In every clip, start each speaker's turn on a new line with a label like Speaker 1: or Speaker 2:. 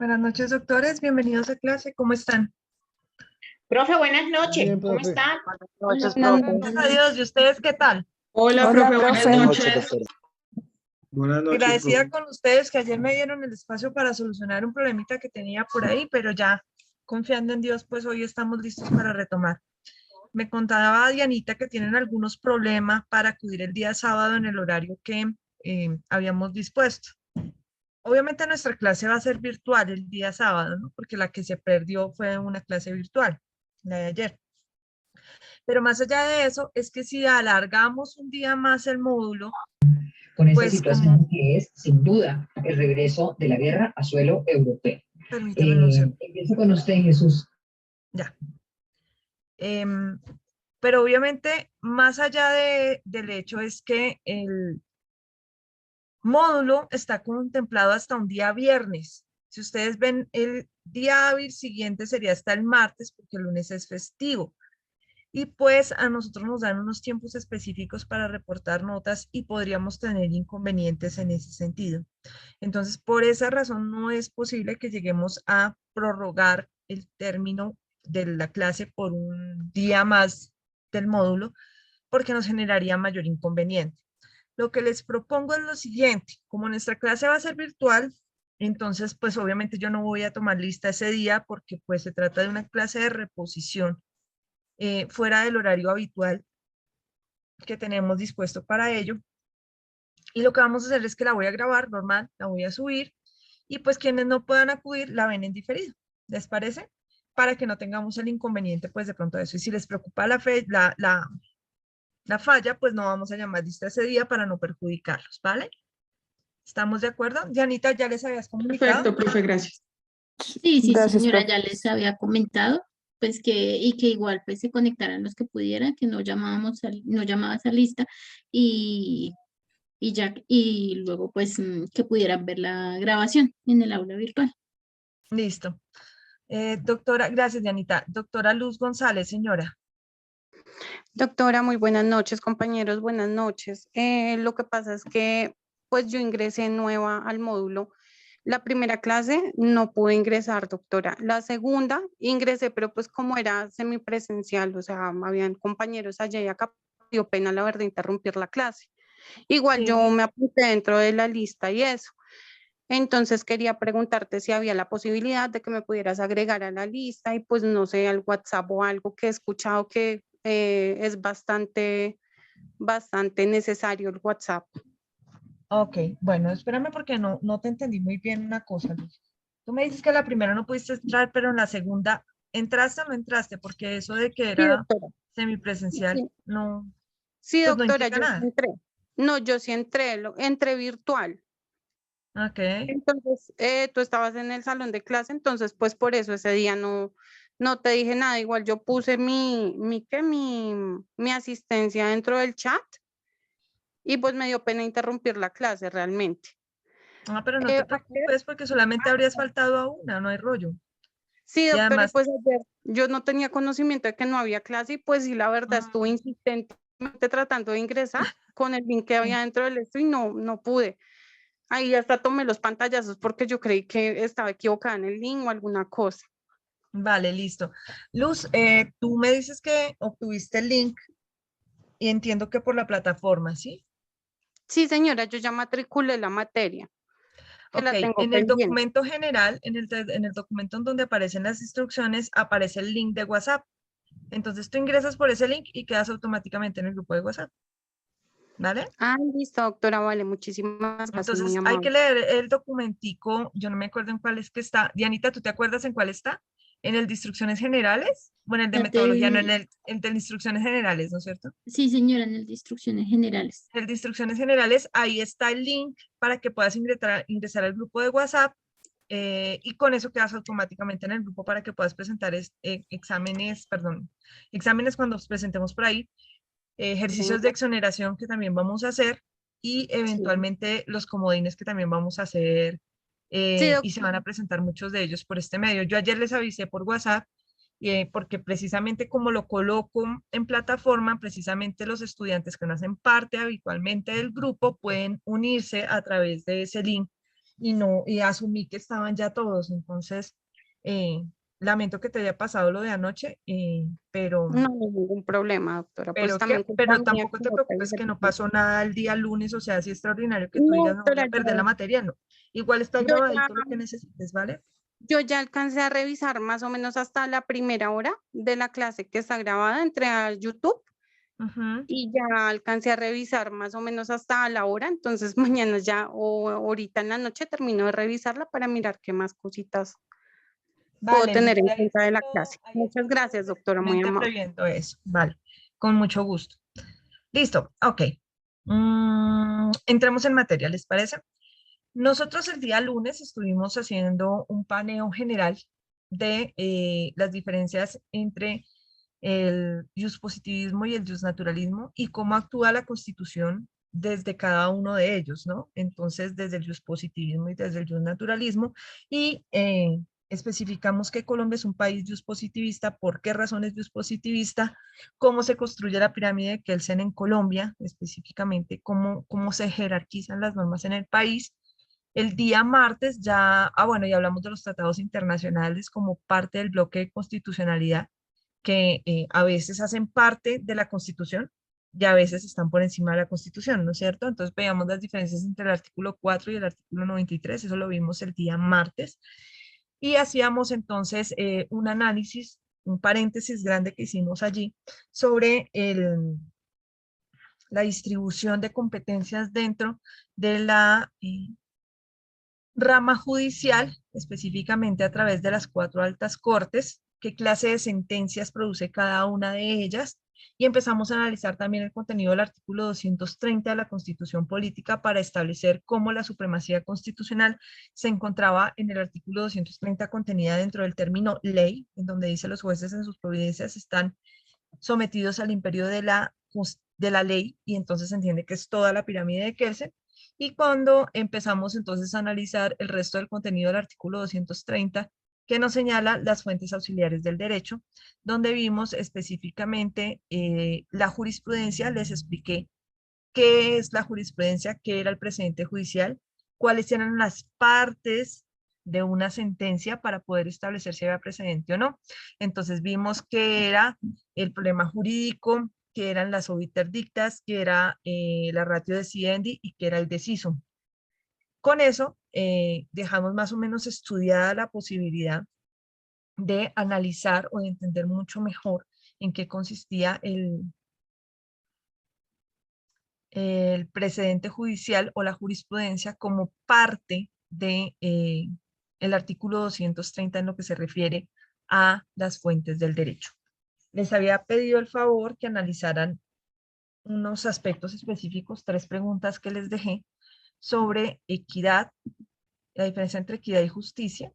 Speaker 1: Buenas noches, doctores. Bienvenidos a clase. ¿Cómo están?
Speaker 2: Profe, buenas noches.
Speaker 3: Bien,
Speaker 2: ¿Cómo
Speaker 3: profe.
Speaker 2: está?
Speaker 4: Buenas
Speaker 1: Gracias a Dios. ¿Y ustedes qué tal?
Speaker 5: Hola,
Speaker 4: Hola,
Speaker 5: profe, buenas
Speaker 4: profe.
Speaker 5: noches.
Speaker 3: Buenas noches,
Speaker 1: Agradecida
Speaker 3: profe.
Speaker 1: con ustedes que ayer me dieron el espacio para solucionar un problemita que tenía por ahí, pero ya confiando en Dios, pues hoy estamos listos para retomar. Me contaba Dianita que tienen algunos problemas para acudir el día sábado en el horario que habíamos dispuesto. Obviamente nuestra clase va a ser virtual el día sábado, ¿no? Porque la que se perdió fue una clase virtual, la de ayer. Pero más allá de eso, es que si alargamos un día más el módulo,
Speaker 6: con esta
Speaker 1: pues
Speaker 6: situación que es, sin duda, el regreso de la guerra a suelo europeo.
Speaker 1: permítame un segundo.
Speaker 6: Empiezo con usted, Jesús.
Speaker 1: Ya. Pero obviamente, más allá del hecho es que el módulo está contemplado hasta un día viernes. Si ustedes ven, el día hábil siguiente sería hasta el martes, porque el lunes es festivo. Y pues a nosotros nos dan unos tiempos específicos para reportar notas y podríamos tener inconvenientes en ese sentido. Entonces, por esa razón no es posible que lleguemos a prorrogar el término de la clase por un día más del módulo, porque nos generaría mayor inconveniente. Lo que les propongo es lo siguiente: como nuestra clase va a ser virtual, entonces pues obviamente yo no voy a tomar lista ese día porque pues se trata de una clase de reposición fuera del horario habitual que tenemos dispuesto para ello. Y lo que vamos a hacer es que la voy a grabar normal, la voy a subir y pues quienes no puedan acudir la ven en diferido. ¿Les parece? Para que no tengamos el inconveniente pues de pronto de eso. Y si les preocupa la falla, pues no vamos a llamar lista ese día para no perjudicarlos, ¿vale? ¿Estamos de acuerdo? Dianita, ¿ya les habías comunicado?
Speaker 5: Perfecto, profe, gracias.
Speaker 4: Sí,
Speaker 3: Gracias,
Speaker 4: señora,
Speaker 3: profe.
Speaker 4: ya les había comentado, pues que igual pues se conectaran los que pudieran, que no llamábamos, no llamaba a esa lista y, y luego pues que pudieran ver la grabación en el aula virtual.
Speaker 1: Listo. Doctora, gracias, Dianita. Doctora Luz González, señora.
Speaker 7: Doctora, muy buenas noches, compañeros, buenas noches. Lo que pasa es que pues yo ingresé nueva al módulo. La primera clase no pude ingresar, doctora. La segunda ingresé, pero pues como era semipresencial, o sea, habían compañeros allá y acá, dio pena la verdad interrumpir la clase. Igual yo
Speaker 1: Sí.
Speaker 7: me apunté dentro de la lista y eso. Entonces quería preguntarte si había la posibilidad de que me pudieras agregar a la lista y pues no sé, al WhatsApp o algo que he escuchado que es bastante necesario el WhatsApp.
Speaker 1: Ok, bueno, espérame porque no te entendí muy bien una cosa, Luz. Tú me dices que la primera no pudiste entrar, pero en la segunda, ¿entraste o no entraste? Porque eso de que
Speaker 7: Sí,
Speaker 1: era
Speaker 7: doctora.
Speaker 1: semipresencial,
Speaker 7: Sí,
Speaker 1: no,
Speaker 7: sí,
Speaker 1: pues no
Speaker 7: doctora,
Speaker 1: implica
Speaker 7: yo sí
Speaker 1: nada.
Speaker 7: entré. No, yo sí entré, entré virtual.
Speaker 1: Ok,
Speaker 7: Entonces, tú estabas en el salón de clase, entonces pues por eso ese día no te dije nada. Igual yo puse mi asistencia dentro del chat y pues me dio pena interrumpir la clase realmente.
Speaker 1: pero no te
Speaker 7: Ayer,
Speaker 1: preocupes porque solamente habrías faltado a una, no hay rollo.
Speaker 7: sí,
Speaker 1: Y
Speaker 7: doctora, y
Speaker 1: además,
Speaker 7: pues ayer yo no tenía conocimiento de que no había clase y pues sí, la verdad estuve
Speaker 1: mm,
Speaker 7: insistentemente tratando de ingresar con el link que
Speaker 1: sí.
Speaker 7: había dentro del esto y no pude. Ahí hasta tomé los pantallazos porque yo creí que estaba equivocada en el link o alguna cosa.
Speaker 1: Vale, listo. Luz, tú me dices que obtuviste el link y entiendo que por la plataforma, ¿sí?
Speaker 7: Sí, señora, yo ya matriculé la materia, que
Speaker 1: Ok,
Speaker 7: la tengo
Speaker 1: en el
Speaker 7: pendiente.
Speaker 1: documento general, en el documento en donde aparecen las instrucciones, aparece el link de WhatsApp. Entonces tú ingresas por ese link y quedas automáticamente en el grupo de WhatsApp, ¿vale?
Speaker 7: Ah, listo, doctora, vale, muchísimas gracias, muy
Speaker 1: Entonces hay que
Speaker 7: amable.
Speaker 1: leer el documentico, yo no me acuerdo en cuál es que está. Dianita, ¿tú te acuerdas en cuál está? ¿En el de instrucciones generales? Bueno, el de metodología, no, el de instrucciones generales, ¿no es cierto?
Speaker 4: Sí, señora, en el de instrucciones generales.
Speaker 1: El de instrucciones generales, ahí está el link para que puedas ingresar al grupo de WhatsApp y con eso quedas automáticamente en el grupo para que puedas presentar exámenes cuando los presentemos por ahí,
Speaker 7: Sí,
Speaker 1: ejercicios de
Speaker 7: señora.
Speaker 1: exoneración que también vamos a hacer y
Speaker 7: Sí,
Speaker 1: eventualmente los comodines que también vamos a hacer
Speaker 7: sí,
Speaker 1: y se van a presentar muchos de ellos por este medio. Yo ayer les avisé por WhatsApp porque precisamente como lo coloco en plataforma, precisamente los estudiantes que no hacen parte habitualmente del grupo pueden unirse a través de ese link y asumí que estaban ya todos. Entonces, lamento que te haya pasado lo de anoche, pero,
Speaker 7: No hay ningún problema, doctora. Pues también culpa
Speaker 1: pero
Speaker 7: mía
Speaker 1: tampoco
Speaker 7: que
Speaker 1: te
Speaker 7: no te
Speaker 1: preocupes
Speaker 7: avisé
Speaker 1: que no
Speaker 7: porque-
Speaker 1: pasó nada el día lunes, o sea, así extraordinario que tú
Speaker 7: No,
Speaker 1: digas no voy
Speaker 7: doctora,
Speaker 1: a perder la materia, no. Igual está
Speaker 7: yo ya,
Speaker 1: grabadito lo que necesites, ¿vale?
Speaker 7: yo ya alcancé a revisar más o menos hasta la primera hora de la clase que está grabada, entré a YouTube
Speaker 1: Ujú.
Speaker 7: y ya alcancé a revisar más o menos hasta la hora, entonces mañana ya o ahorita en la noche termino de revisarla para mirar qué más cositas puedo
Speaker 1: Vale,
Speaker 7: tener en
Speaker 1: Lisa,
Speaker 7: cuenta de la clase.
Speaker 1: ahí
Speaker 7: Muchas
Speaker 1: está todo
Speaker 7: gracias, doctora, muy
Speaker 1: perfectamente
Speaker 7: amable.
Speaker 1: previendo eso, vale, con mucho gusto. Listo, ok. Entremos en materia, ¿les parece? Nosotros el día lunes estuvimos haciendo un paneo general de las diferencias entre el positivismo y el naturalismo y cómo actúa la Constitución desde cada uno de ellos, ¿no? Entonces, desde el positivismo y desde el naturalismo, y especificamos que Colombia es un país positivista, por qué razones positivista, cómo se construye la pirámide de Kelsen en Colombia, específicamente cómo se jerarquizan las normas en el país. El día martes ya, bueno, y hablamos de los tratados internacionales como parte del bloque de constitucionalidad, que a veces hacen parte de la Constitución y a veces están por encima de la Constitución, ¿no es cierto? Entonces veamos las diferencias entre el artículo 4 y el artículo 93, eso lo vimos el día martes, y hacíamos entonces un análisis, un paréntesis grande que hicimos allí sobre la distribución de competencias dentro de la rama judicial, específicamente a través de las 4 altas cortes, qué clase de sentencias produce cada una de ellas, y empezamos a analizar también el contenido del artículo 230 de la Constitución Política para establecer cómo la supremacía constitucional se encontraba en el artículo 230 contenida dentro del término ley, en donde dice los jueces en sus providencias están sometidos al imperio de la ley, y entonces se entiende que es toda la pirámide de Kelsen. Y cuando empezamos entonces a analizar el resto del contenido del artículo 230, que nos señala las fuentes auxiliares del derecho, donde vimos específicamente la jurisprudencia, les expliqué qué es la jurisprudencia, qué era el precedente judicial, cuáles eran las partes de una sentencia para poder establecer si había precedente o no. Entonces vimos que era el problema jurídico, que eran las obiter dictas, que era la ratio decidendi y que era el decisum. Con eso dejamos más o menos estudiada la posibilidad de analizar o de entender mucho mejor en qué consistía el precedente judicial o la jurisprudencia como parte de el artículo 230 en lo que se refiere a las fuentes del derecho. Les había pedido el favor que analizaran unos aspectos específicos, 3 preguntas que les dejé sobre equidad, la diferencia entre equidad y justicia,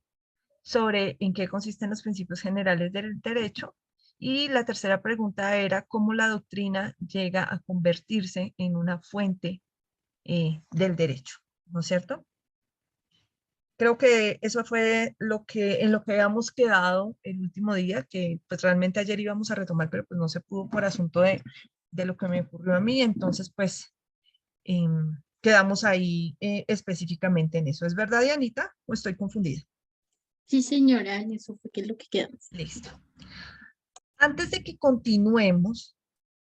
Speaker 1: sobre en qué consisten los principios generales del derecho, y la tercera pregunta era cómo la doctrina llega a convertirse en una fuente del derecho, ¿no es cierto? Creo que eso fue en lo que habíamos quedado el último día, que pues realmente ayer íbamos a retomar, pero pues no se pudo por asunto de lo que me ocurrió a mí, entonces pues quedamos ahí específicamente en eso. ¿Es verdad, Dianita? ¿O estoy confundida?
Speaker 4: Sí, señora, en eso fue que es lo que quedamos.
Speaker 1: Listo. Antes de que continuemos,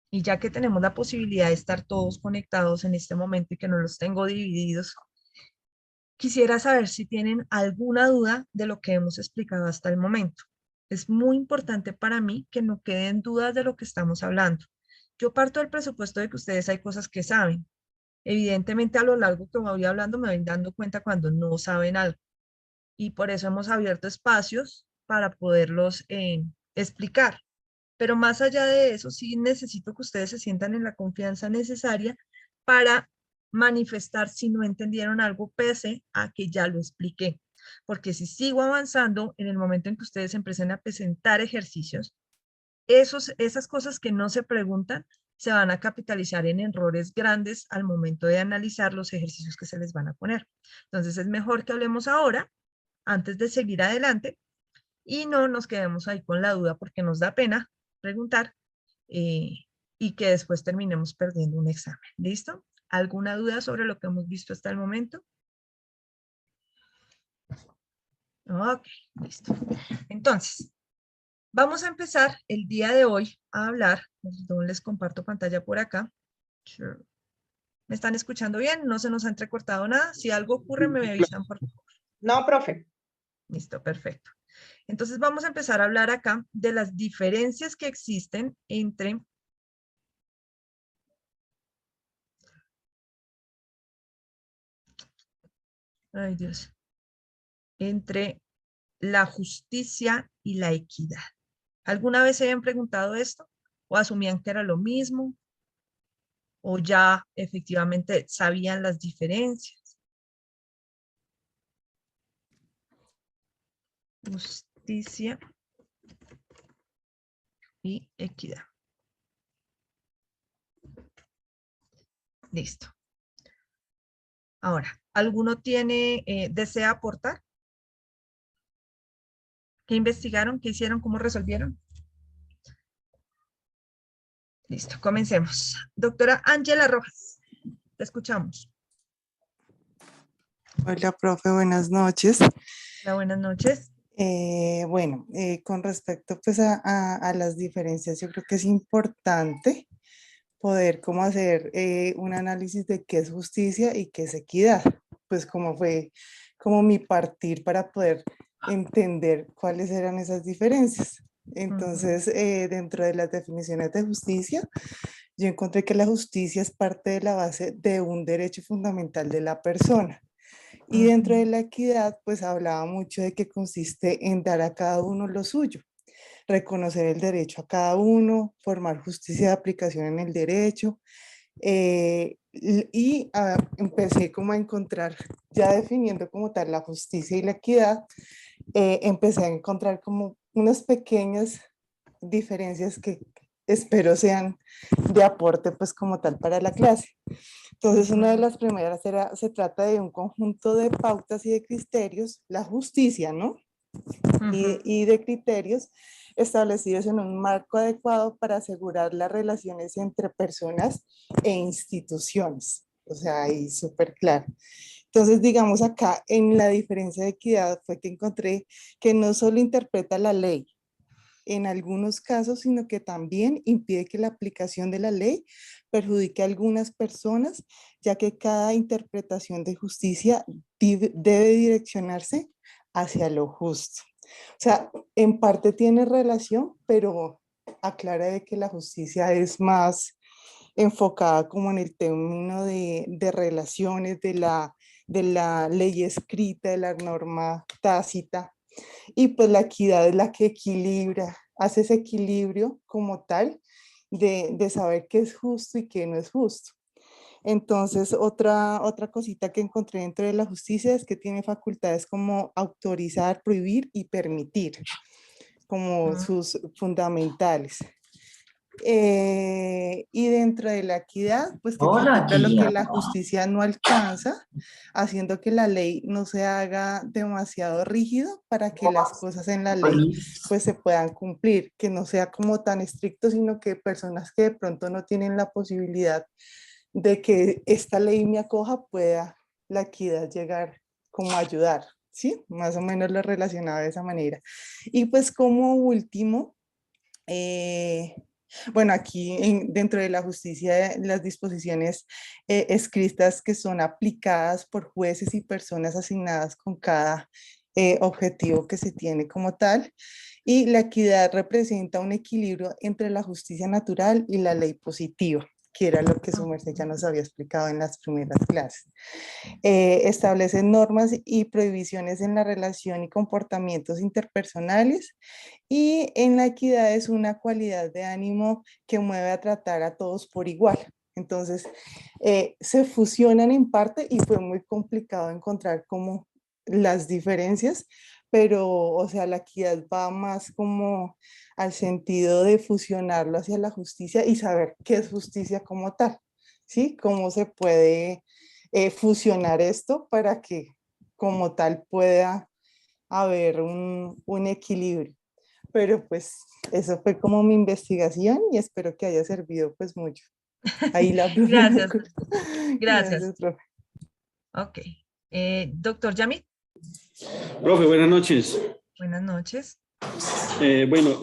Speaker 1: y ya que tenemos la posibilidad de estar todos conectados en este momento y que no los tengo divididos, quisiera saber si tienen alguna duda de lo que hemos explicado hasta el momento. Es muy importante para mí que no queden dudas de lo que estamos hablando. Yo parto del presupuesto de que ustedes hay cosas que saben. Evidentemente, a lo largo que voy hablando, me voy dando cuenta cuando no saben algo. Y por eso hemos abierto espacios para poderlos explicar. Pero más allá de eso, sí necesito que ustedes se sientan en la confianza necesaria para manifestar si no entendieron algo, pese a que ya lo expliqué. Porque si sigo avanzando, en el momento en que ustedes empiecen a presentar ejercicios, esas cosas que no se preguntan se van a capitalizar en errores grandes al momento de analizar los ejercicios que se les van a poner. Entonces es mejor que hablemos ahora, antes de seguir adelante, y no nos quedemos ahí con la duda porque nos da pena preguntar eh, y que después terminemos perdiendo un examen. ¿Listo? ¿Alguna duda sobre lo que hemos visto hasta el momento? Ok, listo. Entonces, vamos a empezar el día de hoy a hablar. Les comparto pantalla por acá. Sure. ¿Me están escuchando bien? ¿No se nos ha entrecortado nada? Si algo ocurre, me avisan, por favor.
Speaker 2: No, profe.
Speaker 1: Listo, perfecto. Entonces vamos a empezar a hablar acá de las diferencias que existen entre ay Dios, entre la justicia y la equidad. ¿Alguna vez se habían preguntado esto? ¿O asumían que era lo mismo? ¿O ya efectivamente sabían las diferencias? Justicia y equidad. Listo. Ahora, ¿alguno desea aportar? ¿Qué investigaron? ¿Qué hicieron? ¿Cómo resolvieron? Listo, comencemos. Doctora Ángela Rojas, te escuchamos.
Speaker 5: Hola, profe, buenas noches.
Speaker 1: Hola, buenas noches.
Speaker 5: Con respecto pues a las diferencias, yo creo que es importante poder como hacer un análisis de qué es justicia y qué es equidad, pues como fue como mi partir para poder entender cuáles eran esas diferencias. Entonces, dentro de las definiciones de justicia, yo encontré que la justicia es parte de la base de un derecho fundamental de la persona. Y dentro de la equidad, pues hablaba mucho de que consiste en dar a cada uno lo suyo, reconocer el derecho a cada uno, formar justicia de aplicación en el derecho. Empecé como a encontrar, ya definiendo como tal la justicia y la equidad, empecé a encontrar como unas pequeñas diferencias que espero sean de aporte pues como tal para la clase. Entonces, una de las primeras se trata de un conjunto de pautas y de criterios, la justicia, ¿no? Y de criterios establecidos en un marco adecuado para asegurar las relaciones entre personas e instituciones. O sea, ahí súper claro. Entonces, digamos acá, en la diferencia de equidad fue que encontré que no solo interpreta la ley, en algunos casos, sino que también impide que la aplicación de la ley perjudique a algunas personas, ya que cada interpretación de justicia debe direccionarse hacia lo justo. O sea, en parte tiene relación, pero aclara de que la justicia es más enfocada como en el término de relaciones, de la ley escrita, de la norma tácita, y pues la equidad es la que equilibra, hace ese equilibrio como tal de saber qué es justo y qué no es justo. Entonces, otra cosita que encontré dentro de la justicia es que tiene facultades como autorizar, prohibir y permitir, como sus fundamentales. Y dentro de la equidad, pues tipifica lo que la justicia no alcanza, haciendo que la ley no se haga demasiado rígido para que las cosas en la ley pues se puedan cumplir, que no sea como tan estricto, sino que personas que de pronto no tienen la posibilidad de que esta ley me acoja, pueda la equidad llegar como a ayudar, ¿sí? Más o menos lo relacionado de esa manera. Y pues como último, bueno, aquí dentro de la justicia, las disposiciones escritas que son aplicadas por jueces y personas asignadas con cada objetivo que se tiene como tal. Y la equidad representa un equilibrio entre la justicia natural y la ley positiva, que era lo que su merced ya nos había explicado en las primeras clases. Establece normas y prohibiciones en la relación y comportamientos interpersonales, y en la equidad es una cualidad de ánimo que mueve a tratar a todos por igual. Entonces, se fusionan en parte y fue muy complicado encontrar como las diferencias, pero, o sea, la equidad va más como al sentido de fusionarlo hacia la justicia y saber qué es justicia como tal, ¿sí? Cómo se puede fusionar esto para que como tal pueda haber un equilibrio. Pero pues eso fue como mi investigación y espero que haya servido pues mucho. Ahí la profe.
Speaker 1: Gracias.
Speaker 5: Gracias, profe.
Speaker 1: Ok. Doctor Yamit.
Speaker 3: Profe, buenas noches.
Speaker 1: Buenas noches.
Speaker 3: Bueno,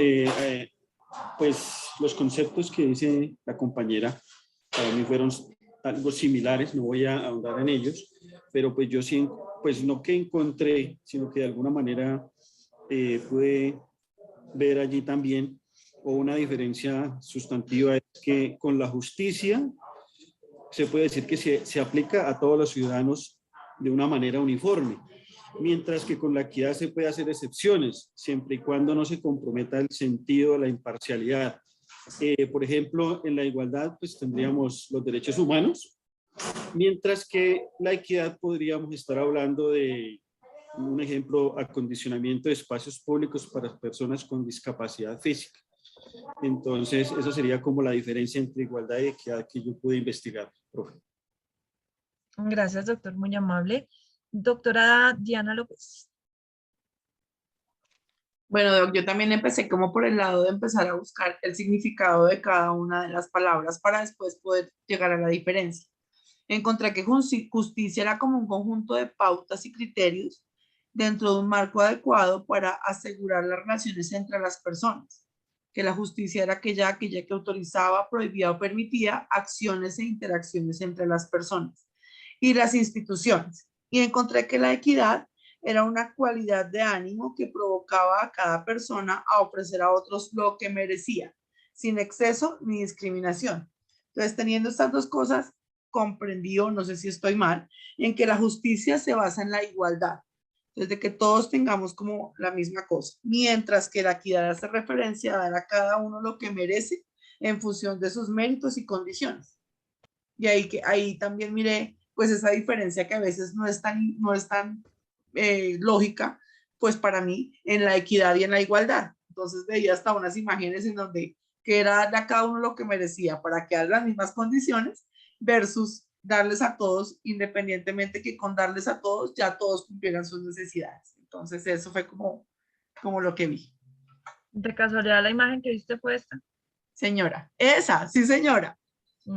Speaker 3: pues los conceptos que dice la compañera para mí fueron algo similares, no voy a ahondar en ellos, pero pues yo sí, pues no que encontré, sino que de alguna manera pude ver allí también, o una diferencia sustantiva es que con la justicia se puede decir que se aplica a todos los ciudadanos de una manera uniforme, mientras que con la equidad se puede hacer excepciones, siempre y cuando no se comprometa el sentido de la imparcialidad. Por ejemplo, en la igualdad pues tendríamos los derechos humanos, mientras que la equidad podríamos estar hablando de un ejemplo, acondicionamiento de espacios públicos para personas con discapacidad física. Entonces, eso sería como la diferencia entre igualdad y equidad que yo pude investigar, profe.
Speaker 1: Gracias, doctor, muy amable. Doctora Diana López.
Speaker 8: Bueno, Doc, yo también empecé como por el lado de empezar a buscar el significado de cada una de las palabras para después poder llegar a la diferencia. Encontré que justicia era como un conjunto de pautas y criterios dentro de un marco adecuado para asegurar las relaciones entre las personas. Que la justicia era aquella que autorizaba, prohibía o permitía acciones e interacciones entre las personas y las instituciones. Y encontré que la equidad era una cualidad de ánimo que provocaba a cada persona a ofrecer a otros lo que merecía, sin exceso ni discriminación. Entonces, teniendo estas dos cosas, comprendí, o no sé si estoy mal, en que la justicia se basa en la igualdad, desde que todos tengamos como la misma cosa, mientras que la equidad hace referencia a dar a cada uno lo que merece en función de sus méritos y condiciones. Y ahí también miré pues esa diferencia que a veces no es tan lógica, pues para mí, en la equidad y en la igualdad. Entonces veía hasta unas imágenes en donde que era darle a cada uno lo que merecía para que hagan las mismas condiciones versus darles a todos, independientemente que con darles a todos ya todos cumplieran sus necesidades. Entonces eso fue como lo que vi.
Speaker 1: ¿De casualidad la imagen que viste fue esta?
Speaker 8: Señora, esa, sí señora.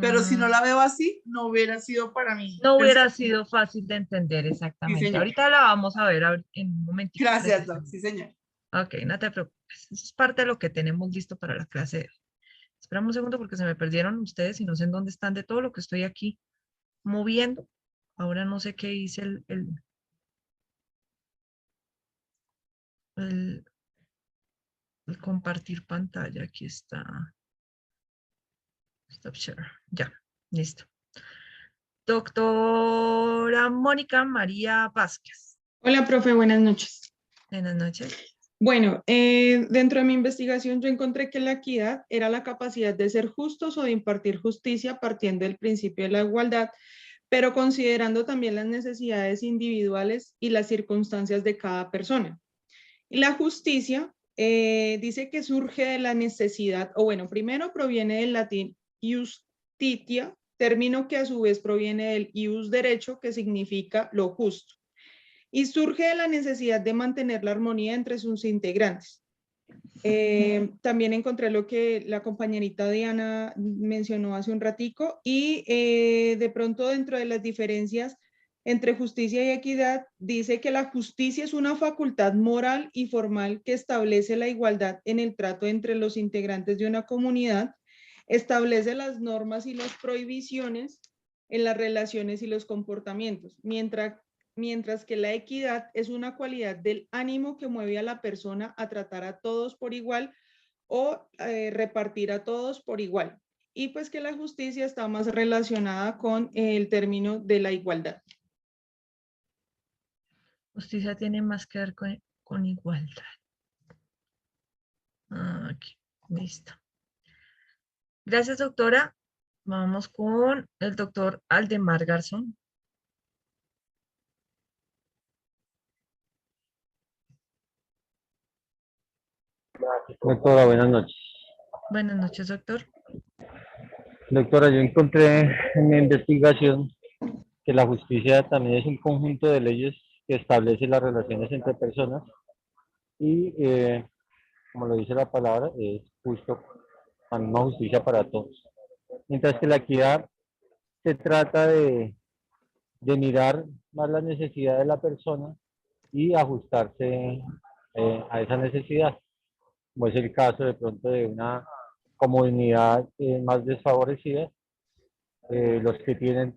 Speaker 8: Pero si no la veo así, no hubiera sido para mí.
Speaker 1: No hubiera sido fácil de entender exactamente.
Speaker 8: Sí,
Speaker 1: ahorita la vamos a ver en un momentito.
Speaker 8: Gracias, Doc. Sí, señor.
Speaker 1: Ok, no te preocupes. Eso es parte de lo que tenemos listo para la clase de hoy. Espérame un segundo porque se me perdieron ustedes y no sé en dónde están de todo lo que estoy aquí moviendo. Ahora no sé qué hice el compartir pantalla. Aquí está. Stop share. Ya, listo. Doctora Mónica María Vázquez.
Speaker 9: Hola, profe, buenas noches.
Speaker 1: Buenas noches.
Speaker 9: Bueno, dentro de mi investigación yo encontré que la equidad era la capacidad de ser justos o de impartir justicia partiendo del principio de la igualdad, pero considerando también las necesidades individuales y las circunstancias de cada persona. Y la justicia dice que surge de la necesidad, o bueno, primero proviene del latín justitia, término que a su vez proviene del ius derecho, que significa lo justo. Y surge de la necesidad de mantener la armonía entre sus integrantes. También encontré lo que la compañerita Diana mencionó hace un ratico y de pronto dentro de las diferencias entre justicia y equidad dice que la justicia es una facultad moral y formal que establece la igualdad en el trato entre los integrantes de una comunidad, establece las normas y las prohibiciones en las relaciones y los comportamientos, mientras que la equidad es una cualidad del ánimo que mueve a la persona a tratar a todos por igual o repartir a todos por igual. Y pues que la justicia está más relacionada con el término de la igualdad.
Speaker 1: Justicia tiene más que ver con igualdad. Aquí, listo. Gracias, doctora. Vamos con el doctor Aldemar Garzón.
Speaker 10: Doctora, buenas noches.
Speaker 1: Buenas noches, doctor.
Speaker 10: Doctora, yo encontré en mi investigación que la justicia también es un conjunto de leyes que establece las relaciones entre personas y, como lo dice la palabra, es justo, la misma justicia para todos. Mientras que la equidad se trata de mirar más la necesidad de la persona y ajustarse a esa necesidad, como es el caso de pronto de una comunidad más desfavorecida, los que tienen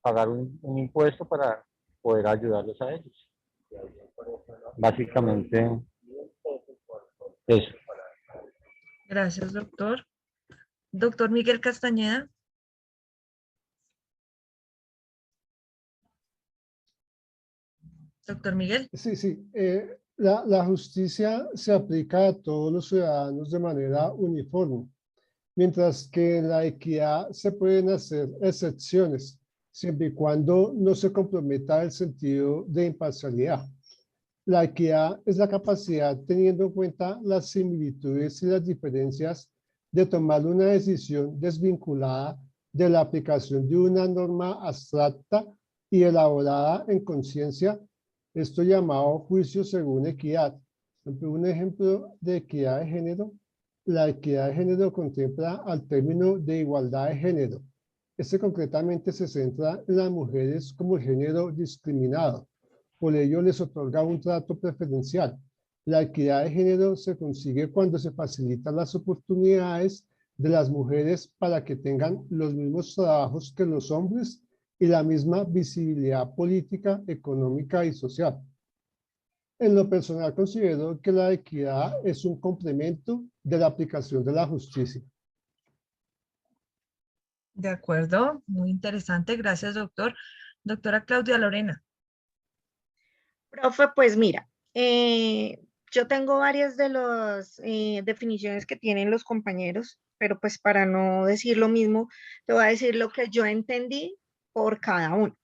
Speaker 10: pagar un impuesto para poder ayudarlos a ellos. Básicamente eso.
Speaker 1: Gracias, doctor. Doctor Miguel Castañeda. Doctor Miguel.
Speaker 11: Sí, sí. La justicia se aplica a todos los ciudadanos de manera uniforme, mientras que en la equidad se pueden hacer excepciones, siempre y cuando no se comprometa el sentido de imparcialidad. La equidad es la capacidad, teniendo en cuenta las similitudes y las diferencias, de tomar una decisión desvinculada de la aplicación de una norma abstracta y elaborada en conciencia, esto llamado juicio según equidad. Un ejemplo de equidad de género: la equidad de género contempla al término de igualdad de género. Este concretamente se centra en las mujeres como el género discriminado. Por ello les otorga un trato preferencial. La equidad de género se consigue cuando se facilitan las oportunidades de las mujeres para que tengan los mismos trabajos que los hombres y la misma visibilidad política, económica y social. En lo personal considero que la equidad es un complemento de la aplicación de la justicia.
Speaker 1: De acuerdo, muy interesante. Gracias, doctor. Doctora Claudia Lorena.
Speaker 2: Profe, pues mira, yo tengo varias de las definiciones que tienen los compañeros, pero pues para no decir lo mismo, te voy a decir lo que yo entendí por cada uno.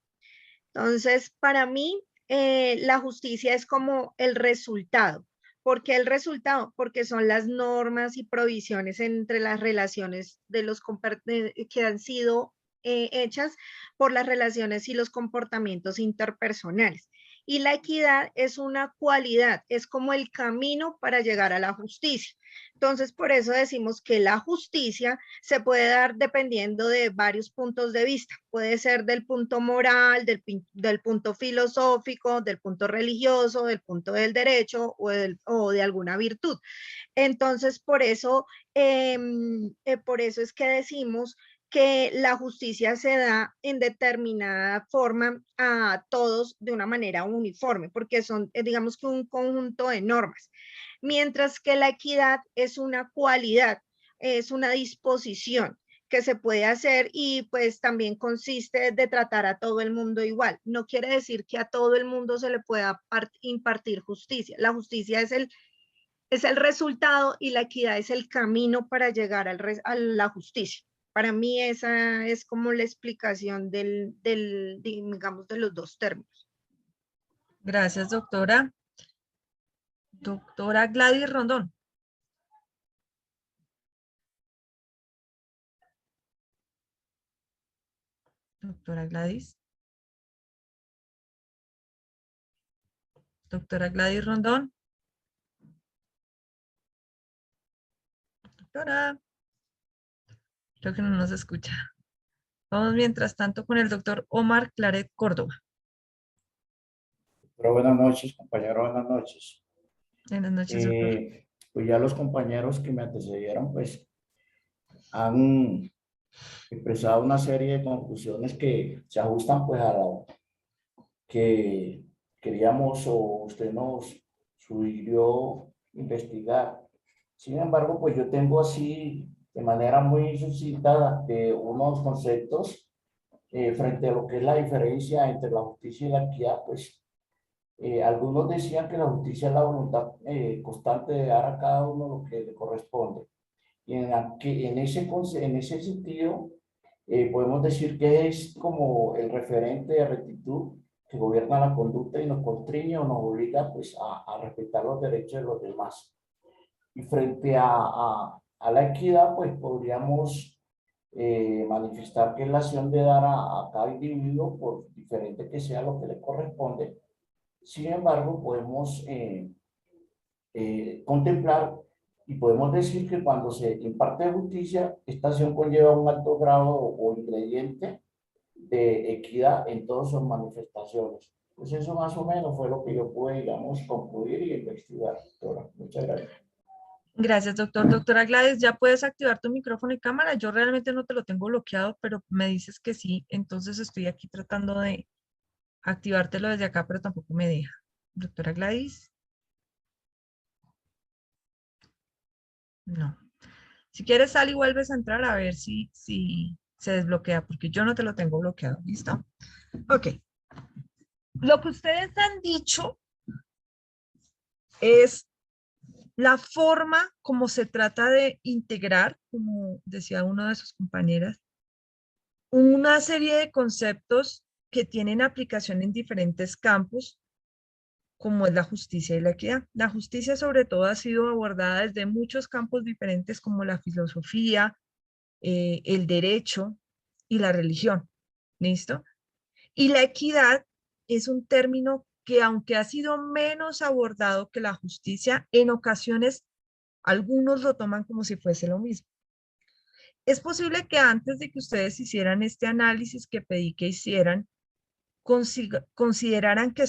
Speaker 2: Entonces, para mí, la justicia es como el resultado. ¿Por qué el resultado? Porque son las normas y provisiones entre las relaciones de los que han sido hechas por las relaciones y los comportamientos interpersonales. Y la equidad es una cualidad, es como el camino para llegar a la justicia. Entonces, por eso decimos que la justicia se puede dar dependiendo de varios puntos de vista. Puede ser del punto moral, del punto filosófico, del punto religioso, del punto del derecho o de alguna virtud. Entonces, por eso es que decimos que la justicia se da en determinada forma a todos de una manera uniforme, porque son, digamos que un conjunto de normas. Mientras que la equidad es una cualidad, es una disposición que se puede hacer y pues también consiste de tratar a todo el mundo igual. No quiere decir que a todo el mundo se le pueda impartir justicia. La justicia es el resultado y la equidad es el camino para llegar a la justicia. Para mí esa es como la explicación digamos, de los dos términos.
Speaker 1: Gracias, doctora. Doctora Gladys Rondón. Doctora Gladys. Doctora Gladys Rondón. Doctora. Creo que no nos escucha. Vamos mientras tanto con el doctor Omar Claret Córdoba.
Speaker 12: Pero buenas noches, compañero, buenas noches.
Speaker 1: Buenas noches, doctor.
Speaker 12: Pues ya los compañeros que me antecedieron, pues, han expresado una serie de conclusiones que se ajustan, pues, a lo que queríamos o usted nos sugirió investigar. Sin embargo, pues yo tengo así, de manera muy suscitada, unos conceptos frente a lo que es la diferencia entre la justicia y la equidad, pues, algunos decían que la justicia es la voluntad constante de dar a cada uno lo que le corresponde. Y en ese sentido, podemos decir que es como el referente de rectitud que gobierna la conducta y nos constriñe o nos obliga, pues, a respetar los derechos de los demás. Y frente a la equidad, pues podríamos manifestar que es la acción de dar a cada individuo, por diferente que sea lo que le corresponde. Sin embargo, podemos contemplar y podemos decir que cuando se imparte justicia, esta acción conlleva un alto grado o ingrediente de equidad en todas sus manifestaciones. Pues eso más o menos fue lo que yo pude, digamos, concluir y investigar, doctora. Muchas gracias.
Speaker 1: Gracias, doctor. Doctora Gladys, ¿ya puedes activar tu micrófono y cámara? Yo realmente no te lo tengo bloqueado, pero me dices que sí, entonces estoy aquí tratando de activártelo desde acá, pero tampoco me deja. Doctora Gladys. No. Si quieres, sal y vuelves a entrar a ver si se desbloquea, porque yo no te lo tengo bloqueado. ¿Listo? Ok. Lo que ustedes han dicho es la forma como se trata de integrar, como decía una de sus compañeras, una serie de conceptos que tienen aplicación en diferentes campos, como es la justicia y la equidad. La justicia sobre todo ha sido abordada desde muchos campos diferentes como la filosofía, el derecho y la religión. ¿Listo? Y la equidad es un término que aunque ha sido menos abordado que la justicia, en ocasiones algunos lo toman como si fuese lo mismo. Es posible que antes de que ustedes hicieran este análisis que pedí que hicieran, consideraran que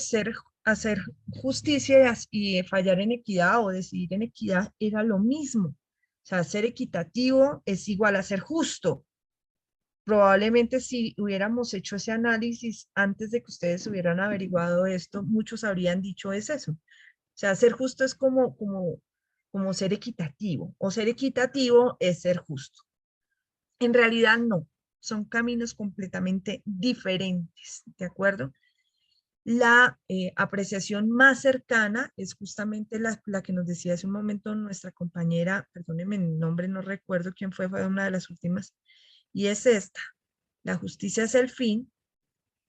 Speaker 1: hacer justicia y fallar en equidad o decidir en equidad era lo mismo. O sea, ser equitativo es igual a ser justo. Probablemente si hubiéramos hecho ese análisis antes de que ustedes hubieran averiguado esto, muchos habrían dicho es eso. O sea, ser justo es como ser equitativo, o ser equitativo es ser justo. En realidad no, son caminos completamente diferentes, ¿de acuerdo? La apreciación más cercana es justamente la que nos decía hace un momento nuestra compañera, perdónenme el nombre, no recuerdo quién fue una de las últimas, y es esta. La justicia es el fin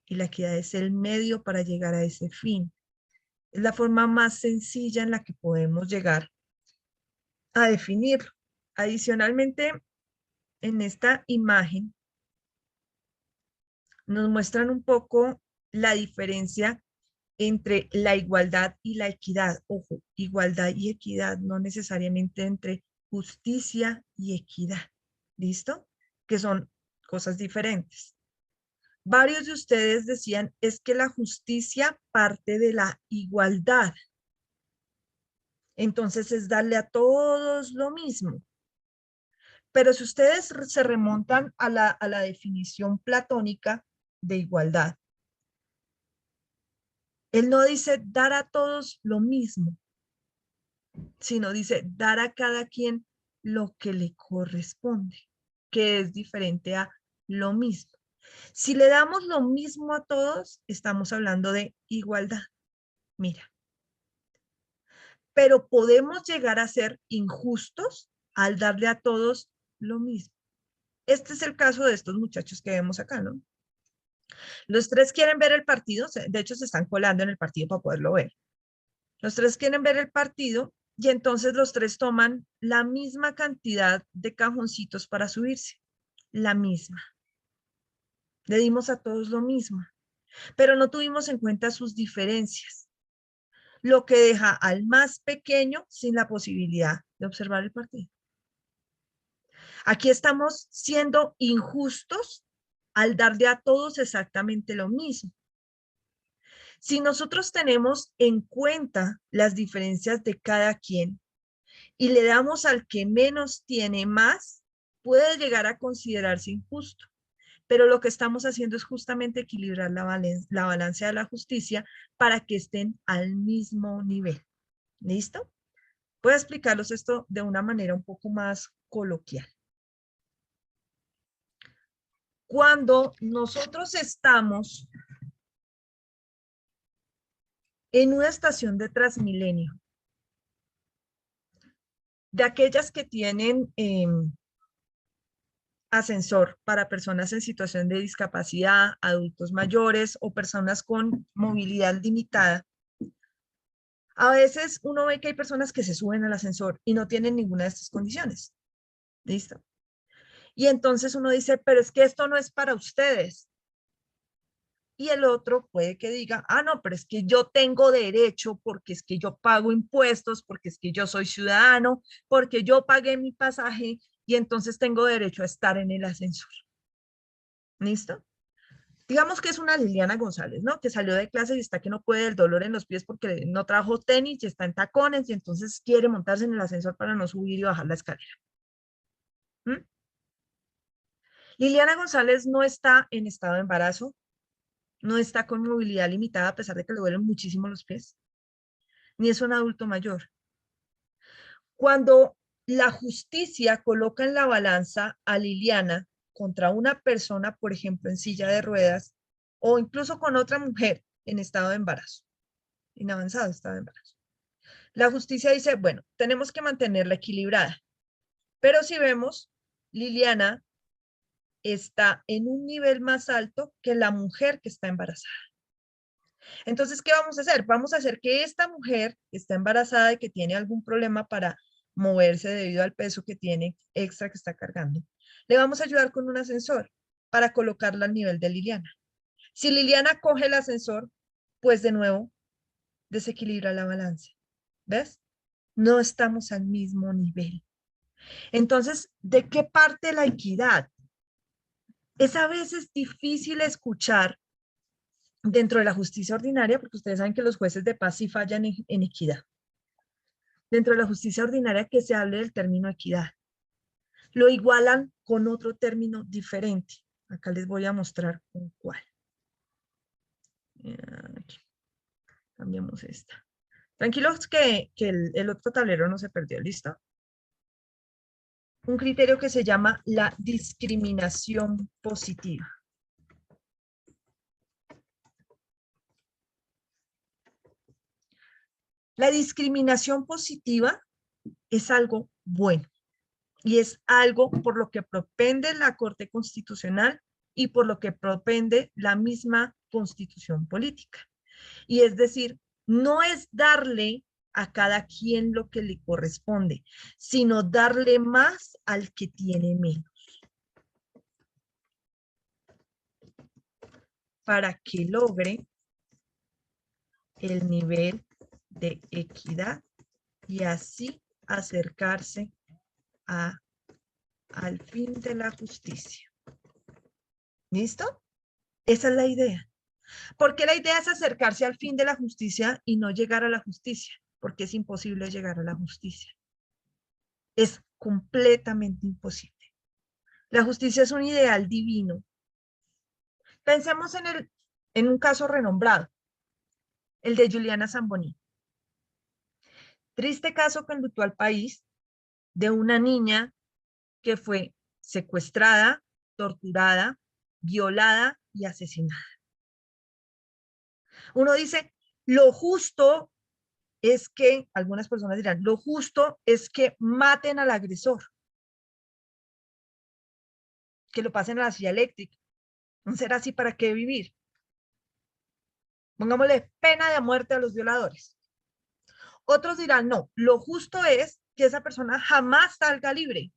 Speaker 1: y la equidad es el medio para llegar a ese fin. Es la forma más sencilla en la que podemos llegar a definirlo. Adicionalmente, en esta imagen nos muestran un poco la diferencia entre la igualdad y la equidad. Ojo, igualdad y equidad, no necesariamente entre justicia y equidad. ¿Listo? Que son cosas diferentes. Varios de ustedes decían, es que la justicia parte de la igualdad. Entonces es darle a todos lo mismo. Pero si ustedes se remontan a la definición platónica de igualdad, él no dice dar a todos lo mismo, sino dice dar a cada quien lo que le corresponde, que es diferente a lo mismo. Si le damos lo mismo a todos, estamos hablando de igualdad. Mira. Pero podemos llegar a ser injustos al darle a todos lo mismo. Este es el caso de estos muchachos que vemos acá, ¿no? Los tres quieren ver el partido, de hecho se están colando en el partido para poderlo ver. Los tres quieren ver el partido y entonces los tres toman la misma cantidad de cajoncitos para subirse, la misma. Le dimos a todos lo mismo, pero no tuvimos en cuenta sus diferencias, lo que deja al más pequeño sin la posibilidad de observar el partido. Aquí estamos siendo injustos al darle a todos exactamente lo mismo. Si nosotros tenemos en cuenta las diferencias de cada quien y le damos al que menos tiene más, puede llegar a considerarse injusto. Pero lo que estamos haciendo es justamente equilibrar la balanza de la justicia para que estén al mismo nivel. ¿Listo? Voy a explicarles esto de una manera un poco más coloquial. Cuando nosotros estamos en una estación de Transmilenio, de aquellas que tienen ascensor para personas en situación de discapacidad, adultos mayores o personas con movilidad limitada, a veces uno ve que hay personas que se suben al ascensor y no tienen ninguna de estas condiciones. ¿Listo? Y entonces uno dice, pero es que esto no es para ustedes. Y el otro puede que diga, ah, no, pero es que yo tengo derecho porque es que yo pago impuestos, porque es que yo soy ciudadano, porque yo pagué mi pasaje y entonces tengo derecho a estar en el ascensor. ¿Listo? Digamos que es una Liliana González, ¿no? Que salió de clase y está que no puede del dolor en los pies porque no trajo tenis y está en tacones y entonces quiere montarse en el ascensor para no subir y bajar la escalera. ¿Mm? Liliana González no está en estado de embarazo, no está con movilidad limitada a pesar de que le duelen muchísimo los pies, ni es un adulto mayor. Cuando la justicia coloca en la balanza a Liliana contra una persona, por ejemplo, en silla de ruedas, o incluso con otra mujer en estado de embarazo, en avanzado estado de embarazo, la justicia dice, bueno, tenemos que mantenerla equilibrada, pero si vemos, Liliana está en un nivel más alto que la mujer que está embarazada. Entonces, ¿qué vamos a hacer? Vamos a hacer que esta mujer que está embarazada y que tiene algún problema para moverse debido al peso que tiene extra que está cargando, le vamos a ayudar con un ascensor para colocarla al nivel de Liliana. Si Liliana coge el ascensor, pues de nuevo desequilibra la balanza. ¿Ves? No estamos al mismo nivel. Entonces, ¿de qué parte la equidad? Es a veces difícil escuchar dentro de la justicia ordinaria, porque ustedes saben que los jueces de paz sí fallan en equidad. Dentro de la justicia ordinaria que se hable del término equidad. Lo igualan con otro término diferente. Acá les voy a mostrar con cuál. Aquí. Cambiamos esta. Tranquilos que el otro tablero no se perdió, ¿listo? Un criterio que se llama la discriminación positiva. La discriminación positiva es algo bueno y es algo por lo que propende la Corte Constitucional y por lo que propende la misma Constitución política. Y es decir, no es darle a cada quien lo que le corresponde, sino darle más al que tiene menos. Para que logre el nivel de equidad y así acercarse al fin de la justicia. ¿Listo? Esa es la idea. Porque la idea es acercarse al fin de la justicia y no llegar a la justicia, porque es imposible llegar a la justicia. Es completamente imposible. La justicia es un ideal divino. Pensemos en un caso renombrado, el de Juliana Zamboni. Triste caso que enlutó al país de una niña que fue secuestrada, torturada, violada y asesinada. Uno dice, lo justo es que, algunas personas dirán, lo justo es que maten al agresor, que lo pasen a la silla eléctrica. ¿No será así para qué vivir? Pongámosle pena de muerte a los violadores. Otros dirán, no, lo justo es que esa persona jamás salga libre.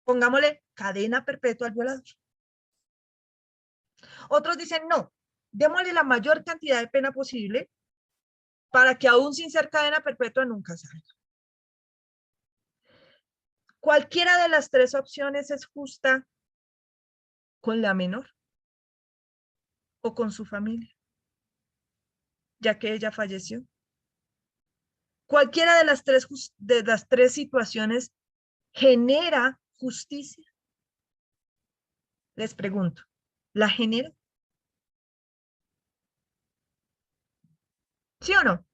Speaker 1: Pongámosle cadena perpetua al violador. Otros dicen, no, démosle la mayor cantidad de pena posible para que aún sin ser cadena perpetua nunca salga. Cualquiera de las tres opciones es justa con la menor o con su familia, ya que ella falleció. Cualquiera de las tres situaciones genera justicia. Les pregunto, ¿la genera? ¿Sí o no?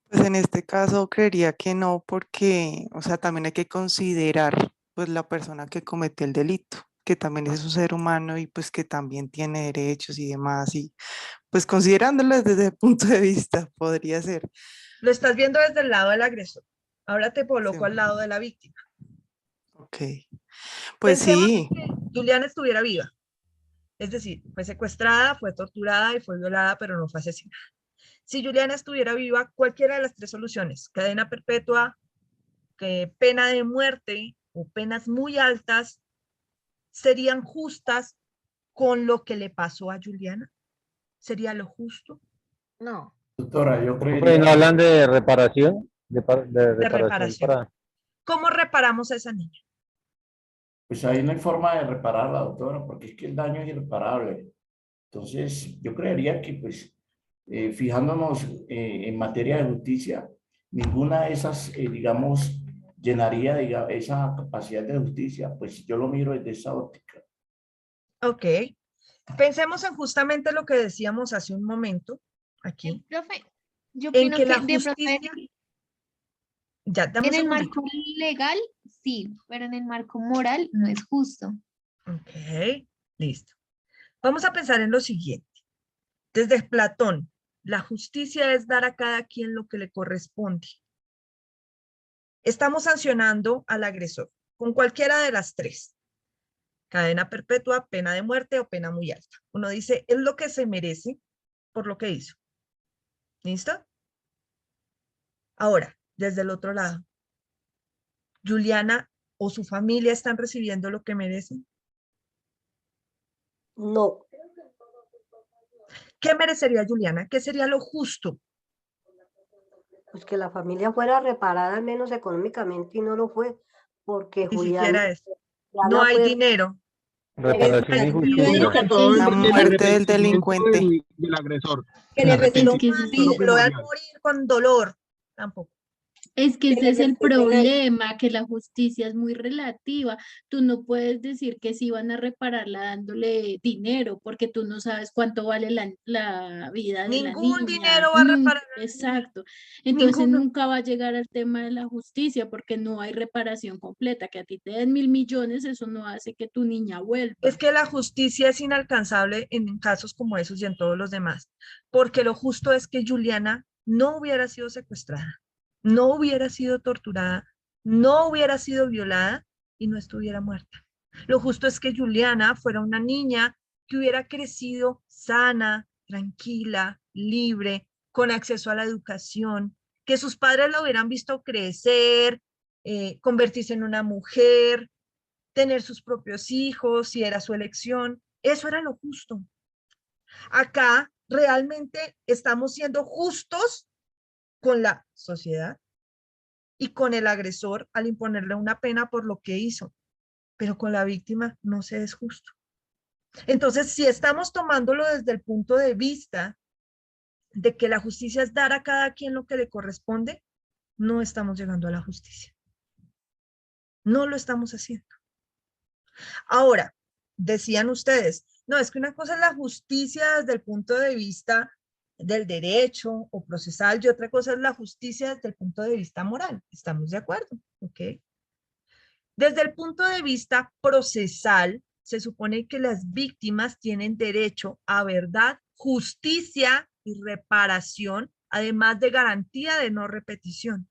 Speaker 5: Pues en este caso creería que no, porque, o sea, también hay que considerar pues la persona que cometió el delito, que también es un ser humano y pues que también tiene derechos y demás, y pues considerándolo desde ese punto de vista podría ser.
Speaker 1: Lo estás viendo desde el lado del agresor. Ahora te coloco
Speaker 5: Sí.
Speaker 1: al lado de la víctima.
Speaker 5: Ok, pues
Speaker 1: Pensemos
Speaker 5: sí.
Speaker 1: que Juliana estuviera viva. Es decir, fue secuestrada, fue torturada y fue violada, pero no fue asesinada. Si Juliana estuviera viva, cualquiera de las tres soluciones, cadena perpetua, pena de muerte o penas muy altas, serían justas con lo que le pasó a Juliana. ¿Sería lo justo?
Speaker 2: No.
Speaker 12: Doctora, yo
Speaker 10: Pero no
Speaker 12: creería,
Speaker 10: hablan de reparación, de
Speaker 1: De
Speaker 10: reparación
Speaker 1: reparación.
Speaker 10: para...
Speaker 1: ¿Cómo reparamos a esa niña?
Speaker 12: pues ahí no hay forma de repararla, doctora, porque es que el daño es irreparable. Entonces, yo creería que, pues, fijándonos en materia de justicia, ninguna de esas, digamos, llenaría esa capacidad de justicia, pues yo lo miro desde esa óptica.
Speaker 1: Ok. Pensemos en justamente lo que decíamos hace un momento, aquí,
Speaker 13: Profe, yo
Speaker 1: en
Speaker 13: opino
Speaker 1: que
Speaker 13: que
Speaker 1: la
Speaker 13: de pronto
Speaker 1: justicia... Ya, dame un
Speaker 13: en el
Speaker 1: segundito.
Speaker 13: marco legal, sí, pero en el marco moral no es justo.
Speaker 1: Ok, listo. Vamos a pensar en lo siguiente. Desde Platón, la justicia es dar a cada quien lo que le corresponde. Estamos sancionando al agresor con cualquiera de las tres. Cadena perpetua, pena de muerte o pena muy alta. Uno dice, es lo que se merece por lo que hizo. ¿Listo? Ahora, desde el otro lado, Juliana o su familia están recibiendo lo que merecen.
Speaker 14: No.
Speaker 1: ¿Qué merecería Juliana? ¿Qué sería lo justo?
Speaker 14: Pues que la familia fuera reparada al menos económicamente y no lo fue, porque
Speaker 1: Ni siquiera eso. No
Speaker 14: Juliana
Speaker 1: hay
Speaker 14: fue
Speaker 1: dinero.
Speaker 10: Reparación y justicia.
Speaker 5: La muerte del delincuente.
Speaker 15: del agresor.
Speaker 1: Que le recetó
Speaker 4: Es que ese es
Speaker 1: y
Speaker 4: el-
Speaker 1: lo vean morir con dolor. Tampoco.
Speaker 4: Es que
Speaker 14: Que
Speaker 4: ese
Speaker 14: le
Speaker 4: es el
Speaker 14: respeten a ella.
Speaker 4: problema, que la justicia es muy relativa. Tú no puedes decir que sí van a repararla dándole dinero, porque tú no sabes cuánto vale la vida de la
Speaker 1: Ningún
Speaker 4: niña.
Speaker 1: dinero va a reparar.
Speaker 4: Exacto. Entonces nunca va a llegar al tema de la justicia, porque no hay reparación completa. Que a ti te den 1.000 millones, eso no hace que tu niña vuelva.
Speaker 1: Es que la justicia es inalcanzable en casos como esos y en todos los demás, porque lo justo es que Juliana no hubiera sido secuestrada, no hubiera sido torturada, no hubiera sido violada y no estuviera muerta. Lo justo es que Juliana fuera una niña que hubiera crecido sana, tranquila, libre, con acceso a la educación, que sus padres la hubieran visto crecer, convertirse en una mujer, tener sus propios hijos, si era su elección. Eso era lo justo. Acá realmente estamos siendo justos con la sociedad y con el agresor al imponerle una pena por lo que hizo, pero con la víctima no se es justo. Entonces, si estamos tomándolo desde el punto de vista de que la justicia es dar a cada quien lo que le corresponde, no estamos llegando a la justicia. No lo estamos haciendo. Ahora, decían ustedes, no, es que una cosa es la justicia desde el punto de vista del derecho o procesal y otra cosa es la justicia desde el punto de vista moral. ¿Estamos de acuerdo? ¿Ok? Desde el punto de vista procesal, se supone que las víctimas tienen derecho a verdad, justicia y reparación, además de garantía de no repetición.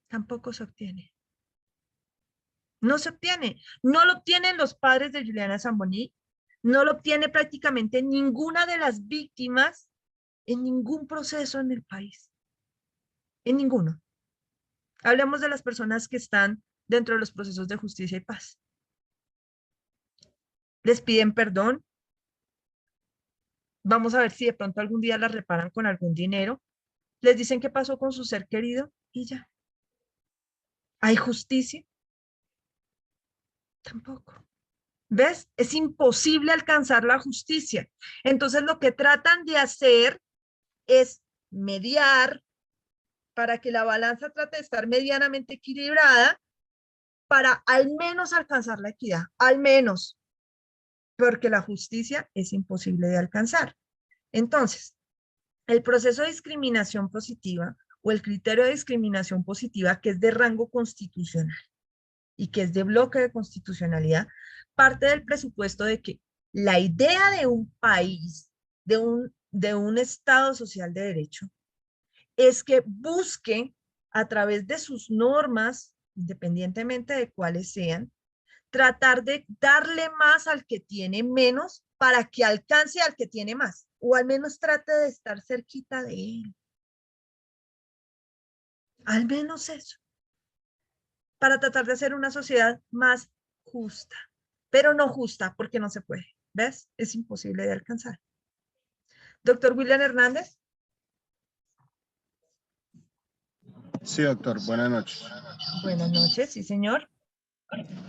Speaker 1: Tampoco se obtiene. No se obtiene. No lo obtienen los padres de Juliana Zamboni, no lo obtiene prácticamente ninguna de las víctimas en ningún proceso en el país. En ninguno. Hablemos de las personas que están dentro de los procesos de justicia y paz. Les piden perdón. Vamos a ver si de pronto algún día las reparan con algún dinero. Les dicen qué pasó con su ser querido y ya. ¿Hay justicia? Tampoco. ¿Ves? Es imposible alcanzar la justicia. Entonces lo que tratan de hacer es mediar para que la balanza trate de estar medianamente equilibrada para al menos alcanzar la equidad, al menos, porque la justicia es imposible de alcanzar. Entonces, el proceso de discriminación positiva o el criterio de discriminación positiva, que es de rango constitucional y que es de bloque de constitucionalidad, parte del presupuesto de que la idea de un país, de un Estado social de derecho, es que busque a través de sus normas, independientemente de cuáles sean, tratar de darle más al que tiene menos para que alcance al que tiene más, o al menos trate de estar cerquita de él. Al menos eso. Para tratar de hacer una sociedad más justa, pero no justa porque no se puede. ¿Ves? Es imposible de alcanzar. Doctor William Hernández.
Speaker 15: Sí, doctor. Buenas noches.
Speaker 1: Buenas noches, sí, señor.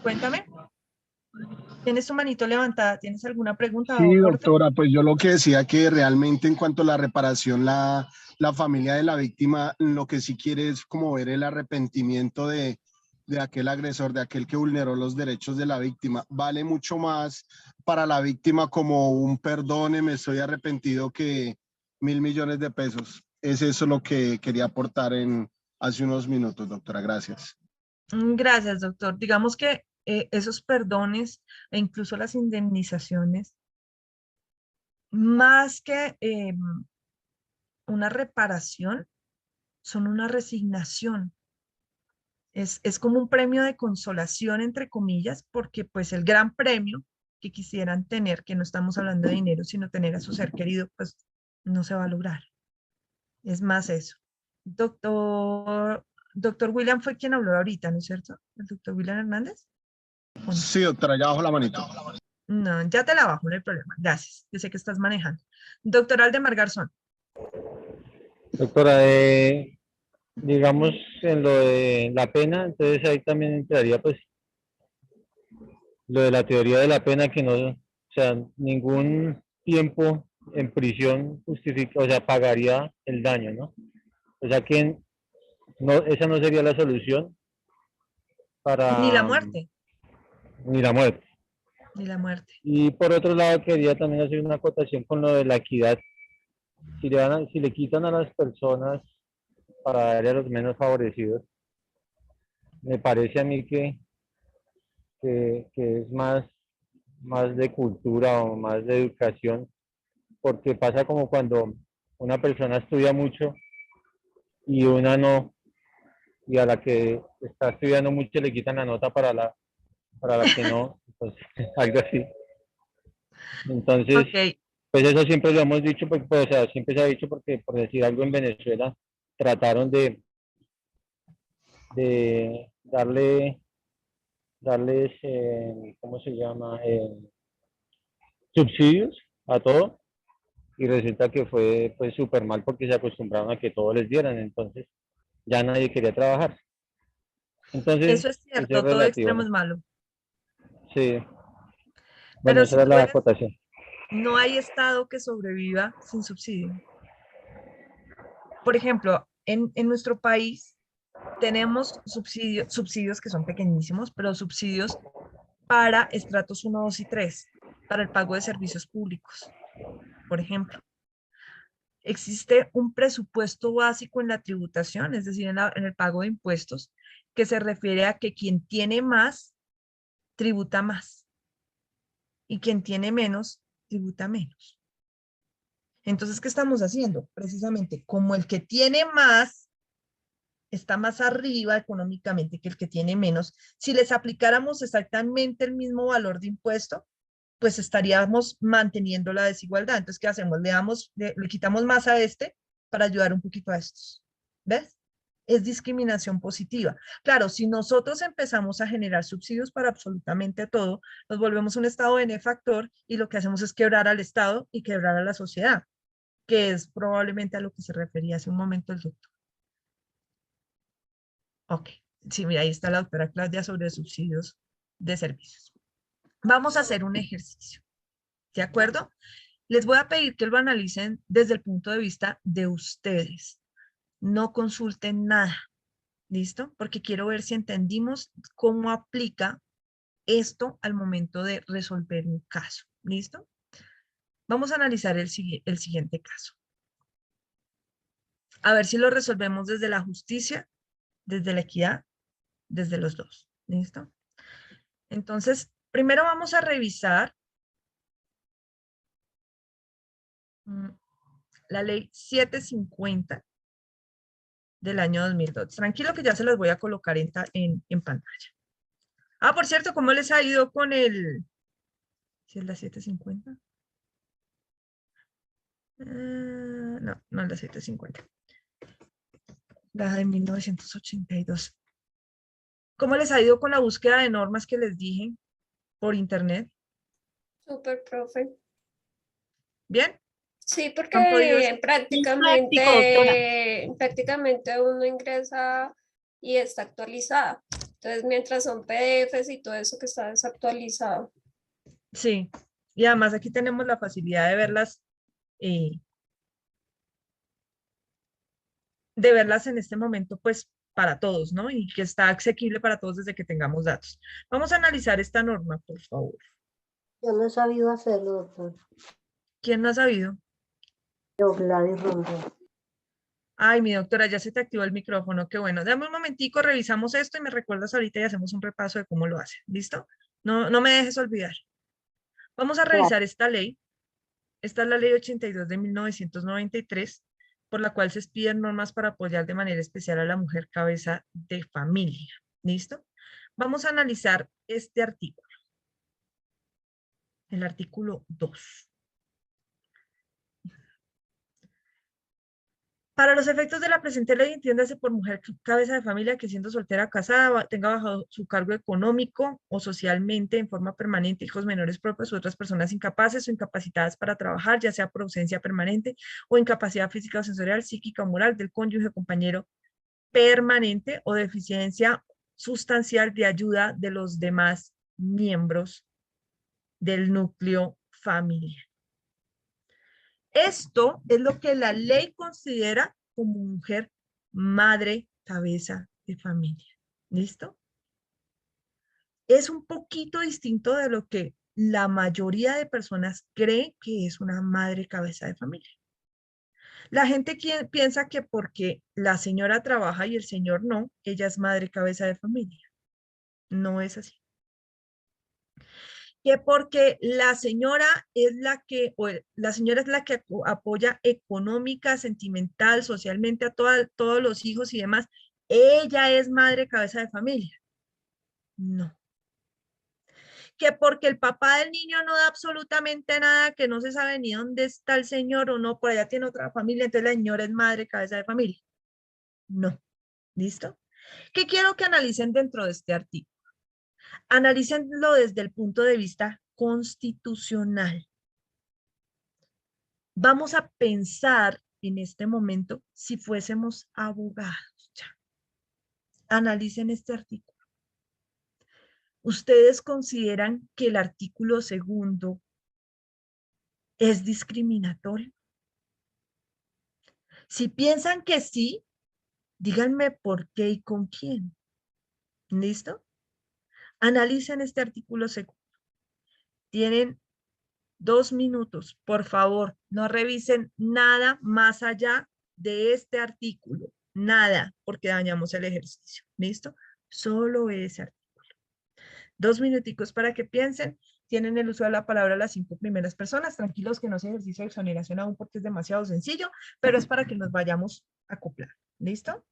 Speaker 1: Cuéntame. ¿Tienes tu manito levantada? ¿Tienes alguna pregunta
Speaker 15: Sí,
Speaker 1: o aporte?
Speaker 15: doctora, pues yo lo que decía que realmente en cuanto a la reparación, la familia de la víctima lo que sí quiere es como ver el arrepentimiento de aquel agresor, de aquel que vulneró los derechos de la víctima. Vale mucho más para la víctima como un perdone, estoy arrepentido, que 1.000 millones de pesos. Es eso lo que quería aportar hace unos minutos, doctora. Gracias.
Speaker 1: Gracias, doctor. Digamos que esos perdones e incluso las indemnizaciones, más que una reparación, son una resignación. Es como un premio de consolación, entre comillas, porque pues el gran premio que quisieran tener, que no estamos hablando de dinero, sino tener a su ser querido, pues no se va a lograr. Es más eso. Doctor William fue quien habló ahorita, ¿no es cierto? ¿El doctor William Hernández?
Speaker 15: Sí, doctora, ya bajo la manito.
Speaker 1: No, ya te la bajo, no hay problema. Gracias. Yo sé que estás manejando. Doctor Aldemar Garzón.
Speaker 10: Doctora, digamos en lo de la pena, entonces ahí también entraría pues lo de la teoría de la pena, que no, o sea, ningún tiempo en prisión justifica, o sea, pagaría el daño, ¿no? O sea que no, esa no sería la solución para...
Speaker 1: Ni la muerte.
Speaker 10: Ni la muerte.
Speaker 1: Ni la muerte.
Speaker 10: Y por otro lado, quería también hacer una acotación con lo de la equidad. Si le quitan a las personas para darle a los menos favorecidos, me parece a mí que es más de cultura o más de educación, porque pasa como cuando una persona estudia mucho y una no, y a la que está estudiando mucho le quitan la nota para la que no, entonces, algo así. Entonces,
Speaker 1: Okay.
Speaker 10: pues eso siempre lo hemos dicho, pues, o sea, siempre se ha dicho, porque por decir algo, en Venezuela trataron de darles, ¿cómo se llama? Subsidios a todo, y resulta que fue pues súper mal, porque se acostumbraron a que todo les dieran, entonces ya nadie quería trabajar. Entonces,
Speaker 1: eso es
Speaker 10: eso es
Speaker 1: cierto, todo
Speaker 10: relativo,
Speaker 1: extremo
Speaker 10: ¿no?
Speaker 1: es malo.
Speaker 10: Sí. Bueno,
Speaker 1: Pero
Speaker 10: esa
Speaker 1: si
Speaker 10: era
Speaker 1: tú
Speaker 10: la
Speaker 1: eres,
Speaker 10: acotación.
Speaker 1: no hay estado que sobreviva sin subsidio. Por ejemplo, en nuestro país tenemos subsidios que son pequeñísimos, pero subsidios para estratos 1, 2 y 3, para el pago de servicios públicos, por ejemplo. Existe un presupuesto básico en la tributación, es decir, en el pago de impuestos, que se refiere a que quien tiene más, tributa más, y quien tiene menos, tributa menos. Entonces, ¿qué estamos haciendo? Precisamente, como el que tiene más está más arriba económicamente que el que tiene menos, si les aplicáramos exactamente el mismo valor de impuesto, pues estaríamos manteniendo la desigualdad. Entonces, ¿qué hacemos? Le quitamos más a este para ayudar un poquito a estos. ¿Ves? Es discriminación positiva. Claro, si nosotros empezamos a generar subsidios para absolutamente todo, nos volvemos un Estado benefactor y lo que hacemos es quebrar al Estado y quebrar a la sociedad, que es probablemente a lo que se refería hace un momento el doctor. Ok, sí, mira, ahí está la doctora Claudia sobre subsidios de servicios. Vamos a hacer un ejercicio, ¿de acuerdo? Les voy a pedir que lo analicen desde el punto de vista de ustedes. No consulten nada, ¿listo? Porque quiero ver si entendimos cómo aplica esto al momento de resolver un caso, ¿listo? Vamos a analizar el siguiente caso. A ver si lo resolvemos desde la justicia, desde la equidad, desde los dos, ¿listo? Entonces, primero vamos a revisar la ley 750 del año 2002. Tranquilo que ya se las voy a colocar en pantalla. Ah, por cierto, ¿cómo les ha ido con el... ¿Si es la 750? No, no es la 750. La de 1982. ¿Cómo les ha ido con la búsqueda de normas que les dije por internet?
Speaker 16: Súper, profe.
Speaker 1: ¿Bien?
Speaker 16: Sí,
Speaker 1: ¿Han podido
Speaker 16: porque prácticamente uno ingresa y está actualizada. Entonces, mientras son PDFs y todo eso que está desactualizado.
Speaker 1: Sí, y además aquí tenemos la facilidad eh, de verlas en este momento, pues para todos, ¿no? Y que está asequible para todos desde que tengamos datos. Vamos a analizar esta norma, por favor.
Speaker 14: Yo no he sabido hacerlo, doctor.
Speaker 1: ¿Quién no ha sabido?
Speaker 14: Yo, Gladys Rondón.
Speaker 1: Ay, mi doctora, ya se te activó el micrófono, qué bueno. Dame un momentico, revisamos esto y me recuerdas ahorita y hacemos un repaso de cómo lo hace. ¿Listo? No me dejes olvidar. Vamos a revisar esta ley. Esta es la ley 82 de 1993, por la cual se expiden normas para apoyar de manera especial a la mujer cabeza de familia. ¿Listo? Vamos a analizar este artículo. El artículo 2. Para los efectos de la presente ley, entiéndase por mujer cabeza de familia que siendo soltera o casada tenga bajo su cargo económico o socialmente en forma permanente hijos menores propios u otras personas incapaces o incapacitadas para trabajar, ya sea por ausencia permanente o incapacidad física o sensorial, psíquica o moral del cónyuge o compañero permanente o deficiencia sustancial de ayuda de los demás miembros del núcleo familiar. Esto es lo que la ley considera como mujer madre cabeza de familia. ¿Listo? Es un poquito distinto de lo que la mayoría de personas cree que es una madre cabeza de familia. La gente piensa que porque la señora trabaja y el señor no, ella es madre cabeza de familia. No es así. Que porque la señora es la que, la señora es la que apoya económica, sentimental, socialmente a todos los hijos y demás, ella es madre cabeza de familia. No. Que porque el papá del niño no da absolutamente nada, que no se sabe ni dónde está el señor o no, por allá tiene otra familia, entonces la señora es madre cabeza de familia. No. ¿Listo? ¿Qué quiero que analicen dentro de este artículo? Analícenlo desde el punto de vista constitucional. Vamos a pensar en este momento si fuésemos abogados. Ya. Analicen este artículo. ¿Ustedes consideran que el artículo 2 es discriminatorio? Si piensan que sí, díganme por qué y con quién. ¿Listo? Analicen este artículo 2. Tienen 2 minutos. Por favor, no revisen nada más allá de este artículo. Nada, porque dañamos el ejercicio. ¿Listo? Solo ese artículo. 2 minuticos para que piensen. Tienen el uso de la palabra las 5 primeras personas. Tranquilos que no es ejercicio de exoneración aún porque es demasiado sencillo, pero es para que nos vayamos a acoplar. ¿Listo?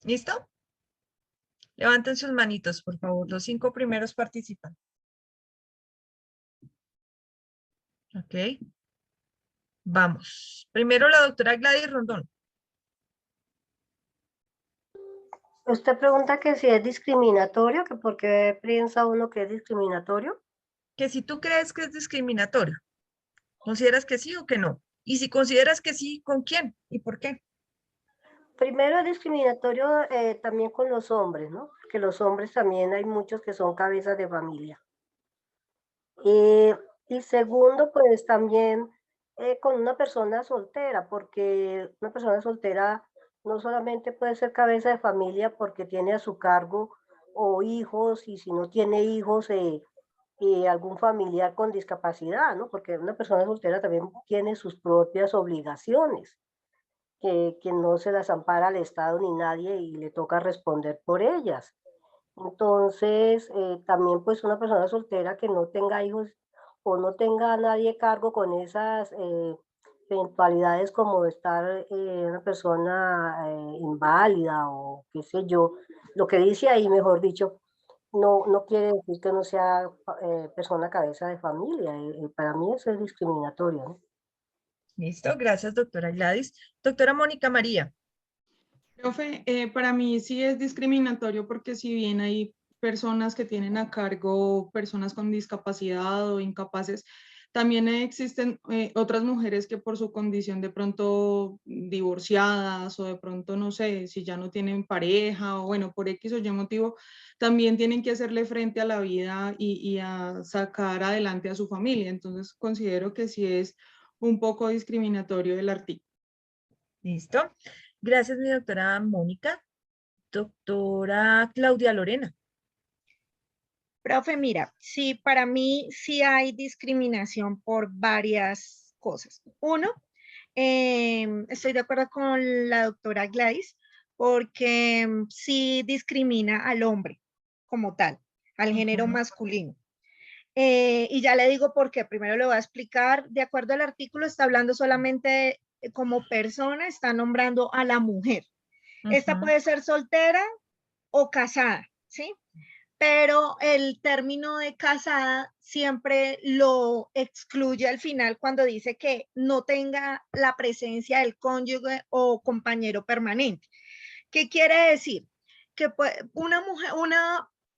Speaker 1: ¿Listo? Levanten sus manitos, por favor. Los 5 primeros participan. Ok. Vamos. Primero la doctora Gladys Rondón.
Speaker 14: Usted pregunta que si es discriminatorio, que por qué piensa uno que es discriminatorio.
Speaker 1: Que si tú crees que es discriminatorio, ¿consideras que sí o que no? Y si consideras que sí, ¿con quién y por qué?
Speaker 14: Primero es discriminatorio también con los hombres, ¿no? Que los hombres también hay muchos que son cabezas de familia. Y segundo, pues también con una persona soltera, porque una persona soltera no solamente puede ser cabeza de familia porque tiene a su cargo o hijos, y si no tiene hijos, algún familiar con discapacidad, ¿no? Porque una persona soltera también tiene sus propias obligaciones, que no se las ampara al Estado ni nadie y le toca responder por ellas. Entonces, también pues una persona soltera que no tenga hijos o no tenga a nadie a cargo con esas eventualidades como estar una persona inválida o qué sé yo, lo que dice ahí, mejor dicho, no quiere decir que no sea persona cabeza de familia. Para mí eso es discriminatorio, ¿no?
Speaker 1: Listo, gracias, doctora Gladys. Doctora Mónica María.
Speaker 9: Profe, para mí sí es discriminatorio porque si bien hay personas que tienen a cargo personas con discapacidad o incapaces, también existen otras mujeres que por su condición de pronto divorciadas o de pronto, no sé, si ya no tienen pareja o bueno, por X o Y motivo, también tienen que hacerle frente a la vida y a sacar adelante a su familia. Entonces considero que sí es un poco discriminatorio el artículo.
Speaker 1: Listo. Gracias, mi doctora Mónica. Doctora Claudia Lorena.
Speaker 2: Profe, mira, sí, para mí sí hay discriminación por varias cosas. Uno, estoy de acuerdo con la doctora Gladys, porque sí discrimina al hombre como tal, al género masculino. Y ya le digo por qué. Primero le voy a explicar. De acuerdo al artículo, está hablando solamente como persona, está nombrando a la mujer. Esta puede ser soltera o casada, ¿sí? Pero el término de casada siempre lo excluye al final cuando dice que no tenga la presencia del cónyuge o compañero permanente. ¿Qué quiere decir? Que una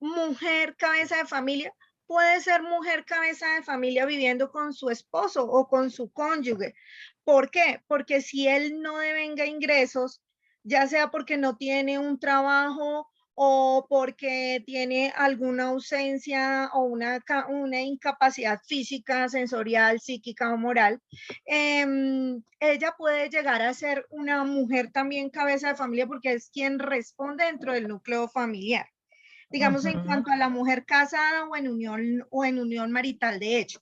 Speaker 2: mujer cabeza de familia puede ser mujer cabeza de familia viviendo con su esposo o con su cónyuge. ¿Por qué? Porque si él no devenga ingresos, ya sea porque no tiene un trabajo o porque tiene alguna ausencia o una incapacidad física, sensorial, psíquica o moral, ella puede llegar a ser una mujer también cabeza de familia porque es quien responde dentro del núcleo familiar. Digamos, en cuanto a la mujer casada o en unión marital, de hecho.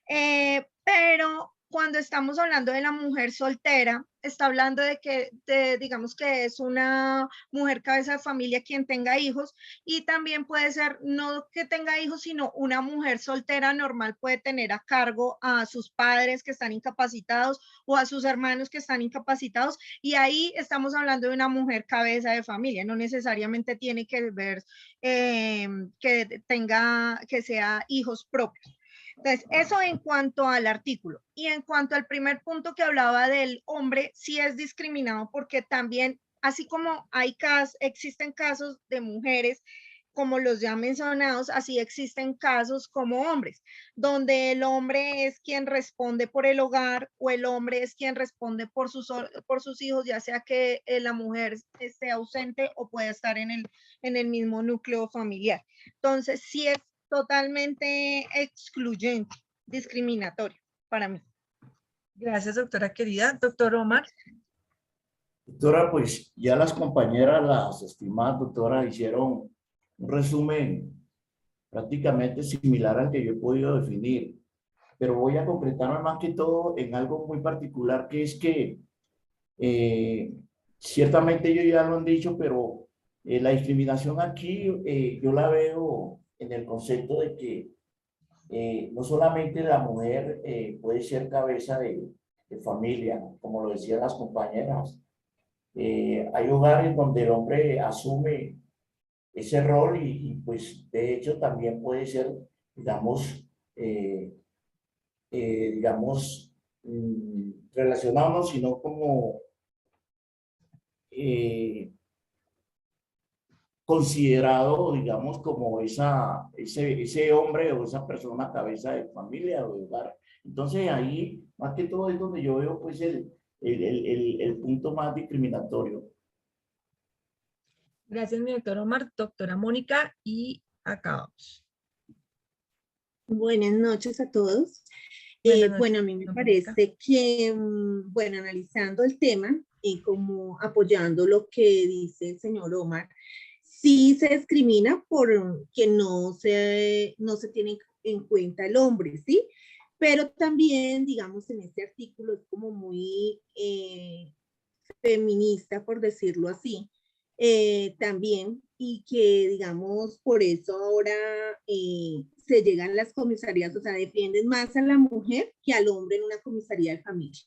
Speaker 2: Pero cuando estamos hablando de la mujer soltera, está hablando de que, digamos que es una mujer cabeza de familia quien tenga hijos, y también puede ser no que tenga hijos, sino una mujer soltera normal puede tener a cargo a sus padres que están incapacitados o a sus hermanos que están incapacitados, y ahí estamos hablando de una mujer cabeza de familia. No necesariamente tiene que ver que sea hijos propios. Entonces, eso en cuanto al artículo. Y en cuanto al primer punto que hablaba del hombre, sí es discriminado porque también, así como existen casos de mujeres como los ya mencionados, así existen casos como hombres, donde el hombre es quien responde por el hogar o el hombre es quien responde por sus hijos, ya sea que la mujer esté ausente o pueda estar en el mismo núcleo familiar. Entonces, sí es totalmente excluyente, discriminatorio para mí.
Speaker 1: Gracias, doctora querida. Doctor Omar.
Speaker 12: Doctora, pues ya las compañeras, las estimadas doctoras, hicieron un resumen prácticamente similar al que yo he podido definir, pero voy a concretarme más que todo en algo muy particular, que es que ciertamente ellos ya lo han dicho, pero la discriminación aquí yo la veo en el concepto de que no solamente la mujer puede ser cabeza de familia, como lo decían las compañeras. Hay hogares donde el hombre asume ese rol y pues de hecho también puede ser, digamos, relacionado, sino como considerado, digamos, como ese hombre o esa persona cabeza de familia o de hogar. Entonces ahí, más que todo, es donde yo veo pues el punto más discriminatorio.
Speaker 1: Gracias, mi doctor Omar. Doctora Mónica, y acabamos.
Speaker 17: Buenas noches a todos.
Speaker 1: Buenas noches,
Speaker 17: Bueno, a mí me
Speaker 1: Dominica.
Speaker 17: parece que, bueno, analizando el tema y como apoyando lo que dice el señor Omar, sí se discrimina por que no se tiene en cuenta el hombre, ¿sí? Pero también, digamos, en este artículo es como muy feminista, por decirlo así, también, y que, digamos, por eso ahora se llegan las comisarías, o sea, defienden más a la mujer que al hombre en una comisaría de familia.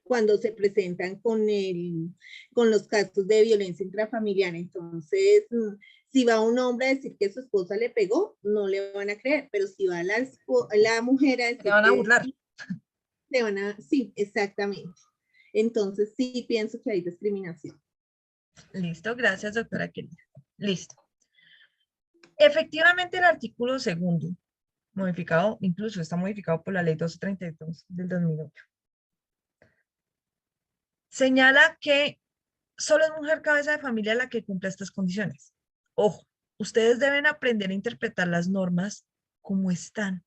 Speaker 17: Cuando se presentan con los casos de violencia intrafamiliar. Entonces, si va un hombre a decir que su esposa le pegó, no le van a creer, pero si va la mujer a decir
Speaker 1: Le van a burlar.
Speaker 17: Sí, exactamente. Entonces, sí pienso que hay discriminación.
Speaker 1: Listo, gracias, doctora querida. Listo. Efectivamente, el artículo segundo, modificado, incluso está modificado por la ley 232 del 2008, señala que solo es mujer cabeza de familia la que cumple estas condiciones. Ojo, ustedes deben aprender a interpretar las normas como están.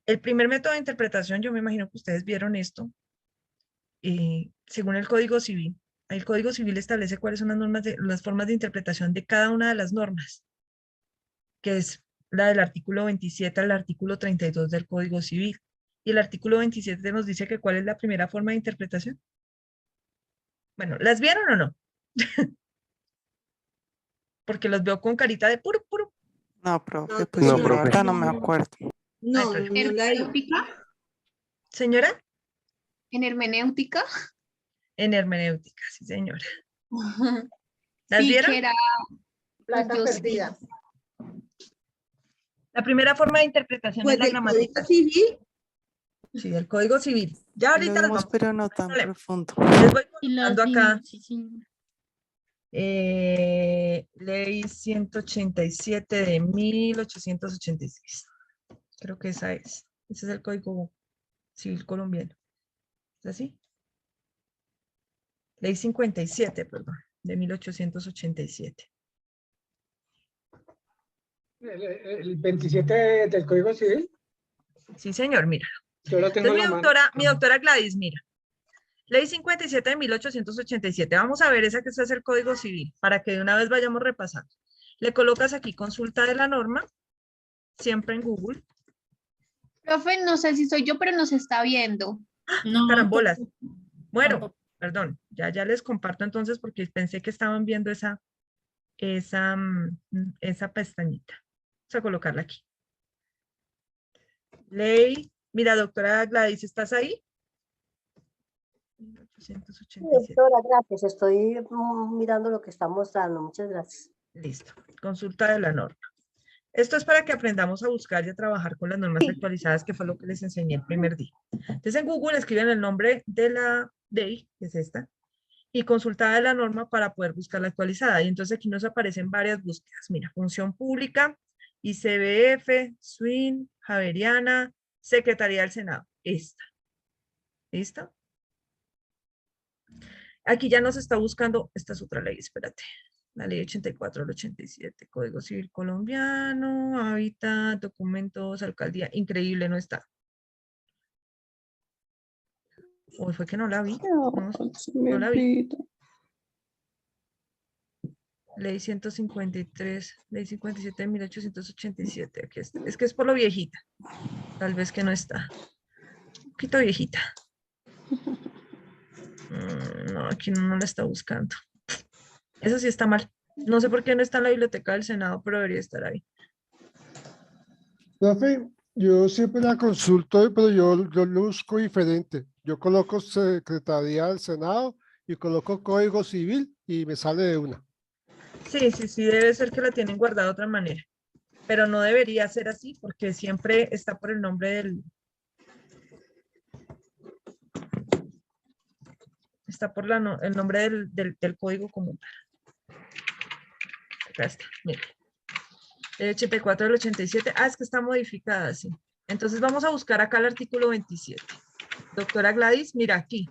Speaker 1: El primer método de interpretación, yo me imagino que ustedes vieron esto, según el Código Civil. El Código Civil establece cuáles son las formas de interpretación de cada una de las normas, que es la del artículo 27 al artículo 32 del Código Civil. Y el artículo 27 nos dice que cuál es la primera forma de interpretación. Bueno, ¿las vieron o no? Porque los veo con carita de puro.
Speaker 5: No, profe,
Speaker 17: No,
Speaker 5: pues
Speaker 15: No,
Speaker 5: yo la
Speaker 15: profe.
Speaker 5: verdad no me acuerdo.
Speaker 17: No,
Speaker 1: Ay,
Speaker 17: no la digo.
Speaker 13: ¿Hermenéutica?
Speaker 1: ¿Señora?
Speaker 13: ¿En hermenéutica?
Speaker 1: En hermenéutica, sí, señora. ¿Las
Speaker 13: Sí,
Speaker 1: vieron?
Speaker 13: que era...
Speaker 14: Plata
Speaker 13: yo sí.
Speaker 14: perdida.
Speaker 1: La primera forma de interpretación
Speaker 17: Pues
Speaker 1: es la
Speaker 17: del Código
Speaker 1: gramatical.
Speaker 17: Civil.
Speaker 1: Sí, del Código Civil. Ya
Speaker 5: Lo
Speaker 1: ahorita les
Speaker 5: vimos,
Speaker 1: vamos.
Speaker 5: pero no tan
Speaker 1: problema.
Speaker 5: profundo.
Speaker 1: Les voy
Speaker 4: Y las
Speaker 1: contando acá.
Speaker 4: vimos, sí, señora.
Speaker 1: Ley 187 de 1886. Creo que esa es. Ese es el Código Civil colombiano. ¿Es así? Ley 57, perdón, de 1887.
Speaker 18: El 27 del Código Civil.
Speaker 1: Sí, señor, mira.
Speaker 18: Yo lo tengo
Speaker 1: Entonces,
Speaker 18: en la mano.
Speaker 1: mi doctora Gladys, mira. Ley 57 de 1887. Vamos a ver esa que es el Código Civil, para que de una vez vayamos repasando. Le colocas aquí consulta de la norma, siempre en Google.
Speaker 13: Profe, no sé si soy yo, pero nos está viendo.
Speaker 4: No,
Speaker 1: Carambolas. Bueno,
Speaker 4: tampoco.
Speaker 1: perdón, ya les comparto entonces porque pensé que estaban viendo esa pestañita. Vamos a colocarla aquí. Ley, mira, doctora Gladys, ¿estás ahí? 1887.
Speaker 14: Doctora, gracias. Estoy mirando lo que está mostrando. Muchas gracias.
Speaker 1: Listo. Consulta de la norma. Esto es para que aprendamos a buscar y a trabajar con las normas actualizadas, que fue lo que les enseñé el primer día. Entonces en Google escriben el nombre de la ley, que es esta, y consulta de la norma para poder buscar la actualizada. Y entonces aquí nos aparecen varias búsquedas. Mira, función pública, ICBF, SWIN, Javeriana, Secretaría del Senado. Esta. ¿Listo? Aquí ya nos está buscando, esta es otra ley, espérate. La ley 84 al 87, Código Civil Colombiano, Hábitat, documentos, alcaldía, increíble, no está. Hoy fue que no la vi. No la vi. Ley 153, ley 57 de 1887, aquí está. Es que es por lo viejita. Tal vez que no está. Un poquito viejita. No, aquí no la está buscando. Eso sí está mal. No sé por qué no está en la biblioteca del Senado, pero debería estar ahí.
Speaker 11: Profe, yo siempre la consulto, pero yo lo busco diferente. Yo coloco Secretaría del Senado y coloco Código Civil y me sale de una.
Speaker 1: Sí, debe ser que la tienen guardada de otra manera. Pero no debería ser así porque siempre está por el nombre del... Está por el nombre del código común. Acá está, mire. El 84 del 87. Ah, es que está modificada, sí. Entonces vamos a buscar acá el artículo 27. Doctora Gladys, mira aquí.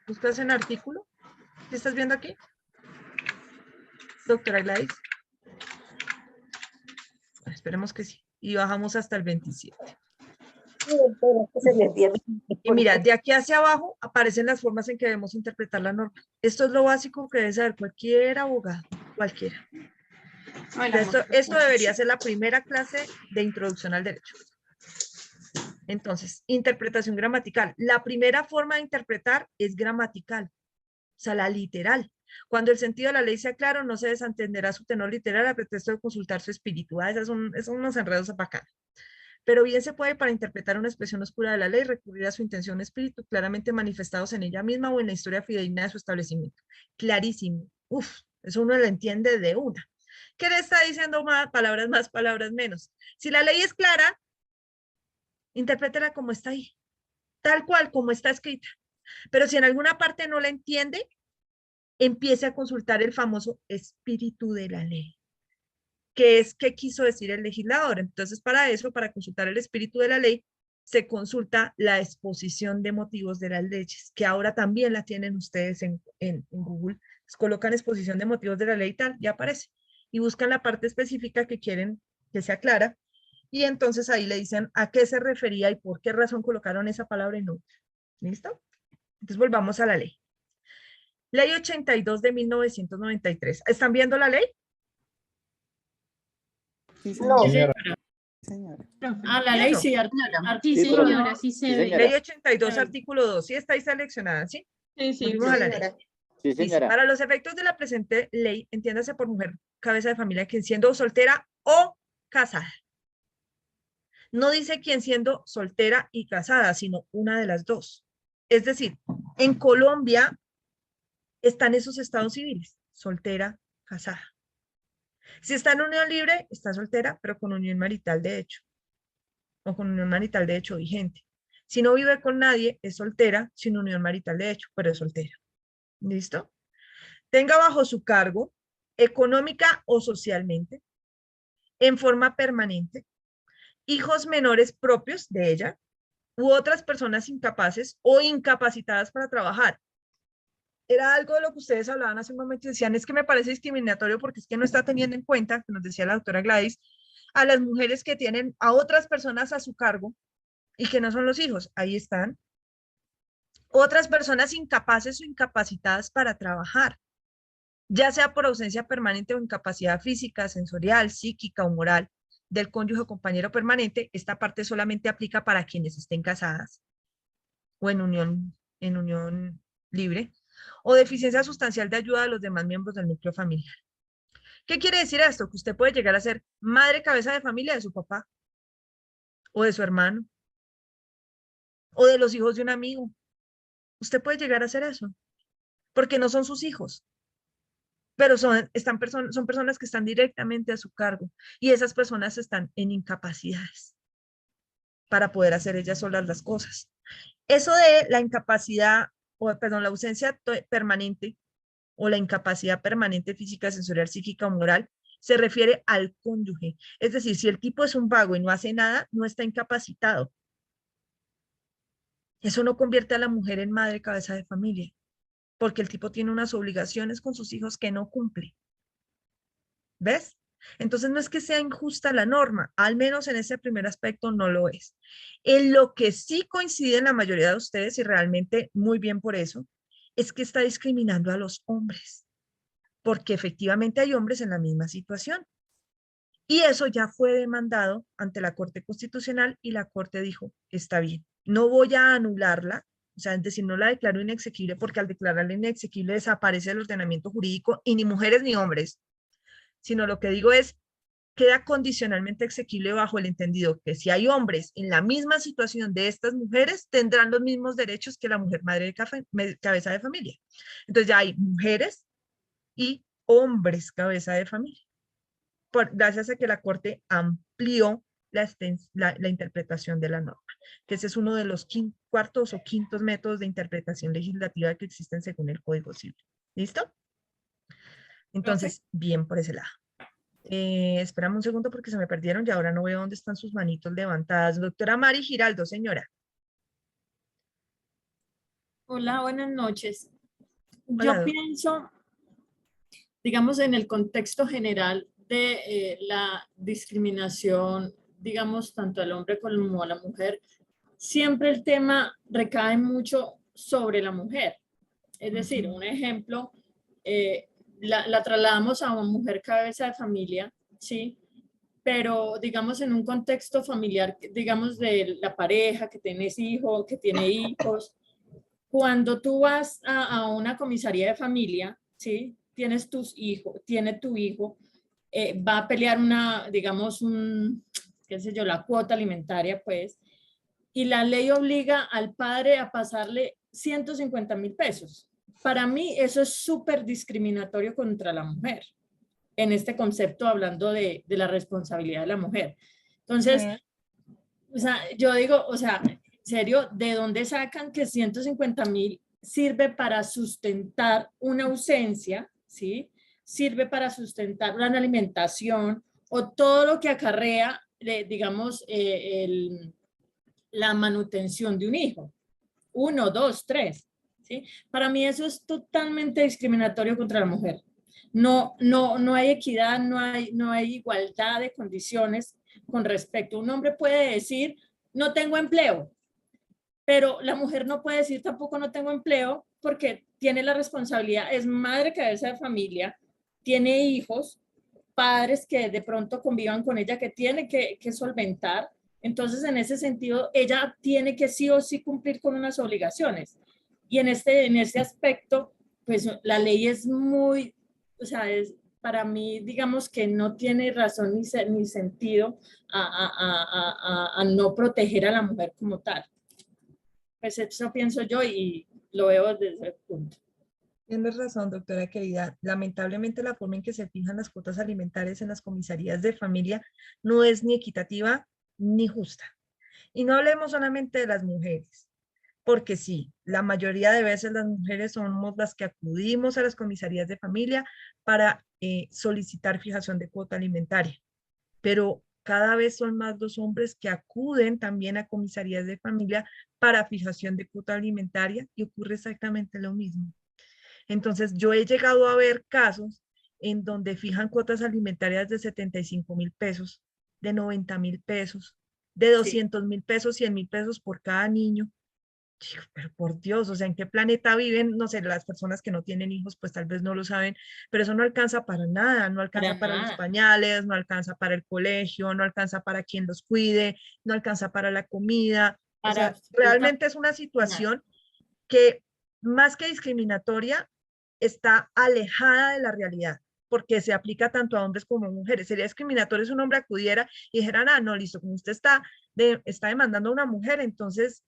Speaker 1: ¿Buscas en artículo? ¿Qué estás viendo aquí? Doctora Gladys. Esperemos que sí. Y bajamos hasta el 27.
Speaker 14: Se me pierde.
Speaker 1: Y mira, de aquí hacia abajo aparecen las formas en que debemos interpretar la norma. Esto es lo básico que debe saber cualquier abogado, cualquiera. Esto debería ser la primera clase de introducción al derecho. Entonces, interpretación gramatical. La primera forma de interpretar es gramatical, o sea, la literal. Cuando el sentido de la ley sea claro, no se desentenderá su tenor literal a pretexto de consultar su espíritu. Esos son unos enredos bacanos. Pero bien se puede, para interpretar una expresión oscura de la ley, recurrir a su intención o espíritu claramente manifestados en ella misma o en la historia fidedigna de su establecimiento. Clarísimo. Uf, eso uno lo entiende de una. ¿Qué le está diciendo? Más, palabras menos. Si la ley es clara, interprétela como está ahí, tal cual como está escrita. Pero si en alguna parte no la entiende, empiece a consultar el famoso espíritu de la ley, que es qué quiso decir el legislador. Entonces, para eso, para consultar el espíritu de la ley, se consulta la exposición de motivos de las leyes, que ahora también la tienen ustedes en Google. Les colocan exposición de motivos de la ley y tal, ya aparece. Y buscan la parte específica que quieren que sea clara. Y entonces ahí le dicen a qué se refería y por qué razón colocaron esa palabra en otra. ¿Listo? Entonces volvamos a la ley. Ley 82 de 1993. ¿Están viendo la ley?
Speaker 5: Sí,
Speaker 14: No.
Speaker 5: señora.
Speaker 7: Señora.
Speaker 16: Ah, la ley sí,
Speaker 4: Sí, señora, sí se ve.
Speaker 1: Ley 82, artículo 2. ¿Sí está ahí seleccionada? ¿Sí?
Speaker 9: Sí, sí,
Speaker 1: Volvimos a la ley.
Speaker 12: Sí,
Speaker 1: Dice,
Speaker 12: señora.
Speaker 1: para los efectos de la presente ley, entiéndase por mujer cabeza de familia quien siendo soltera o casada. No dice quien siendo soltera y casada, sino una de las dos. Es decir, en Colombia están esos estados civiles, soltera, casada. Si está en unión libre, está soltera, pero con unión marital de hecho, o con unión marital de hecho vigente. Si no vive con nadie, es soltera, sin unión marital de hecho, pero es soltera. ¿Listo? Tenga bajo su cargo, económica o socialmente, en forma permanente, hijos menores propios de ella, u otras personas incapaces o incapacitadas para trabajar. Era algo de lo que ustedes hablaban hace un momento y decían, es que me parece discriminatorio porque es que no está teniendo en cuenta, que nos decía la doctora Gladys, a las mujeres que tienen a otras personas a su cargo y que no son los hijos. Ahí están. Otras personas incapaces o incapacitadas para trabajar, ya sea por ausencia permanente o incapacidad física, sensorial, psíquica o moral del cónyuge o compañero permanente. Esta parte solamente aplica para quienes estén casadas o en unión libre, o deficiencia sustancial de ayuda de los demás miembros del núcleo familiar. ¿Qué quiere decir esto? Que usted puede llegar a ser madre cabeza de familia de su papá, o de su hermano, o de los hijos de un amigo. Usted puede llegar a hacer eso, porque no son sus hijos, pero son personas que están directamente a su cargo, y esas personas están en incapacidades para poder hacer ellas solas las cosas. Eso de la incapacidad, la ausencia permanente o la incapacidad permanente física, sensorial, psíquica o moral, se refiere al cónyuge. Es decir, si el tipo es un vago y no hace nada, no está incapacitado. Eso no convierte a la mujer en madre cabeza de familia, porque el tipo tiene unas obligaciones con sus hijos que no cumple. ¿Ves? Entonces no es que sea injusta la norma, al menos en ese primer aspecto no lo es. En lo que sí coincide en la mayoría de ustedes, y realmente muy bien por eso, es que está discriminando a los hombres, porque efectivamente hay hombres en la misma situación. Y eso ya fue demandado ante la Corte Constitucional y la Corte dijo, está bien, no voy a anularla, o sea, es decir, no la declaro inexequible porque al declararla inexequible desaparece el ordenamiento jurídico y ni mujeres ni hombres, sino lo que digo es, queda condicionalmente exequible bajo el entendido que si hay hombres en la misma situación de estas mujeres, tendrán los mismos derechos que la mujer madre de cabeza de familia. Entonces ya hay mujeres y hombres cabeza de familia, gracias a que la Corte amplió la interpretación de la norma, que ese es uno de los cuartos o quintos métodos de interpretación legislativa que existen según el Código Civil. ¿Listo? Entonces, bien por ese lado. Espérame un segundo porque se me perdieron y ahora no veo dónde están sus manitos levantadas. Doctora Mari Giraldo, señora.
Speaker 16: Hola, buenas noches.
Speaker 1: Hola,
Speaker 16: Yo pienso, digamos, en el contexto general
Speaker 19: de la discriminación, digamos, tanto al hombre como a la mujer, siempre el tema recae mucho sobre la mujer. Es decir, un ejemplo, la trasladamos a una mujer cabeza de familia, ¿sí? Pero digamos en un contexto familiar, digamos de la pareja que tienes hijos, que tiene hijos, cuando tú vas a una comisaría de familia, ¿sí? Tienes tus hijos, tiene tu hijo, va a pelear una, digamos, qué sé yo, la cuota alimentaria, pues, y la ley obliga al padre a pasarle 150.000 pesos. Para mí eso es súper discriminatorio contra la mujer, en este concepto hablando de la responsabilidad de la mujer. Entonces, o sea, yo digo, o sea, en serio, ¿de dónde sacan que 150.000 sirve para sustentar una ausencia, ¿sí? Sirve para sustentar una alimentación o todo lo que acarrea, digamos, la manutención de un hijo? 1, 2, 3, ¿sí? Para mí eso es totalmente discriminatorio contra la mujer. No hay equidad, no hay igualdad de condiciones con respecto. Un hombre puede decir, no tengo empleo, pero la mujer no puede decir tampoco no tengo empleo porque tiene la responsabilidad, es madre cabeza de familia, tiene hijos, padres que de pronto convivan con ella, que tiene que solventar. Entonces, en ese sentido, ella tiene que sí o sí cumplir con unas obligaciones. Y en este aspecto, pues la ley es muy, o sea, para mí, digamos que no tiene razón ni sentido a no proteger a la mujer como tal. Pues eso pienso yo y lo veo desde ese punto.
Speaker 1: Tienes razón, doctora querida. Lamentablemente la forma en que se fijan las cuotas alimentarias en las comisarías de familia no es ni equitativa ni justa. Y no hablemos solamente de las mujeres, porque sí, la mayoría de veces las mujeres somos las que acudimos a las comisarías de familia para solicitar fijación de cuota alimentaria, pero cada vez son más los hombres que acuden también a comisarías de familia para fijación de cuota alimentaria y ocurre exactamente lo mismo. Entonces, yo he llegado a ver casos en donde fijan cuotas alimentarias de 75.000 pesos, de 90.000 pesos, de 200.000 pesos, 100.000 pesos por cada niño. Chico, pero por Dios, o sea, ¿en qué planeta viven? No sé, las personas que no tienen hijos, pues tal vez no lo saben, pero eso no alcanza para nada, no alcanza para los pañales, no alcanza para el colegio, no alcanza para quien los cuide, no alcanza para la comida. O sea, realmente es una situación que más que discriminatoria, está alejada de la realidad, porque se aplica tanto a hombres como a mujeres. Sería discriminatorio si un hombre acudiera y dijera, ah, no, listo, como usted está demandando a una mujer, entonces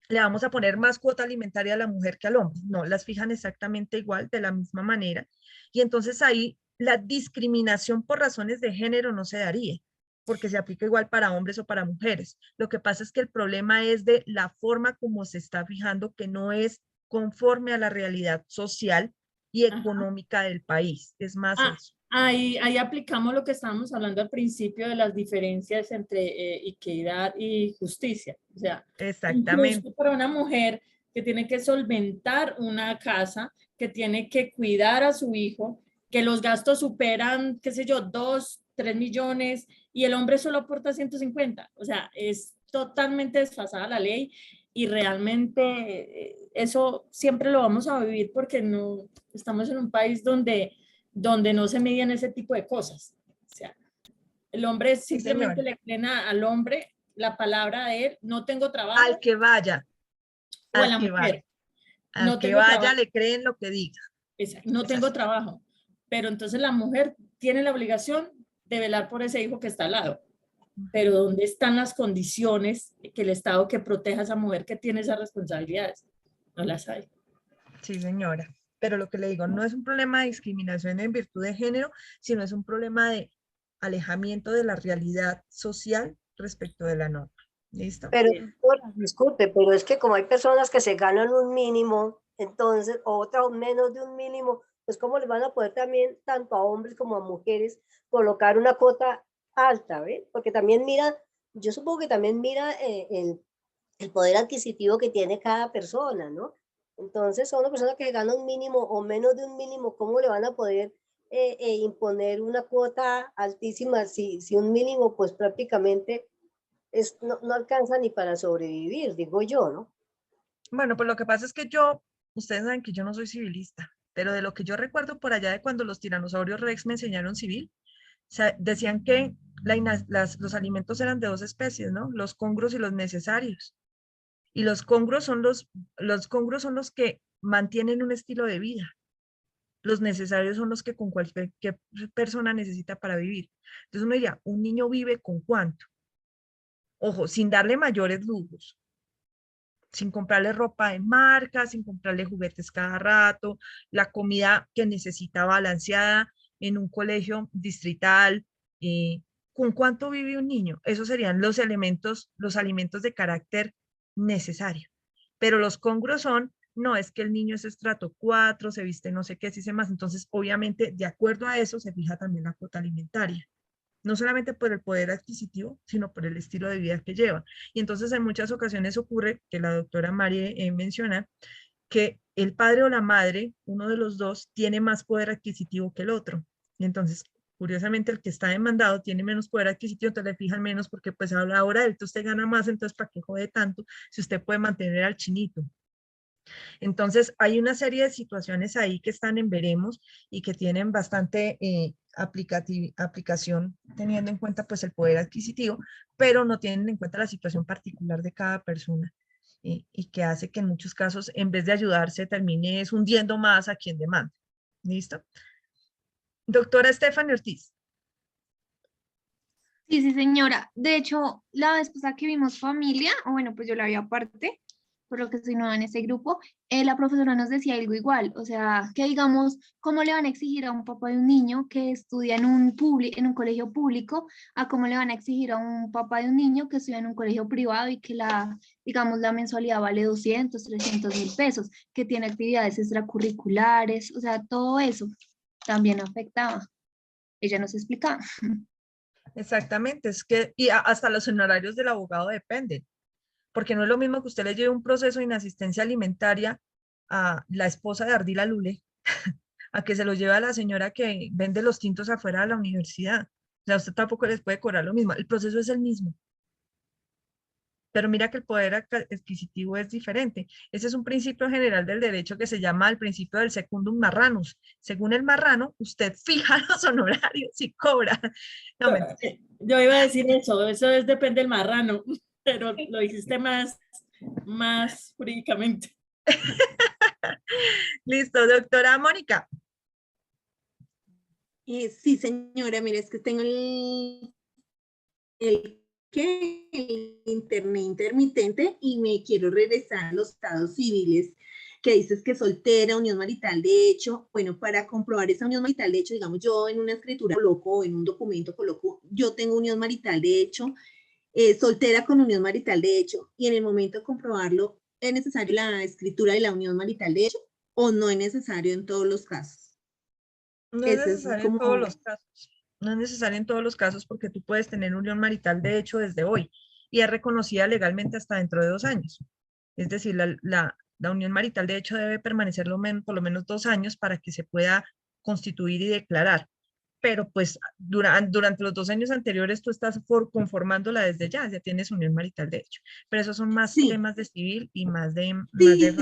Speaker 1: le vamos a poner más cuota alimentaria a la mujer que al hombre. No, las fijan exactamente igual, de la misma manera. Y entonces ahí la discriminación por razones de género no se daría, porque se aplica igual para hombres o para mujeres. Lo que pasa es que el problema es de la forma como se está fijando, que no es conforme a la realidad social y económica del país. Es más eso.
Speaker 19: Ahí aplicamos lo que estábamos hablando al principio de las diferencias entre equidad y justicia. O sea,
Speaker 1: exactamente.
Speaker 19: Incluso para una mujer que tiene que solventar una casa, que tiene que cuidar a su hijo, que los gastos superan, qué sé yo, 2, 3 millones y el hombre solo aporta 150. O sea, es totalmente desfasada la ley y realmente eso siempre lo vamos a vivir porque no estamos en un país donde no se miden ese tipo de cosas. O sea, el hombre simplemente le creen al hombre la palabra de él, no tengo trabajo.
Speaker 1: Al que vaya.
Speaker 19: O a la mujer.
Speaker 1: Al que vaya le creen lo que diga.
Speaker 19: Exacto, no tengo trabajo. Pero entonces la mujer tiene la obligación de velar por ese hijo que está al lado. Pero ¿dónde están las condiciones que el Estado que proteja a esa mujer que tiene esas responsabilidades? No las hay.
Speaker 1: Sí, señora. Pero lo que le digo, no es un problema de discriminación en virtud de género, sino es un problema de alejamiento de la realidad social respecto de la norma. ¿Listo?
Speaker 14: Pero, disculpe, pero es que como hay personas que se ganan un mínimo, entonces, otras menos de un mínimo, pues cómo les van a poder también, tanto a hombres como a mujeres, colocar una cuota alta, ¿ven? Porque también mira, yo supongo que también mira el poder adquisitivo que tiene cada persona, ¿no? Entonces, son las personas que ganan un mínimo o menos de un mínimo, ¿cómo le van a poder imponer una cuota altísima, si un mínimo, pues prácticamente no alcanza ni para sobrevivir, digo yo, ¿no?
Speaker 1: Bueno, pues lo que pasa es que ustedes saben que yo no soy civilista, pero de lo que yo recuerdo por allá de cuando los tiranosaurios Rex me enseñaron civil, decían que los alimentos eran de dos especies, ¿no? Los congruos y los necesarios. Y los congruos son los congruos son los que mantienen un estilo de vida. Los necesarios son los que con cualquier persona necesita para vivir. Entonces uno diría, ¿un niño vive con cuánto? Ojo, sin darle mayores lujos, sin comprarle ropa de marca, sin comprarle juguetes cada rato, la comida que necesita balanceada en un colegio distrital. ¿Con cuánto vive un niño? Esos serían los alimentos de carácter necesario. Pero los congruos son, no, es que el niño es estrato 4, se viste no sé qué, se dice más. Entonces, obviamente, de acuerdo a eso, se fija también la cuota alimentaria. No solamente por el poder adquisitivo, sino por el estilo de vida que lleva. Y entonces en muchas ocasiones ocurre, que la doctora Mari menciona, que el padre o la madre, uno de los dos, tiene más poder adquisitivo que el otro. Y entonces, curiosamente, el que está demandado tiene menos poder adquisitivo, entonces le fijan menos porque pues a la hora del que usted gana más, entonces ¿para qué jode tanto si usted puede mantener al chinito? Entonces, hay una serie de situaciones ahí que están en veremos y que tienen bastante aplicación teniendo en cuenta pues el poder adquisitivo, pero no tienen en cuenta la situación particular de cada persona y que hace que en muchos casos, en vez de ayudarse, termine hundiendo más a quien demanda. ¿Listo? Doctora Stephanie Ortiz.
Speaker 13: Sí, sí, señora. De hecho, la vez pasada que vimos familia, o bueno, pues yo la vi aparte, por lo que estoy nueva en ese grupo, la profesora nos decía algo igual, o sea, que digamos, ¿cómo le van a exigir a un papá de un niño que estudia en en un colegio público, a cómo le van a exigir a un papá de un niño que estudia en un colegio privado y que digamos, la mensualidad vale 200, 300 mil pesos, que tiene actividades extracurriculares, o sea, todo eso también afectaba. Ella nos explicaba.
Speaker 1: Exactamente, es que y hasta los honorarios del abogado dependen, porque no es lo mismo que usted le lleve un proceso de inasistencia alimentaria a la esposa de Ardila Lule, a que se lo lleve a la señora que vende los tintos afuera de la universidad. O sea, usted tampoco les puede cobrar lo mismo. El proceso es el mismo. Pero mira que el poder adquisitivo es diferente. Ese es un principio general del derecho que se llama el principio del secundum marranus. Según el marrano, usted fija los honorarios y cobra. No,
Speaker 19: yo iba a decir eso depende del marrano, pero lo dijiste más jurídicamente.
Speaker 1: Listo, doctora Mónica.
Speaker 17: Sí, señora, mire, es que tengo el internet intermitente y me quiero regresar a los estados civiles, que dices que soltera, unión marital de hecho. Bueno, para comprobar esa unión marital de hecho, digamos, yo en una escritura coloco, en un documento coloco, yo tengo unión marital de hecho, soltera con unión marital de hecho, y en el momento de comprobarlo, ¿es necesario la escritura de la unión marital de hecho o no es necesario en todos los casos?
Speaker 1: No es necesario en todos los casos. No es necesario en todos los casos porque tú puedes tener unión marital de hecho desde hoy y es reconocida legalmente hasta dentro de 2 años. Es decir, la unión marital de hecho debe permanecer por lo menos 2 años para que se pueda constituir y declarar. Pero pues durante los 2 años anteriores tú estás conformándola desde ya tienes unión marital de hecho. Pero esos son más temas de civil y más de...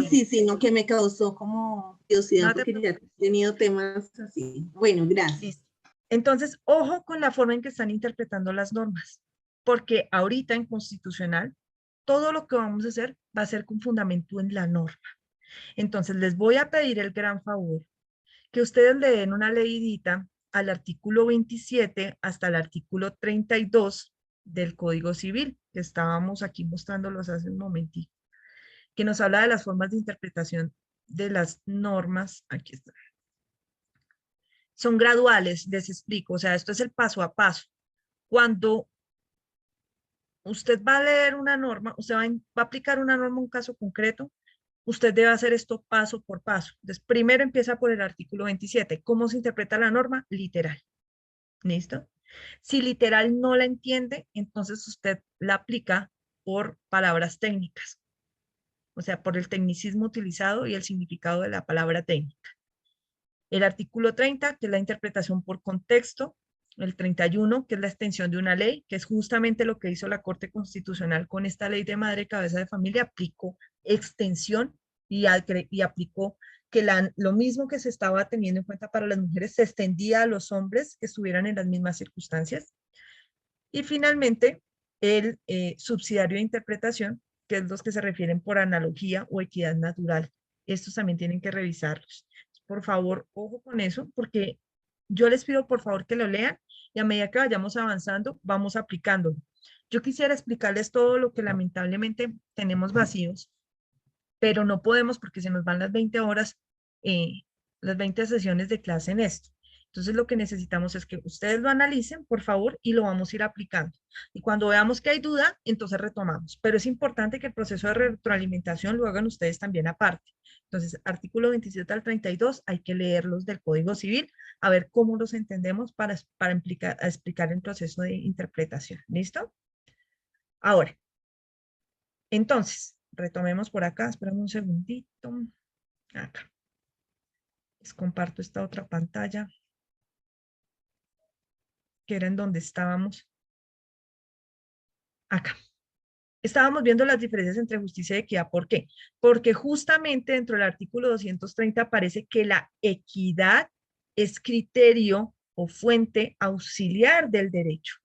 Speaker 17: Sí, no, que me causó como curiosidad porque ya he tenido temas así. Bueno, gracias.
Speaker 1: Listo. Entonces, ojo con la forma en que están interpretando las normas, porque ahorita en constitucional, todo lo que vamos a hacer va a ser con fundamento en la norma. Entonces, les voy a pedir el gran favor que ustedes le den una leidita al artículo 27 hasta el artículo 32 del Código Civil, que estábamos aquí mostrándolos hace un momentito, que nos habla de las formas de interpretación de las normas. Aquí está. Son graduales, les explico, o sea, esto es el paso a paso. Cuando usted va a leer una norma, usted va a aplicar una norma a un caso concreto, usted debe hacer esto paso por paso. Entonces, primero empieza por el artículo 27. ¿Cómo se interpreta la norma? Literal. ¿Listo? Si literal no la entiende, entonces usted la aplica por palabras técnicas. O sea, por el tecnicismo utilizado y el significado de la palabra técnica. El artículo 30, que es la interpretación por contexto. El 31, que es la extensión de una ley, que es justamente lo que hizo la Corte Constitucional con esta ley de madre cabeza de familia, aplicó extensión y aplicó que lo mismo que se estaba teniendo en cuenta para las mujeres se extendía a los hombres que estuvieran en las mismas circunstancias. Y finalmente, el subsidiario de interpretación, que es los que se refieren por analogía o equidad natural. Estos también tienen que revisarlos. Por favor, ojo con eso, porque yo les pido por favor que lo lean y a medida que vayamos avanzando, vamos aplicándolo. Yo quisiera explicarles todo lo que lamentablemente tenemos vacíos, pero no podemos porque se nos van las 20 horas, las 20 sesiones de clase en esto. Entonces lo que necesitamos es que ustedes lo analicen, por favor, y lo vamos a ir aplicando. Y cuando veamos que hay duda, entonces retomamos. Pero es importante que el proceso de retroalimentación lo hagan ustedes también aparte. Entonces, artículo 27 al 32, hay que leerlos del Código Civil, a ver cómo los entendemos para explicar el proceso de interpretación. ¿Listo? Ahora, entonces, retomemos por acá, espérame un segundito. Acá. Les comparto esta otra pantalla, que era en donde estábamos. Acá. Estábamos viendo las diferencias entre justicia y equidad. ¿Por qué? Porque justamente dentro del artículo 230 aparece que la equidad es criterio o fuente auxiliar del derecho.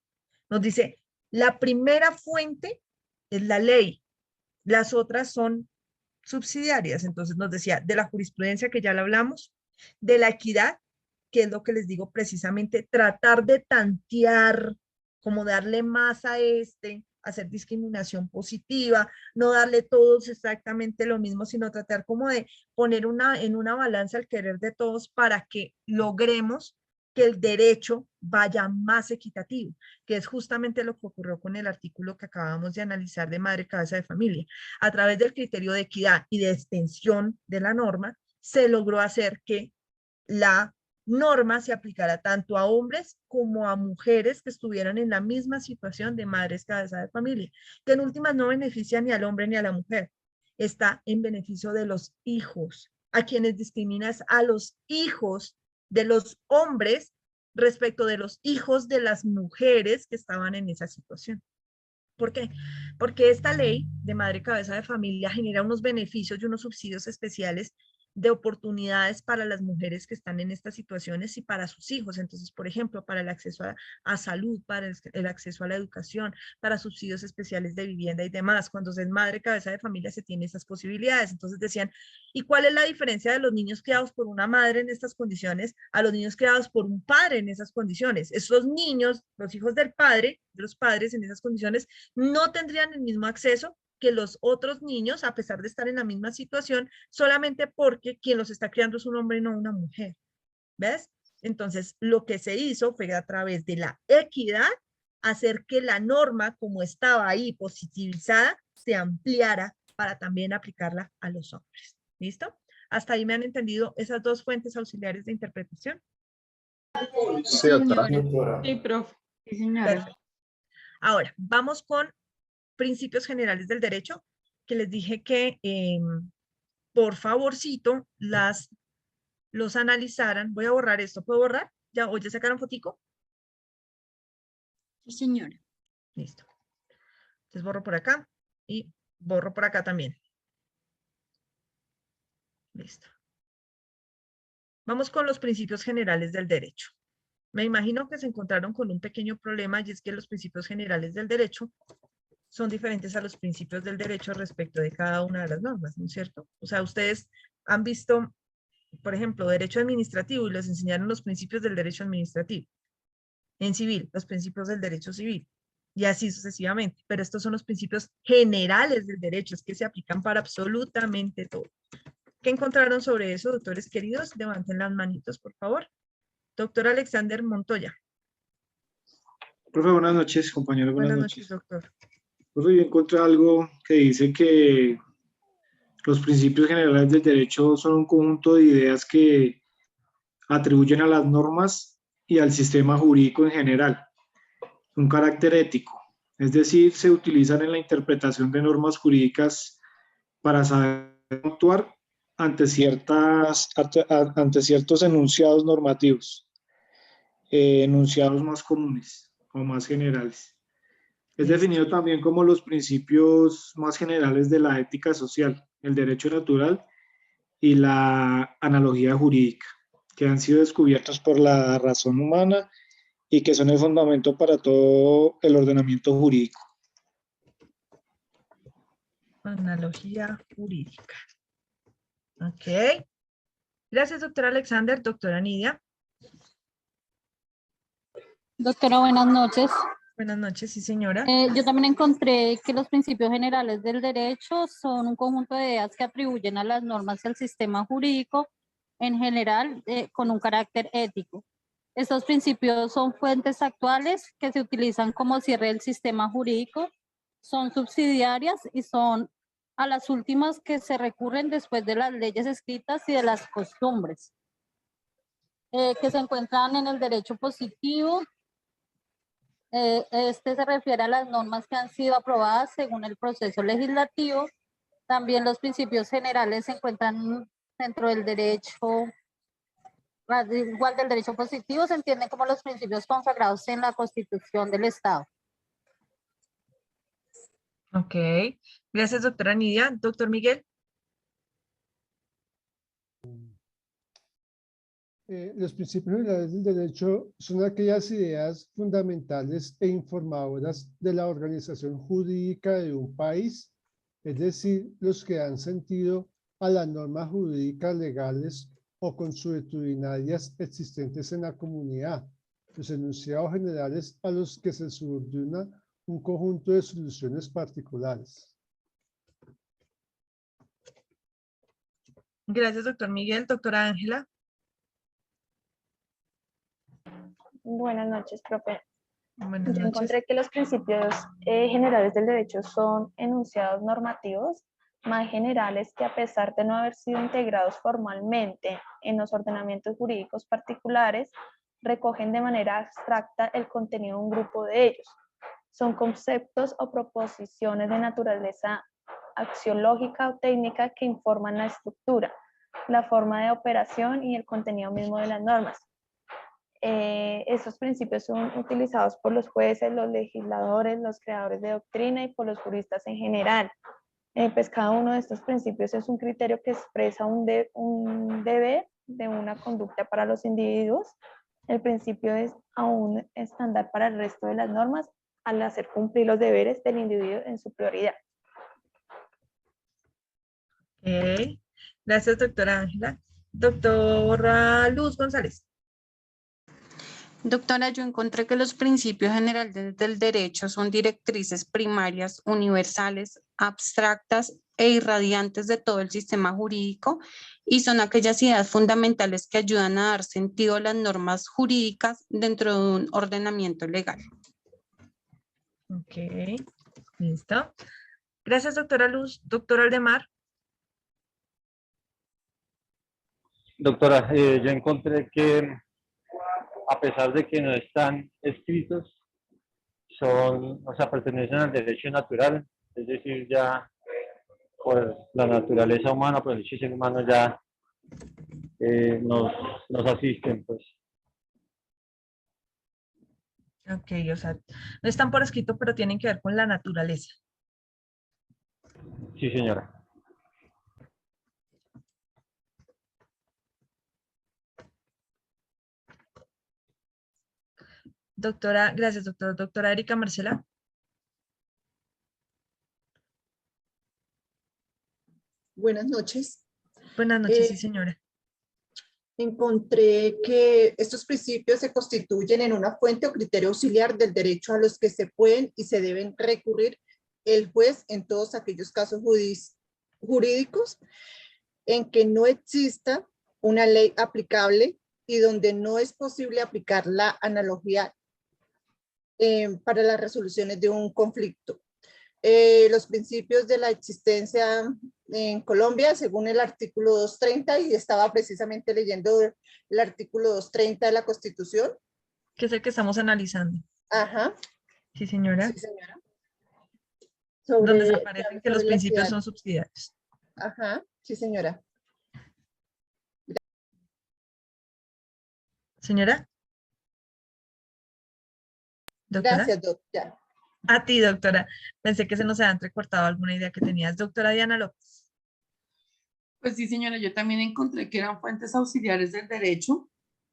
Speaker 1: Nos dice, la primera fuente es la ley, las otras son subsidiarias. Entonces nos decía de la jurisprudencia, que ya la hablamos, de la equidad, que es lo que les digo precisamente, tratar de tantear, como darle más a hacer discriminación positiva, no darle todos exactamente lo mismo, sino tratar como de poner en una balanza el querer de todos para que logremos que el derecho vaya más equitativo, que es justamente lo que ocurrió con el artículo que acabamos de analizar de madre cabeza de familia. A través del criterio de equidad y de extensión de la norma, se logró hacer que la norma se aplicara tanto a hombres como a mujeres que estuvieran en la misma situación de madres cabeza de familia, que en últimas no beneficia ni al hombre ni a la mujer, está en beneficio de los hijos. A quienes discriminas a los hijos de los hombres respecto de los hijos de las mujeres que estaban en esa situación. ¿Por qué? Porque esta ley de madre cabeza de familia genera unos beneficios y unos subsidios especiales de oportunidades para las mujeres que están en estas situaciones y para sus hijos. Entonces, por ejemplo, para el acceso a salud, para el acceso a la educación, para subsidios especiales de vivienda y demás. Cuando se es madre cabeza de familia se tiene esas posibilidades. Entonces decían, ¿y cuál es la diferencia de los niños criados por una madre en estas condiciones a los niños criados por un padre en esas condiciones? Esos niños, los hijos del padre, de los padres en esas condiciones, no tendrían el mismo acceso que los otros niños, a pesar de estar en la misma situación, solamente porque quien los está criando es un hombre y no una mujer. ¿Ves? Entonces, lo que se hizo fue a través de la equidad, hacer que la norma, como estaba ahí positivizada, se ampliara para también aplicarla a los hombres. ¿Listo? ¿Hasta ahí me han entendido esas dos fuentes auxiliares de interpretación?
Speaker 11: Sí, doctora.
Speaker 9: Sí, profe.
Speaker 13: Sí, señora.
Speaker 1: Perfecto. Ahora, vamos con principios generales del derecho, que les dije que por favorcito los analizaran. Voy a borrar esto. ¿Puedo borrar? ¿Ya, o ya sacaron fotico?
Speaker 4: Sí, señora.
Speaker 1: Listo. Entonces borro por acá y borro por acá también. Listo. Vamos con los principios generales del derecho. Me imagino que se encontraron con un pequeño problema y es que los principios generales del derecho son diferentes a los principios del derecho respecto de cada una de las normas, ¿no es cierto? O sea, ustedes han visto, por ejemplo, derecho administrativo y les enseñaron los principios del derecho administrativo. En civil, los principios del derecho civil. Y así sucesivamente. Pero estos son los principios generales del derecho, es que se aplican para absolutamente todo. ¿Qué encontraron sobre eso, doctores queridos? Levanten las manitos, por favor. Doctor Alexander Montoya.
Speaker 18: Profe, buenas noches, compañero.
Speaker 1: Buenas noches, doctor.
Speaker 18: Profe, yo encontré algo que dice que los principios generales del derecho son un conjunto de ideas que atribuyen a las normas y al sistema jurídico en general un carácter ético. Es decir, se utilizan en la interpretación de normas jurídicas para saber cómo actuar ante ciertos enunciados normativos, enunciados más comunes o más generales. Es definido también como los principios más generales de la ética social, el derecho natural y la analogía jurídica, que han sido descubiertos por la razón humana y que son el fundamento para todo el ordenamiento jurídico.
Speaker 1: Analogía jurídica. Ok. Gracias, doctora Alexander. Doctora Nidia.
Speaker 20: Doctora, buenas noches.
Speaker 1: Buenas noches, sí, señora.
Speaker 20: Yo también encontré que los principios generales del derecho son un conjunto de ideas que atribuyen a las normas y al sistema jurídico en general con un carácter ético. Estos principios son fuentes actuales que se utilizan como cierre del sistema jurídico, son subsidiarias y son a las últimas que se recurren después de las leyes escritas y de las costumbres, que se encuentran en el derecho positivo. Este se refiere a las normas que han sido aprobadas según el proceso legislativo. También los principios generales se encuentran dentro del derecho, igual del derecho positivo, se entienden como los principios consagrados en la Constitución del Estado.
Speaker 1: Ok. Gracias, doctora Nidia. Doctor Miguel.
Speaker 11: Los principios generales del derecho son aquellas ideas fundamentales e informadoras de la organización jurídica de un país, es decir, los que dan sentido a las normas jurídicas legales o consuetudinarias existentes en la comunidad, los enunciados generales a los que se subordina un conjunto de soluciones particulares.
Speaker 1: Gracias, doctor Miguel. Doctora Ángela.
Speaker 21: Buenas noches, profe.
Speaker 1: Buenas
Speaker 21: Yo
Speaker 1: noches.
Speaker 21: encontré que los principios generales del derecho son enunciados normativos más generales que, a pesar de no haber sido integrados formalmente en los ordenamientos jurídicos particulares, recogen de manera abstracta el contenido de un grupo de ellos. Son conceptos o proposiciones de naturaleza axiológica o técnica que informan la estructura, la forma de operación y el contenido mismo de las normas. Estos principios son utilizados por los jueces, los legisladores, los creadores de doctrina y por los juristas en general. Pues cada uno de estos principios es un criterio que expresa un deber de una conducta para los individuos. El principio es aún estándar para el resto de las normas al hacer cumplir los deberes del individuo en su prioridad.
Speaker 1: Ok. Gracias, doctora Ángela. Doctora Luz González.
Speaker 7: Doctora, yo encontré que los principios generales del derecho son directrices primarias, universales, abstractas e irradiantes de todo el sistema jurídico y son aquellas ideas fundamentales que ayudan a dar sentido a las normas jurídicas dentro de un ordenamiento legal.
Speaker 1: Ok, listo. Gracias, doctora Luz. Doctora Aldemar.
Speaker 10: Doctora, yo encontré que a pesar de que no están escritos, pertenecen al derecho natural, es decir, ya por la naturaleza humana, por el hecho ser humano ya nos asisten, pues.
Speaker 1: Ok, o sea, no están por escrito, pero tienen que ver con la naturaleza.
Speaker 10: Sí, señora.
Speaker 1: Doctora, gracias, doctora. Doctora Erika Marcela.
Speaker 22: Buenas noches.
Speaker 1: Buenas noches, sí, señora.
Speaker 22: Encontré que estos principios se constituyen en una fuente o criterio auxiliar del derecho a los que se pueden y se deben recurrir el juez en todos aquellos casos jurídicos en que no exista una ley aplicable y donde no es posible aplicar la analogía para las resoluciones de un conflicto. Los principios de la existencia en Colombia, según el artículo 230, y estaba precisamente leyendo el artículo 230 de la Constitución.
Speaker 1: Que es el que estamos analizando.
Speaker 22: Ajá.
Speaker 1: Sí, señora.
Speaker 22: Sí, señora.
Speaker 1: Donde se aparecen que los principios son subsidiarios.
Speaker 22: Ajá, sí, señora.
Speaker 1: Señora. ¿Doctora?
Speaker 22: Gracias, doctora.
Speaker 1: A ti, doctora. Pensé que se nos había entrecortado alguna idea que tenías. Doctora Diana López.
Speaker 8: Pues sí, señora, yo también encontré que eran fuentes auxiliares del derecho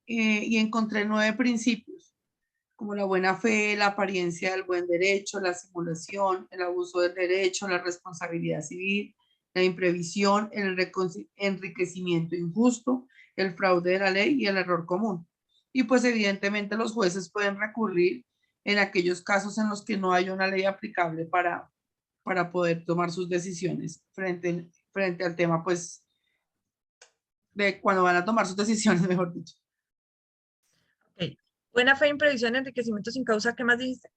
Speaker 8: y encontré 9 principios, como la buena fe, la apariencia del buen derecho, la simulación, el abuso del derecho, la responsabilidad civil, la imprevisión, el enriquecimiento injusto, el fraude de la ley y el error común. Y pues evidentemente los jueces pueden recurrir en aquellos casos en los que no hay una ley aplicable para poder tomar sus decisiones frente al tema, pues, de cuando van a tomar sus decisiones, mejor dicho.
Speaker 1: Ok. Buena fe, imprevisión, enriquecimiento sin causa. ¿Qué más dijiste?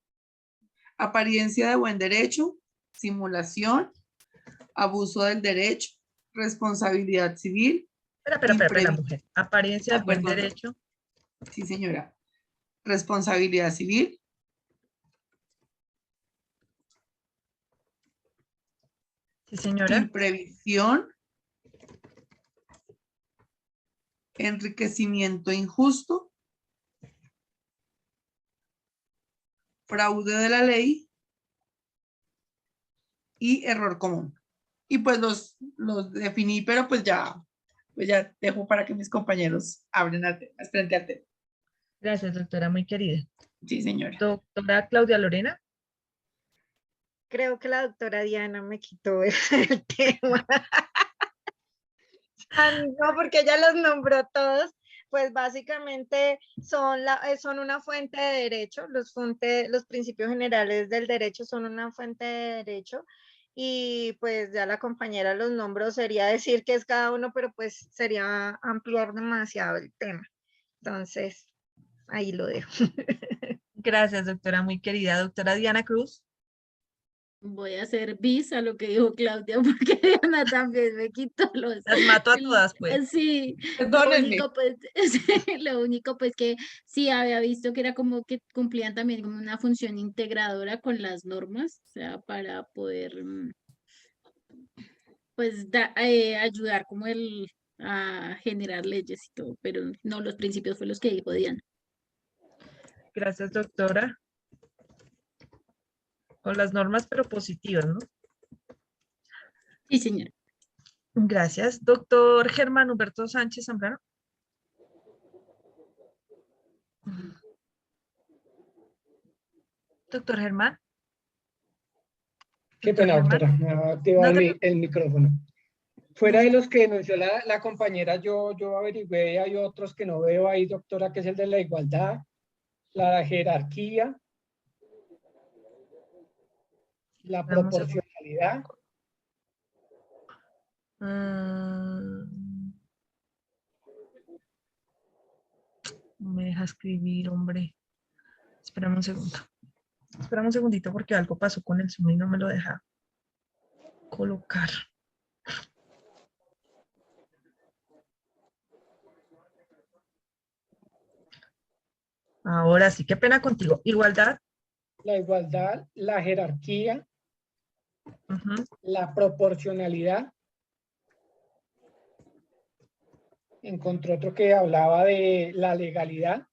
Speaker 8: Apariencia de buen derecho, simulación, abuso del derecho, responsabilidad civil.
Speaker 1: Espera, mujer. Apariencia de buen
Speaker 8: Perdón.
Speaker 1: derecho.
Speaker 8: Sí, señora. Responsabilidad civil.
Speaker 1: Sí, señora.
Speaker 8: Imprevisión. Enriquecimiento injusto. Fraude de la ley. Y error común. Y pues los definí, pero pues ya dejo para que mis compañeros hablen frente al tema.
Speaker 1: Gracias, doctora, muy querida.
Speaker 8: Sí, señora.
Speaker 1: Doctora Claudia Lorena.
Speaker 2: Creo que la doctora Diana me quitó el tema. No, porque ella los nombró todos. Pues básicamente son una fuente de derecho. Los principios generales del derecho son una fuente de derecho. Y pues ya la compañera los nombró, sería decir que es cada uno, pero pues sería ampliar demasiado el tema. Entonces, ahí lo dejo.
Speaker 1: Gracias, doctora, muy querida. Doctora Diana Cruz.
Speaker 4: Voy a hacer bis a lo que dijo Claudia, porque Diana también me quitó los...
Speaker 1: Las mato a todas, pues.
Speaker 4: Sí,
Speaker 8: Perdónenme.
Speaker 4: lo único pues que sí había visto que era como que cumplían también como una función integradora con las normas, o sea, para poder pues ayudar como a generar leyes y todo, pero no, los principios fue los que dijo Diana.
Speaker 1: Gracias, doctora. Con las normas, pero positivas, ¿no?
Speaker 4: Sí, señora.
Speaker 1: Gracias. Doctor Germán Humberto Sánchez Zambrano. Doctor Germán.
Speaker 3: Qué pena, doctora, me ha activado el micrófono. Fuera de los que denunció la compañera, yo averigüé, hay otros que no veo ahí, doctora, que es el de la igualdad, la jerarquía, la proporcionalidad.
Speaker 1: No me deja escribir, hombre. Espérame un segundo. Espérame un segundito porque algo pasó con el Zoom y no me lo deja colocar. Ahora sí, qué pena contigo. Igualdad.
Speaker 3: La igualdad, la jerarquía, la proporcionalidad. Encontré otro que hablaba de la legalidad.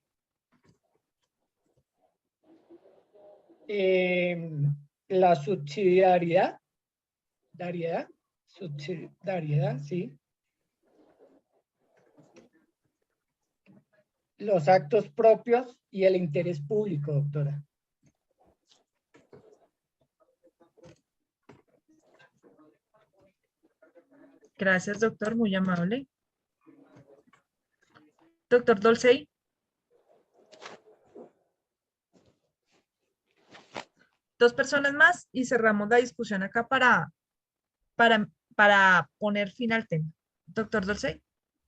Speaker 3: La subsidiariedad. Subsidiariedad, sí. Los actos propios y el interés público, doctora.
Speaker 1: Gracias, doctor, muy amable. Doctor Dolcey. Dos personas más y cerramos la discusión acá para poner fin al tema. Doctor Dolcey.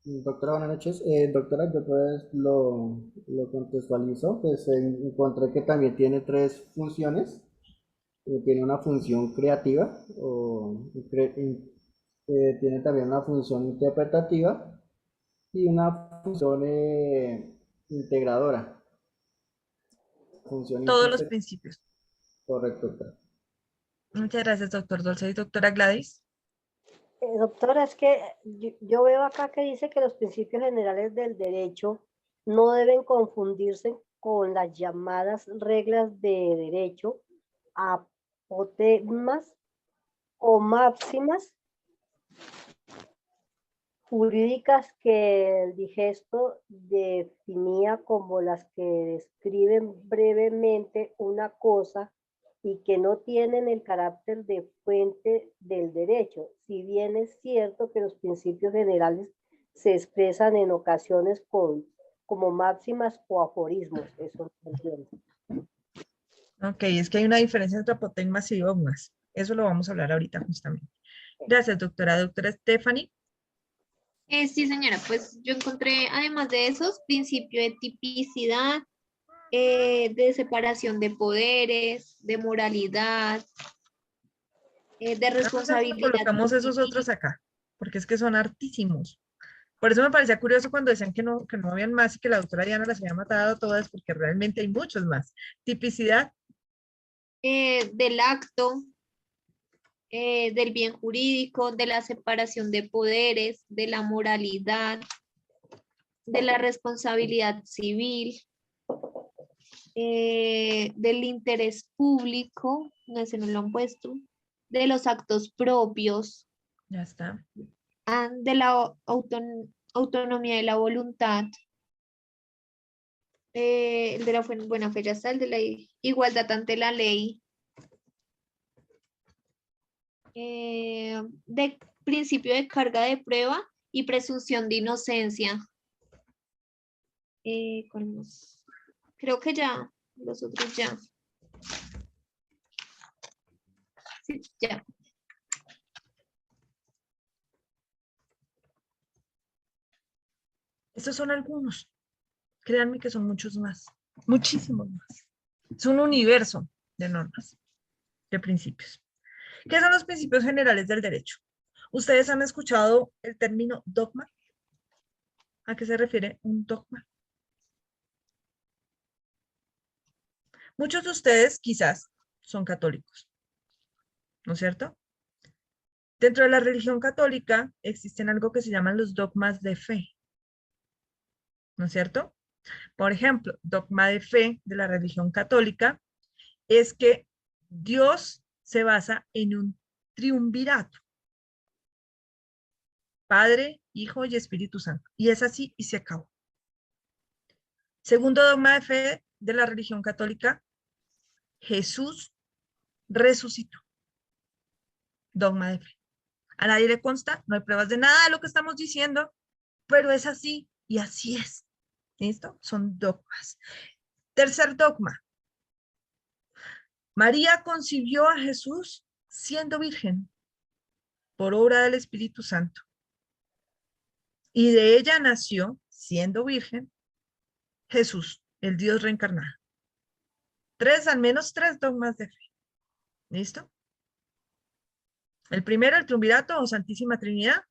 Speaker 6: Doctora, buenas noches. Doctora, yo pues lo contextualizo, pues encontré que también tiene 3 funciones. Tiene una función creativa, tiene también una función interpretativa y una función integradora.
Speaker 1: Todos los principios.
Speaker 6: Correcto, doctora.
Speaker 1: Muchas gracias, doctor Dolcey. Doctora Gladys.
Speaker 14: Doctora, es que yo veo acá que dice que los principios generales del derecho no deben confundirse con las llamadas reglas de derecho, apotegmas o máximas jurídicas que el digesto definía como las que describen brevemente una cosa y que no tienen el carácter de fuente del derecho, si bien es cierto que los principios generales se expresan en ocasiones como máximas o aforismos. Eso no entiendo.
Speaker 1: Ok, es que hay una diferencia entre apotegmas y dogmas. Eso lo vamos a hablar ahorita justamente. Gracias, doctora. Doctora Stephanie.
Speaker 13: Sí, señora, pues yo encontré, además de esos, principio de tipicidad, de separación de poderes, de moralidad, de responsabilidad.
Speaker 1: Colocamos esos otros acá, porque es que son hartísimos. Por eso me parecía curioso cuando decían que no habían más y que la doctora Diana las había matado todas, porque realmente hay muchos más. Tipicidad.
Speaker 13: Del acto, del bien jurídico, de la separación de poderes, de la moralidad, de la responsabilidad civil, del interés público, no, ese no lo han puesto, de los actos propios.
Speaker 1: Ya está.
Speaker 13: De la autonomía de la voluntad, el de la buena fe, ya está, el de la igualdad ante la ley, de principio de carga de prueba y presunción de inocencia. ¿Cuál más? Creo que ya, los otros ya. Sí, ya.
Speaker 1: Estos son algunos. Créanme que son muchos más. Muchísimos más. Es un universo de normas, de principios. ¿Qué son los principios generales del derecho? ¿Ustedes han escuchado el término dogma? ¿A qué se refiere un dogma? Muchos de ustedes quizás son católicos, ¿no es cierto? Dentro de la religión católica existen algo que se llaman los dogmas de fe, ¿no es cierto? Por ejemplo, dogma de fe de la religión católica es que Dios se basa en un triunvirato. Padre, Hijo y Espíritu Santo. Y es así y se acabó. Segundo dogma de fe de la religión católica, Jesús resucitó. Dogma de fe. A nadie le consta, no hay pruebas de nada de lo que estamos diciendo, pero es así y así es. ¿Listo? Son dogmas. Tercer dogma. María concibió a Jesús siendo virgen por obra del Espíritu Santo. Y de ella nació, siendo virgen, Jesús, el Dios reencarnado. Al menos tres dogmas de fe. ¿Listo? El primero, el triunvirato o Santísima Trinidad.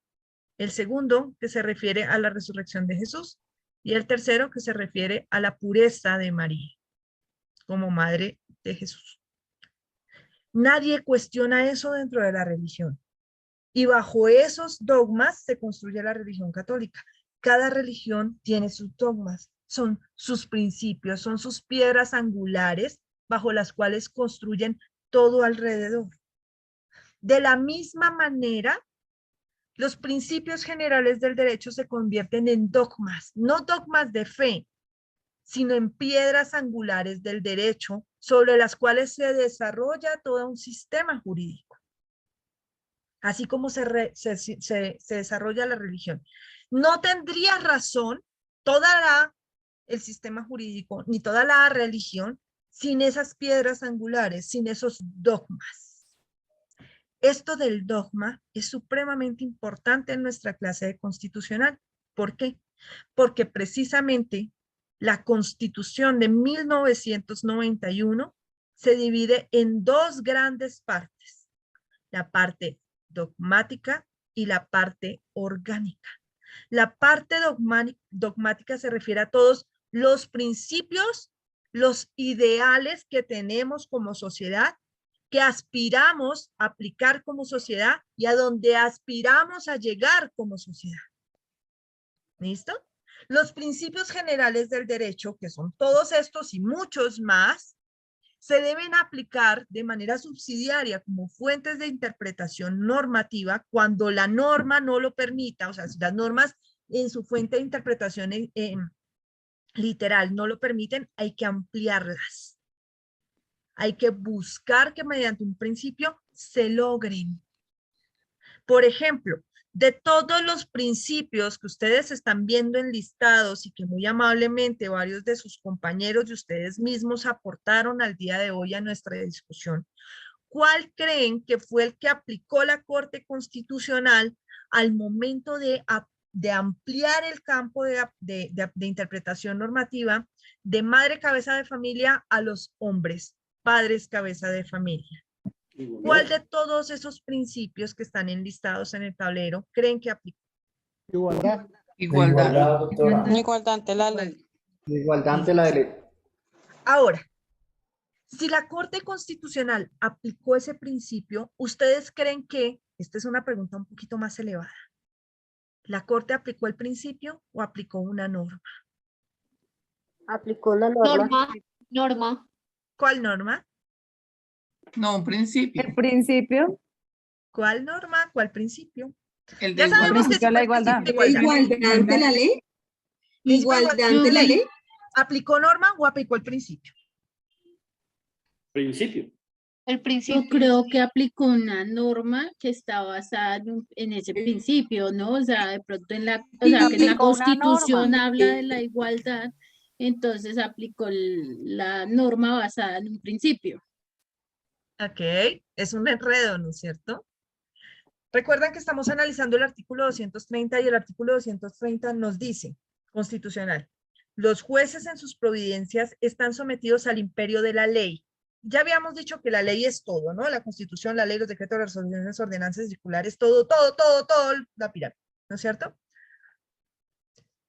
Speaker 1: El segundo, que se refiere a la resurrección de Jesús. Y el tercero, que se refiere a la pureza de María, como madre de Jesús. Nadie cuestiona eso dentro de la religión. Y bajo esos dogmas se construye la religión católica. Cada religión tiene sus dogmas, son sus principios, son sus piedras angulares bajo las cuales construyen todo alrededor. De la misma manera, los principios generales del derecho se convierten en dogmas, no dogmas de fe, sino en piedras angulares del derecho sobre las cuales se desarrolla todo un sistema jurídico. Así como se desarrolla la religión. No tendría razón el sistema jurídico ni toda la religión sin esas piedras angulares, sin esos dogmas. Esto del dogma es supremamente importante en nuestra clase de constitucional. ¿Por qué? Porque precisamente la Constitución de 1991 se divide en dos grandes partes. La parte dogmática y la parte orgánica. La parte dogmática se refiere a todos los principios, los ideales que tenemos como sociedad, que aspiramos a aplicar como sociedad y a donde aspiramos a llegar como sociedad. ¿Listo? Los principios generales del derecho, que son todos estos y muchos más, se deben aplicar de manera subsidiaria como fuentes de interpretación normativa cuando la norma no lo permita, o sea, si las normas en su fuente de interpretación literal no lo permiten, hay que ampliarlas. Hay que buscar que mediante un principio se logren. Por ejemplo, de todos los principios que ustedes están viendo enlistados y que muy amablemente varios de sus compañeros y ustedes mismos aportaron al día de hoy a nuestra discusión, ¿cuál creen que fue el que aplicó la Corte Constitucional al momento de ampliar el campo de interpretación normativa de madre cabeza de familia a los hombres, padres cabeza de familia? ¿Cuál de todos esos principios que están enlistados en el tablero creen que aplica?
Speaker 11: Igualdad.
Speaker 12: Igualdad, doctora.
Speaker 7: Igualdad ante la ley.
Speaker 6: Igualdad ante la ley.
Speaker 1: Ahora, si la Corte Constitucional aplicó ese principio, ¿ustedes creen que, esta es una pregunta un poquito más elevada, la Corte aplicó el principio o aplicó una norma?
Speaker 14: Aplicó la norma.
Speaker 13: Norma.
Speaker 1: ¿Cuál norma?
Speaker 8: No, un principio.
Speaker 5: El principio.
Speaker 1: ¿Cuál norma? ¿Cuál principio?
Speaker 8: El
Speaker 1: Ya
Speaker 8: de
Speaker 1: sabemos que
Speaker 5: principio de la igualdad.
Speaker 17: Igualdad ante la ley. Igualdad ante la ley.
Speaker 1: ¿Aplicó norma o aplicó el principio?
Speaker 15: Principio.
Speaker 13: El principio.
Speaker 4: Yo creo que aplicó una norma que está basada en ese principio, ¿no? O sea, de pronto en la, o sea, que en la
Speaker 20: aplicó una
Speaker 4: Constitución
Speaker 20: norma.
Speaker 4: habla de la igualdad, entonces aplicó la norma basada en un principio.
Speaker 1: Ok, es un enredo, ¿no es cierto? Recuerdan que estamos analizando el artículo 230 y el artículo 230 nos dice, constitucional, los jueces en sus providencias están sometidos al imperio de la ley. Ya habíamos dicho que la ley es todo, ¿no? La Constitución, la ley, los decretos, las resoluciones, las ordenanzas circulares, todo, la pirámide, ¿no es cierto?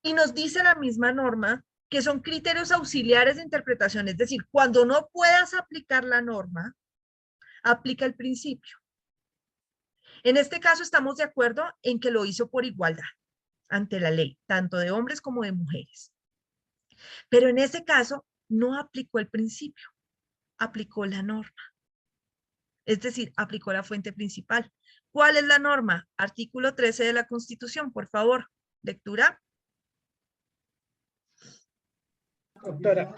Speaker 1: Y nos dice la misma norma que son criterios auxiliares de interpretación, es decir, cuando no puedas aplicar la norma, aplica el principio. En este caso estamos de acuerdo en que lo hizo por igualdad ante la ley, tanto de hombres como de mujeres. Pero en ese caso no aplicó el principio, aplicó la norma. Es decir, aplicó la fuente principal. ¿Cuál es la norma? Artículo 13 de la Constitución, por favor. Lectura.
Speaker 3: Doctora,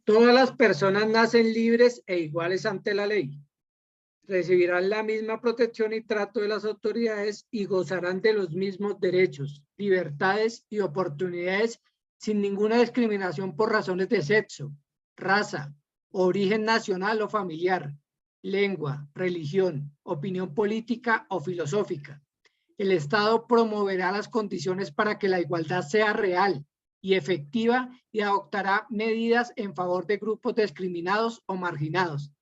Speaker 3: todas las personas nacen libres e iguales ante la ley. Recibirán la misma protección y trato de las autoridades y gozarán de los mismos derechos, libertades y oportunidades sin ninguna discriminación por razones de sexo, raza, origen nacional o familiar, lengua, religión, opinión política o filosófica. El Estado promoverá las condiciones para que la igualdad sea real y efectiva y adoptará medidas en favor de grupos discriminados o marginados.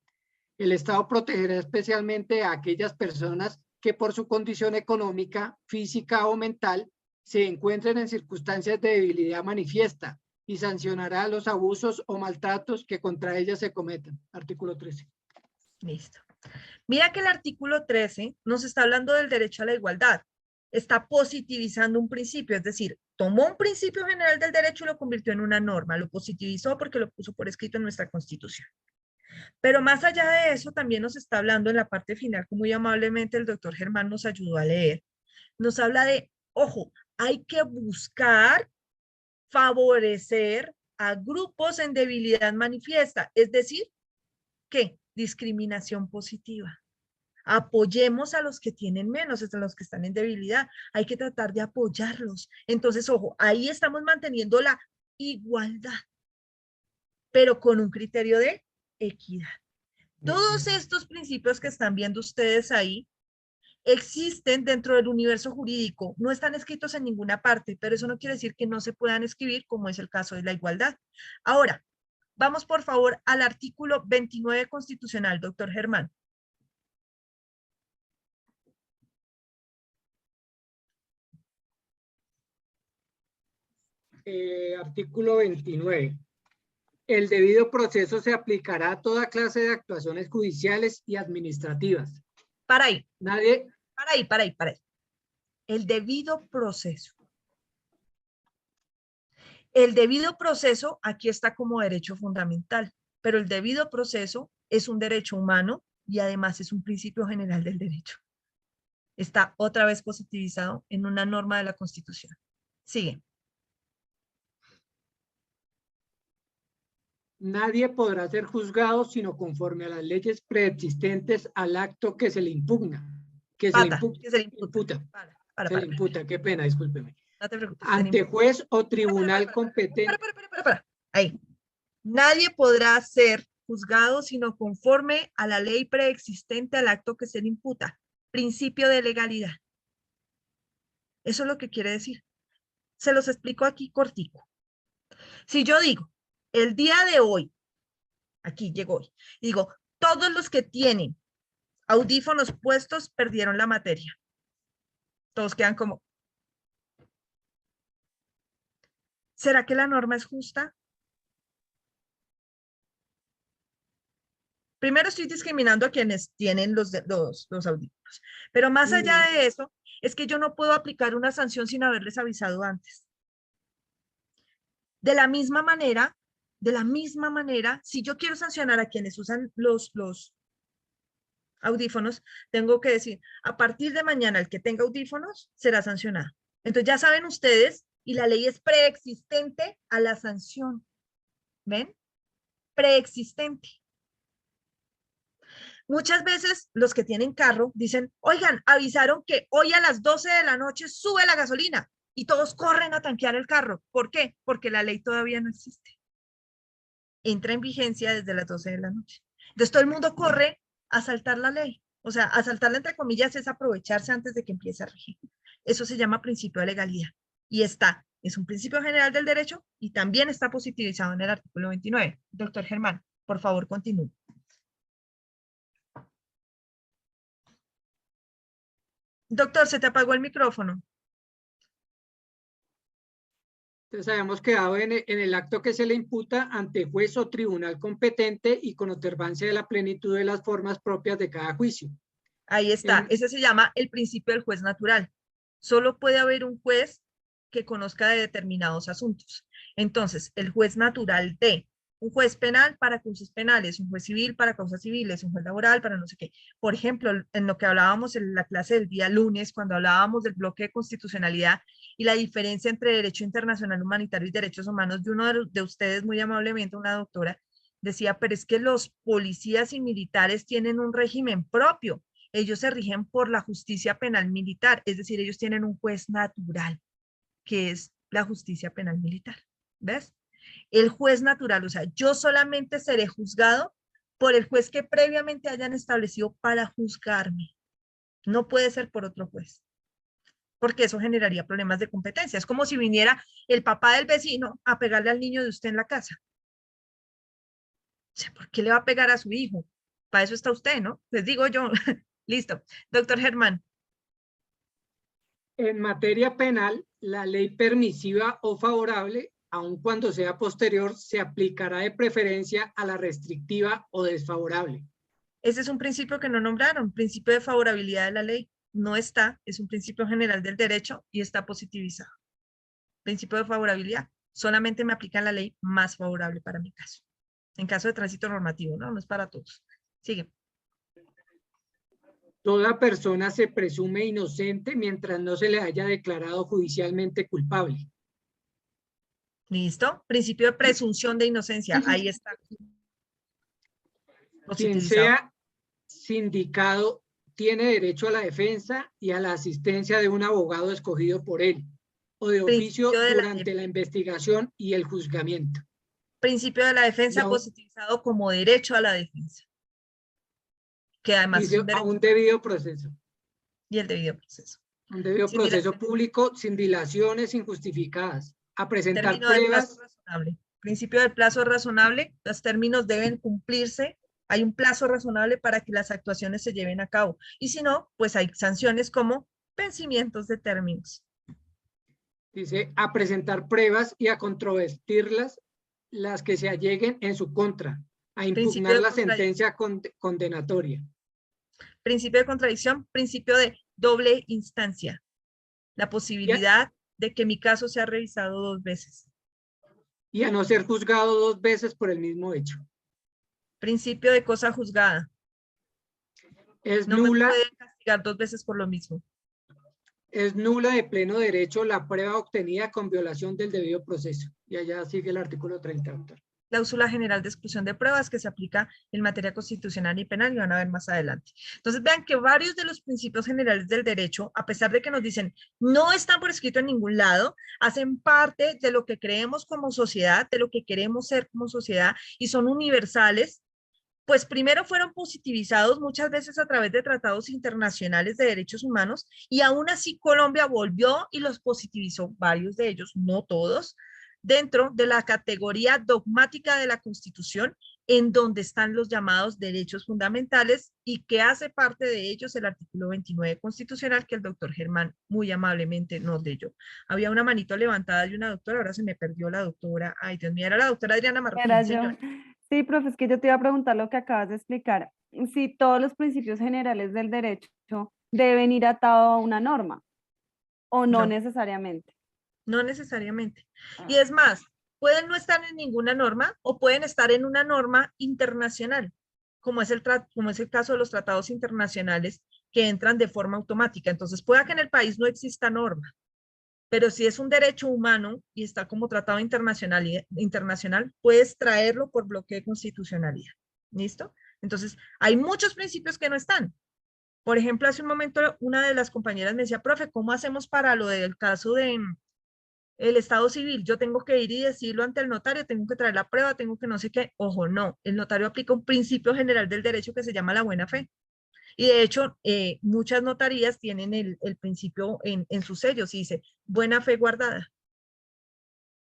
Speaker 3: El Estado protegerá especialmente a aquellas personas que por su condición económica, física o mental se encuentren en circunstancias de debilidad manifiesta y sancionará los abusos o maltratos que contra ellas se cometan. Artículo 13.
Speaker 1: Listo. Mira que el artículo 13 nos está hablando del derecho a la igualdad. Está positivizando un principio, es decir, tomó un principio general del derecho y lo convirtió en una norma, lo positivizó porque lo puso por escrito en nuestra Constitución. Pero más allá de eso, también nos está hablando en la parte final, como muy amablemente el doctor Germán nos ayudó a leer, nos habla de, ojo, hay que buscar favorecer a grupos en debilidad manifiesta, es decir, ¿qué? Discriminación positiva. Apoyemos a los que tienen menos, a los que están en debilidad, hay que tratar de apoyarlos. Entonces, ojo, ahí estamos manteniendo la igualdad, pero con un criterio de equidad. Todos estos principios que están viendo ustedes ahí existen dentro del universo jurídico, no están escritos en ninguna parte, pero eso no quiere decir que no se puedan escribir, como es el caso de la igualdad. Ahora, vamos por favor al artículo 29 constitucional, doctor Germán.
Speaker 3: Artículo 29. El debido proceso se aplicará a toda clase de actuaciones judiciales y administrativas.
Speaker 1: Para ahí.
Speaker 3: Nadie.
Speaker 1: Para ahí. El debido proceso. El debido proceso aquí está como derecho fundamental, pero el debido proceso es un derecho humano y además es un principio general del derecho. Está otra vez positivizado en una norma de la Constitución. Sigue.
Speaker 3: Nadie podrá ser juzgado sino conforme a las leyes preexistentes al acto que se le impugna. Que se le imputa. Se le imputa, qué pena, discúlpeme.
Speaker 1: No te preocupes.
Speaker 3: Ante juez o tribunal competente.
Speaker 1: Ahí. Nadie podrá ser juzgado sino conforme a la ley preexistente al acto que se le imputa. Principio de legalidad. Eso es lo que quiere decir. Se los explico aquí cortico. Si yo digo, el día de hoy, aquí llegó hoy, digo, todos los que tienen audífonos puestos perdieron la materia. Todos quedan como, ¿será que la norma es justa? Primero estoy discriminando a quienes tienen los audífonos, pero más allá de eso, es que yo no puedo aplicar una sanción sin haberles avisado antes. De la misma manera, si yo quiero sancionar a quienes usan los audífonos, tengo que decir, a partir de mañana el que tenga audífonos será sancionado. Entonces ya saben ustedes, y la ley es preexistente a la sanción. ¿Ven? Preexistente. Muchas veces los que tienen carro dicen, oigan, avisaron que hoy a las 12 de la noche sube la gasolina y todos corren a tanquear el carro. ¿Por qué? Porque la ley todavía no existe. Entra en vigencia desde las 12 de la noche. Entonces todo el mundo corre a saltar la ley. O sea, a saltarla entre comillas es aprovecharse antes de que empiece a regir. Eso se llama principio de legalidad. Y es un principio general del derecho y también está positivizado en el artículo 29. Doctor Germán, por favor, continúe. Doctor, se te apagó el micrófono.
Speaker 3: Entonces habíamos quedado en el acto que se le imputa ante juez o tribunal competente y con observancia de la plenitud de las formas propias de cada juicio.
Speaker 1: Ahí está. Ese se llama el principio del juez natural. Solo puede haber un juez que conozca de determinados asuntos. Entonces, el juez natural de un juez penal para causas penales, un juez civil para causas civiles, un juez laboral para no sé qué. Por ejemplo, en lo que hablábamos en la clase del día lunes, cuando hablábamos del bloque de constitucionalidad y la diferencia entre derecho internacional humanitario y derechos humanos, de uno de ustedes, muy amablemente, una doctora, decía, pero es que los policías y militares tienen un régimen propio. Ellos se rigen por la justicia penal militar, es decir, ellos tienen un juez natural, que es la justicia penal militar. ¿Ves? El juez natural, o sea, yo solamente seré juzgado por el juez que previamente hayan establecido para juzgarme. No puede ser por otro juez, porque eso generaría problemas de competencia. Es como si viniera el papá del vecino a pegarle al niño de usted en la casa. O sea, ¿por qué le va a pegar a su hijo? Para eso está usted, ¿no? Les digo yo. Listo. Doctor Germán.
Speaker 3: En materia penal, la ley permisiva o favorable, aun cuando sea posterior, se aplicará de preferencia a la restrictiva o desfavorable.
Speaker 1: Ese es un principio que no nombraron, principio de favorabilidad de la ley. No está, es un principio general del derecho y está positivizado. Principio de favorabilidad. Solamente me aplican la ley más favorable para mi caso. En caso de tránsito normativo, ¿no? No es para todos. Sigue.
Speaker 3: Toda persona se presume inocente mientras no se le haya declarado judicialmente culpable.
Speaker 1: ¿Listo? Principio de presunción de inocencia. Ahí está.
Speaker 3: Quien sea sindicado tiene derecho a la defensa y a la asistencia de un abogado escogido por él o de oficio durante la investigación y el juzgamiento.
Speaker 1: Principio de la defensa positivizado como derecho a la defensa. Que además
Speaker 3: dice, a un debido proceso.
Speaker 1: Y el debido proceso.
Speaker 3: Un debido proceso público sin dilaciones injustificadas. A presentar
Speaker 1: término
Speaker 3: pruebas.
Speaker 1: Del plazo razonable. Principio del plazo razonable. Los términos deben cumplirse. Hay un plazo razonable para que las actuaciones se lleven a cabo. Y si no, pues hay sanciones como vencimientos de términos.
Speaker 3: Dice, a presentar pruebas y a controvertirlas las que se alleguen en su contra. A impugnar la sentencia condenatoria.
Speaker 1: Principio de contradicción, principio de doble instancia. La posibilidad de que mi caso sea revisado 2 veces.
Speaker 3: y a no ser juzgado 2 veces por el mismo hecho.
Speaker 1: Principio de cosa juzgada.
Speaker 3: Es
Speaker 1: No
Speaker 3: nula.
Speaker 1: me pueden castigar 2 veces por lo mismo.
Speaker 3: Es nula de pleno derecho la prueba obtenida con violación del debido proceso. Y allá sigue el artículo 30, doctor.
Speaker 1: Cláusula general de exclusión de pruebas que se aplica en materia constitucional y penal, y van a ver más adelante. Entonces vean que varios de los principios generales del derecho, a pesar de que nos dicen no están por escrito en ningún lado, hacen parte de lo que creemos como sociedad, de lo que queremos ser como sociedad, y son universales. Pues primero fueron positivizados muchas veces a través de tratados internacionales de derechos humanos, y aún así Colombia volvió y los positivizó, varios de ellos, no todos, dentro de la categoría dogmática de la Constitución, en donde están los llamados derechos fundamentales, y que hace parte de ellos el artículo 29 constitucional, que el doctor Germán muy amablemente nos leyó. Había una manito levantada de una doctora, ahora se me perdió la doctora, ay Dios mío, era la doctora Adriana Martín,
Speaker 5: Era yo.
Speaker 1: señor.
Speaker 5: Sí, profe, es que yo te iba a preguntar lo que acabas de explicar. Si todos los principios generales del derecho deben ir atados a una norma, o no necesariamente.
Speaker 1: No necesariamente. Y es más, pueden no estar en ninguna norma o pueden estar en una norma internacional, como es el caso de los tratados internacionales que entran de forma automática. Entonces, pueda que en el país no exista norma, pero si es un derecho humano y está como tratado internacional, puedes traerlo por bloque de constitucionalidad. ¿Listo? Entonces, hay muchos principios que no están. Por ejemplo, hace un momento una de las compañeras me decía, profe, ¿cómo hacemos para lo del caso de el estado civil? Yo tengo que ir y decirlo ante el notario, tengo que traer la prueba, tengo que no sé qué. Ojo, no, el notario aplica un principio general del derecho que se llama la buena fe. Y de hecho, muchas notarías tienen el principio en sus sellos y dice, buena fe guardada.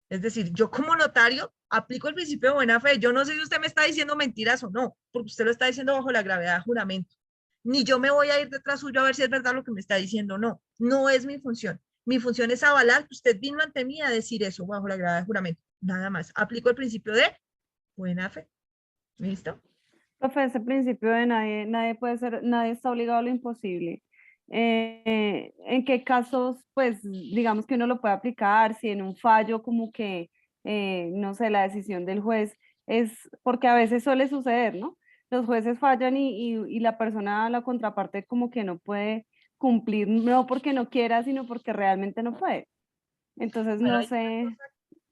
Speaker 1: Es decir, yo como notario aplico el principio de buena fe. Yo no sé si usted me está diciendo mentiras o no, porque usted lo está diciendo bajo la gravedad de juramento. Ni yo me voy a ir detrás suyo a ver si es verdad lo que me está diciendo. No, no es mi función. Mi función es avalar que usted vino ante mí a decir eso bajo la gravedad de juramento. Nada más. Aplico el principio de buena fe. ¿Listo?
Speaker 5: Profe, ese principio de nadie está obligado a lo imposible. ¿En qué casos, pues, digamos que uno lo puede aplicar? Si en un fallo como que, no sé, la decisión del juez es, porque a veces suele suceder, ¿no? Los jueces fallan y la persona, la contraparte, como que no puede cumplir, no porque no quiera, sino porque realmente no puede. Entonces,
Speaker 1: Bueno,
Speaker 5: no sé.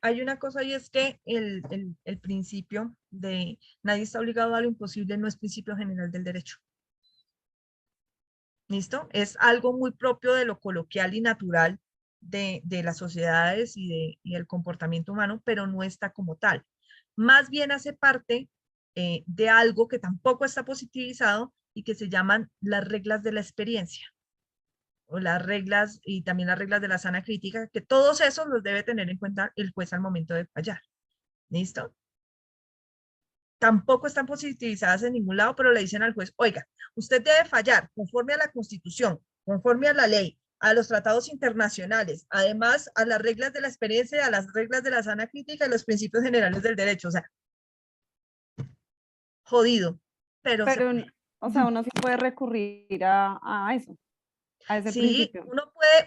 Speaker 1: Hay una cosa y es que el principio de nadie está obligado a lo imposible no es principio general del derecho. ¿Listo? Es algo muy propio de lo coloquial y natural de las sociedades y el comportamiento humano, pero no está como tal. Más bien hace parte de algo que tampoco está positivizado y que se llaman las reglas de la experiencia, o las reglas, y también las reglas de la sana crítica, que todos esos los debe tener en cuenta el juez al momento de fallar. ¿Listo? Tampoco están positivizadas en ningún lado, pero le dicen al juez, oiga, usted debe fallar conforme a la Constitución, conforme a la ley, a los tratados internacionales, además a las reglas de la experiencia, a las reglas de la sana crítica y los principios generales del derecho. O sea, jodido, pero
Speaker 5: o sea, uno sí puede recurrir a eso, a ese
Speaker 1: sí,
Speaker 5: principio.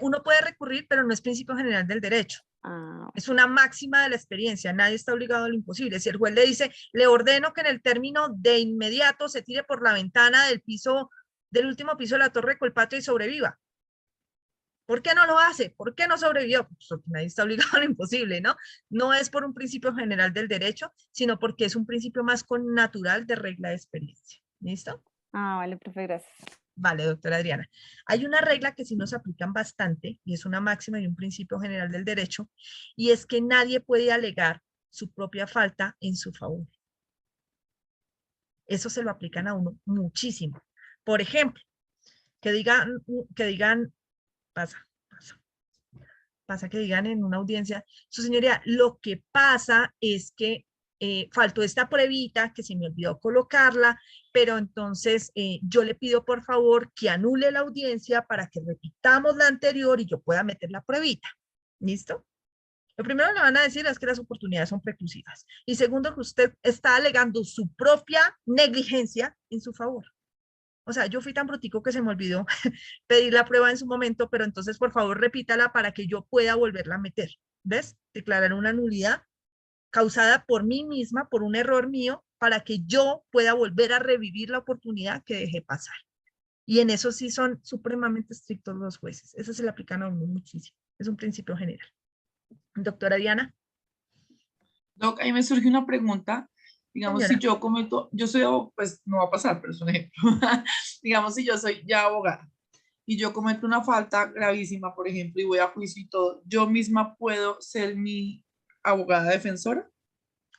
Speaker 1: uno puede recurrir, pero no es principio general del derecho.
Speaker 5: Ah,
Speaker 1: Es una máxima de la experiencia, nadie está obligado a lo imposible. Si el juez le dice, le ordeno que en el término de inmediato se tire por la ventana del último piso de la Torre de Colpatria y sobreviva. ¿Por qué no lo hace? ¿Por qué no sobrevivió? Pues porque nadie está obligado a lo imposible, ¿no? No es por un principio general del derecho, sino porque es un principio más natural de regla de experiencia. ¿Listo?
Speaker 5: Ah, vale, profe, gracias.
Speaker 1: Vale, doctora Adriana. Hay una regla que sí nos aplican bastante, y es una máxima y un principio general del derecho, y es que nadie puede alegar su propia falta en su favor. Eso se lo aplican a uno muchísimo. Por ejemplo, que digan, pasa que digan en una audiencia, su señoría, lo que pasa es que faltó esta pruebita que se me olvidó colocarla, pero entonces yo le pido por favor que anule la audiencia para que repitamos la anterior y yo pueda meter la pruebita. ¿Listo? Lo primero que le van a decir es que las oportunidades son preclusivas. Y segundo, que usted está alegando su propia negligencia en su favor. O sea, yo fui tan brutico que se me olvidó pedir la prueba en su momento, pero entonces por favor repítala para que yo pueda volverla a meter. ¿Ves? Declarar una nulidad causada por mí misma, por un error mío, para que yo pueda volver a revivir la oportunidad que dejé pasar. Y en eso sí son supremamente estrictos los jueces. Eso se le aplican a uno muchísimo. Es un principio general. Doctora Diana.
Speaker 8: Doc, ahí me surge una pregunta. Digamos,
Speaker 1: Señora.
Speaker 8: si yo cometo, yo soy, pues no va a pasar, pero es un ejemplo. Digamos, si yo soy ya abogada y yo cometo una falta gravísima, por ejemplo, y voy a juicio y todo, ¿yo misma puedo ser mi abogada defensora?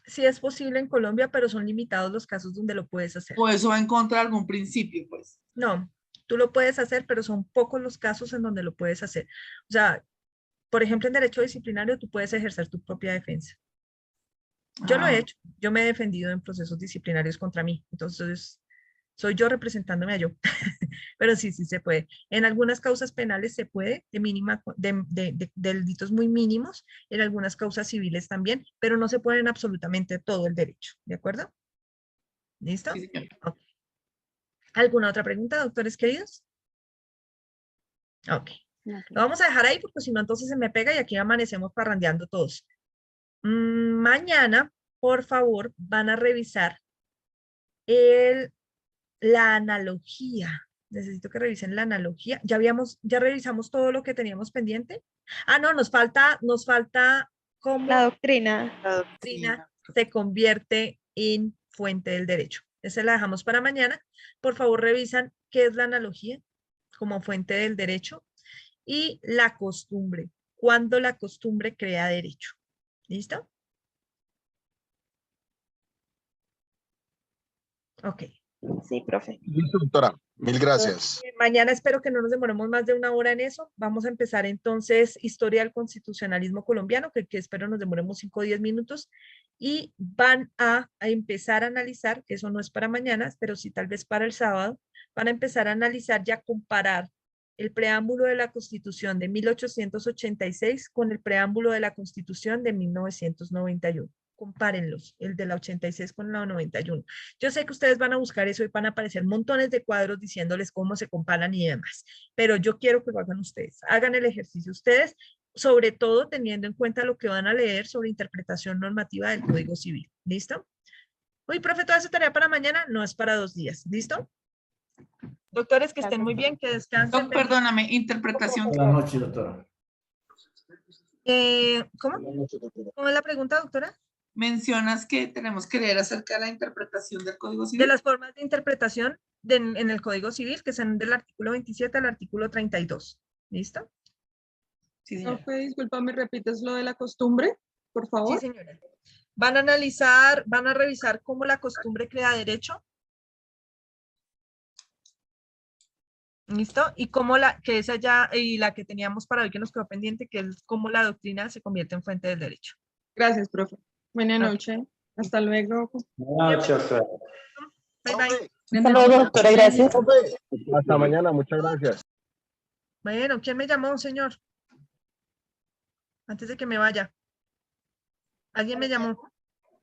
Speaker 1: Sí es posible en Colombia, pero son limitados los casos donde lo puedes hacer.
Speaker 8: ¿O eso va en contra de algún principio, pues?
Speaker 1: No, tú lo puedes hacer, pero son pocos los casos en donde lo puedes hacer. O sea, por ejemplo, en derecho disciplinario tú puedes ejercer tu propia defensa. Yo lo he hecho, yo me he defendido en procesos disciplinarios contra mí, entonces soy yo representándome a yo, pero sí se puede. En algunas causas penales se puede, de delitos muy mínimos, en algunas causas civiles también, pero no se puede en absolutamente todo el derecho, ¿de acuerdo? ¿Listo?
Speaker 8: Sí, señor.
Speaker 1: Okay. ¿Alguna otra pregunta, doctores queridos? Ok. Lo vamos a dejar ahí porque si no entonces se me pega y aquí amanecemos parrandeando todos. Mañana, por favor, van a revisar la analogía. Necesito que revisen la analogía. Ya revisamos todo lo que teníamos pendiente. Ah, no, nos falta cómo
Speaker 2: La doctrina.
Speaker 1: la doctrina se convierte en fuente del derecho. Esa la dejamos para mañana. Por favor, revisan qué es la analogía como fuente del derecho y la costumbre. ¿Cuándo la costumbre crea derecho? ¿Listo? Ok.
Speaker 2: Sí, profe.
Speaker 15: Listo, doctora. Mil gracias.
Speaker 1: Mañana espero que no nos demoremos más de una hora en eso. Vamos a empezar entonces historia del constitucionalismo colombiano, que espero nos demoremos 5 o 10 minutos. Y van a empezar a analizar, que eso no es para mañana, pero sí tal vez para el sábado, van a empezar a analizar y a comparar el preámbulo de la Constitución de 1886 con el preámbulo de la Constitución de 1991. Compárenlos, el de la 86 con la 91. Yo sé que ustedes van a buscar eso y van a aparecer montones de cuadros diciéndoles cómo se comparan y demás, pero yo quiero que lo hagan ustedes. Hagan el ejercicio ustedes, sobre todo teniendo en cuenta lo que van a leer sobre interpretación normativa del Código Civil. ¿Listo? Uy, profe, toda esa tarea para mañana no es para 2 días. ¿Listo? Doctores, que estén muy bien, que descansen.
Speaker 8: Doc, perdóname, interpretación.
Speaker 12: Buenas noches, doctora.
Speaker 1: ¿Cómo? ¿Cómo es la pregunta, doctora?
Speaker 8: Mencionas que tenemos que leer acerca de la interpretación del Código Civil.
Speaker 1: De las formas de interpretación en el Código Civil, que son del artículo 27 al artículo 32. ¿Listo?
Speaker 8: Sí, señora.
Speaker 9: Ok, disculpa, ¿me repites lo de la costumbre, por favor?
Speaker 1: Sí, señora. Van a analizar, van a revisar cómo la costumbre crea derecho. ¿Listo? Y cómo que esa ya, y la que teníamos para hoy que nos quedó pendiente, que es cómo la doctrina se convierte en fuente del derecho.
Speaker 9: Gracias, profe. Buenas noches. Hasta luego.
Speaker 12: Buenas noches, doctora.
Speaker 1: Bye, bye.
Speaker 16: Hasta luego, doctora, gracias.
Speaker 15: Hasta mañana, muchas gracias.
Speaker 1: Bueno, ¿quién me llamó, señor? Antes de que me vaya. ¿Alguien me llamó?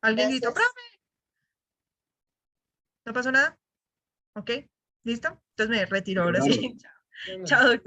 Speaker 1: ¿Alguien gritó, profe? ¿No pasó nada? ¿Ok? ¿Listo? Entonces me retiro ahora sí. Chao, doctor.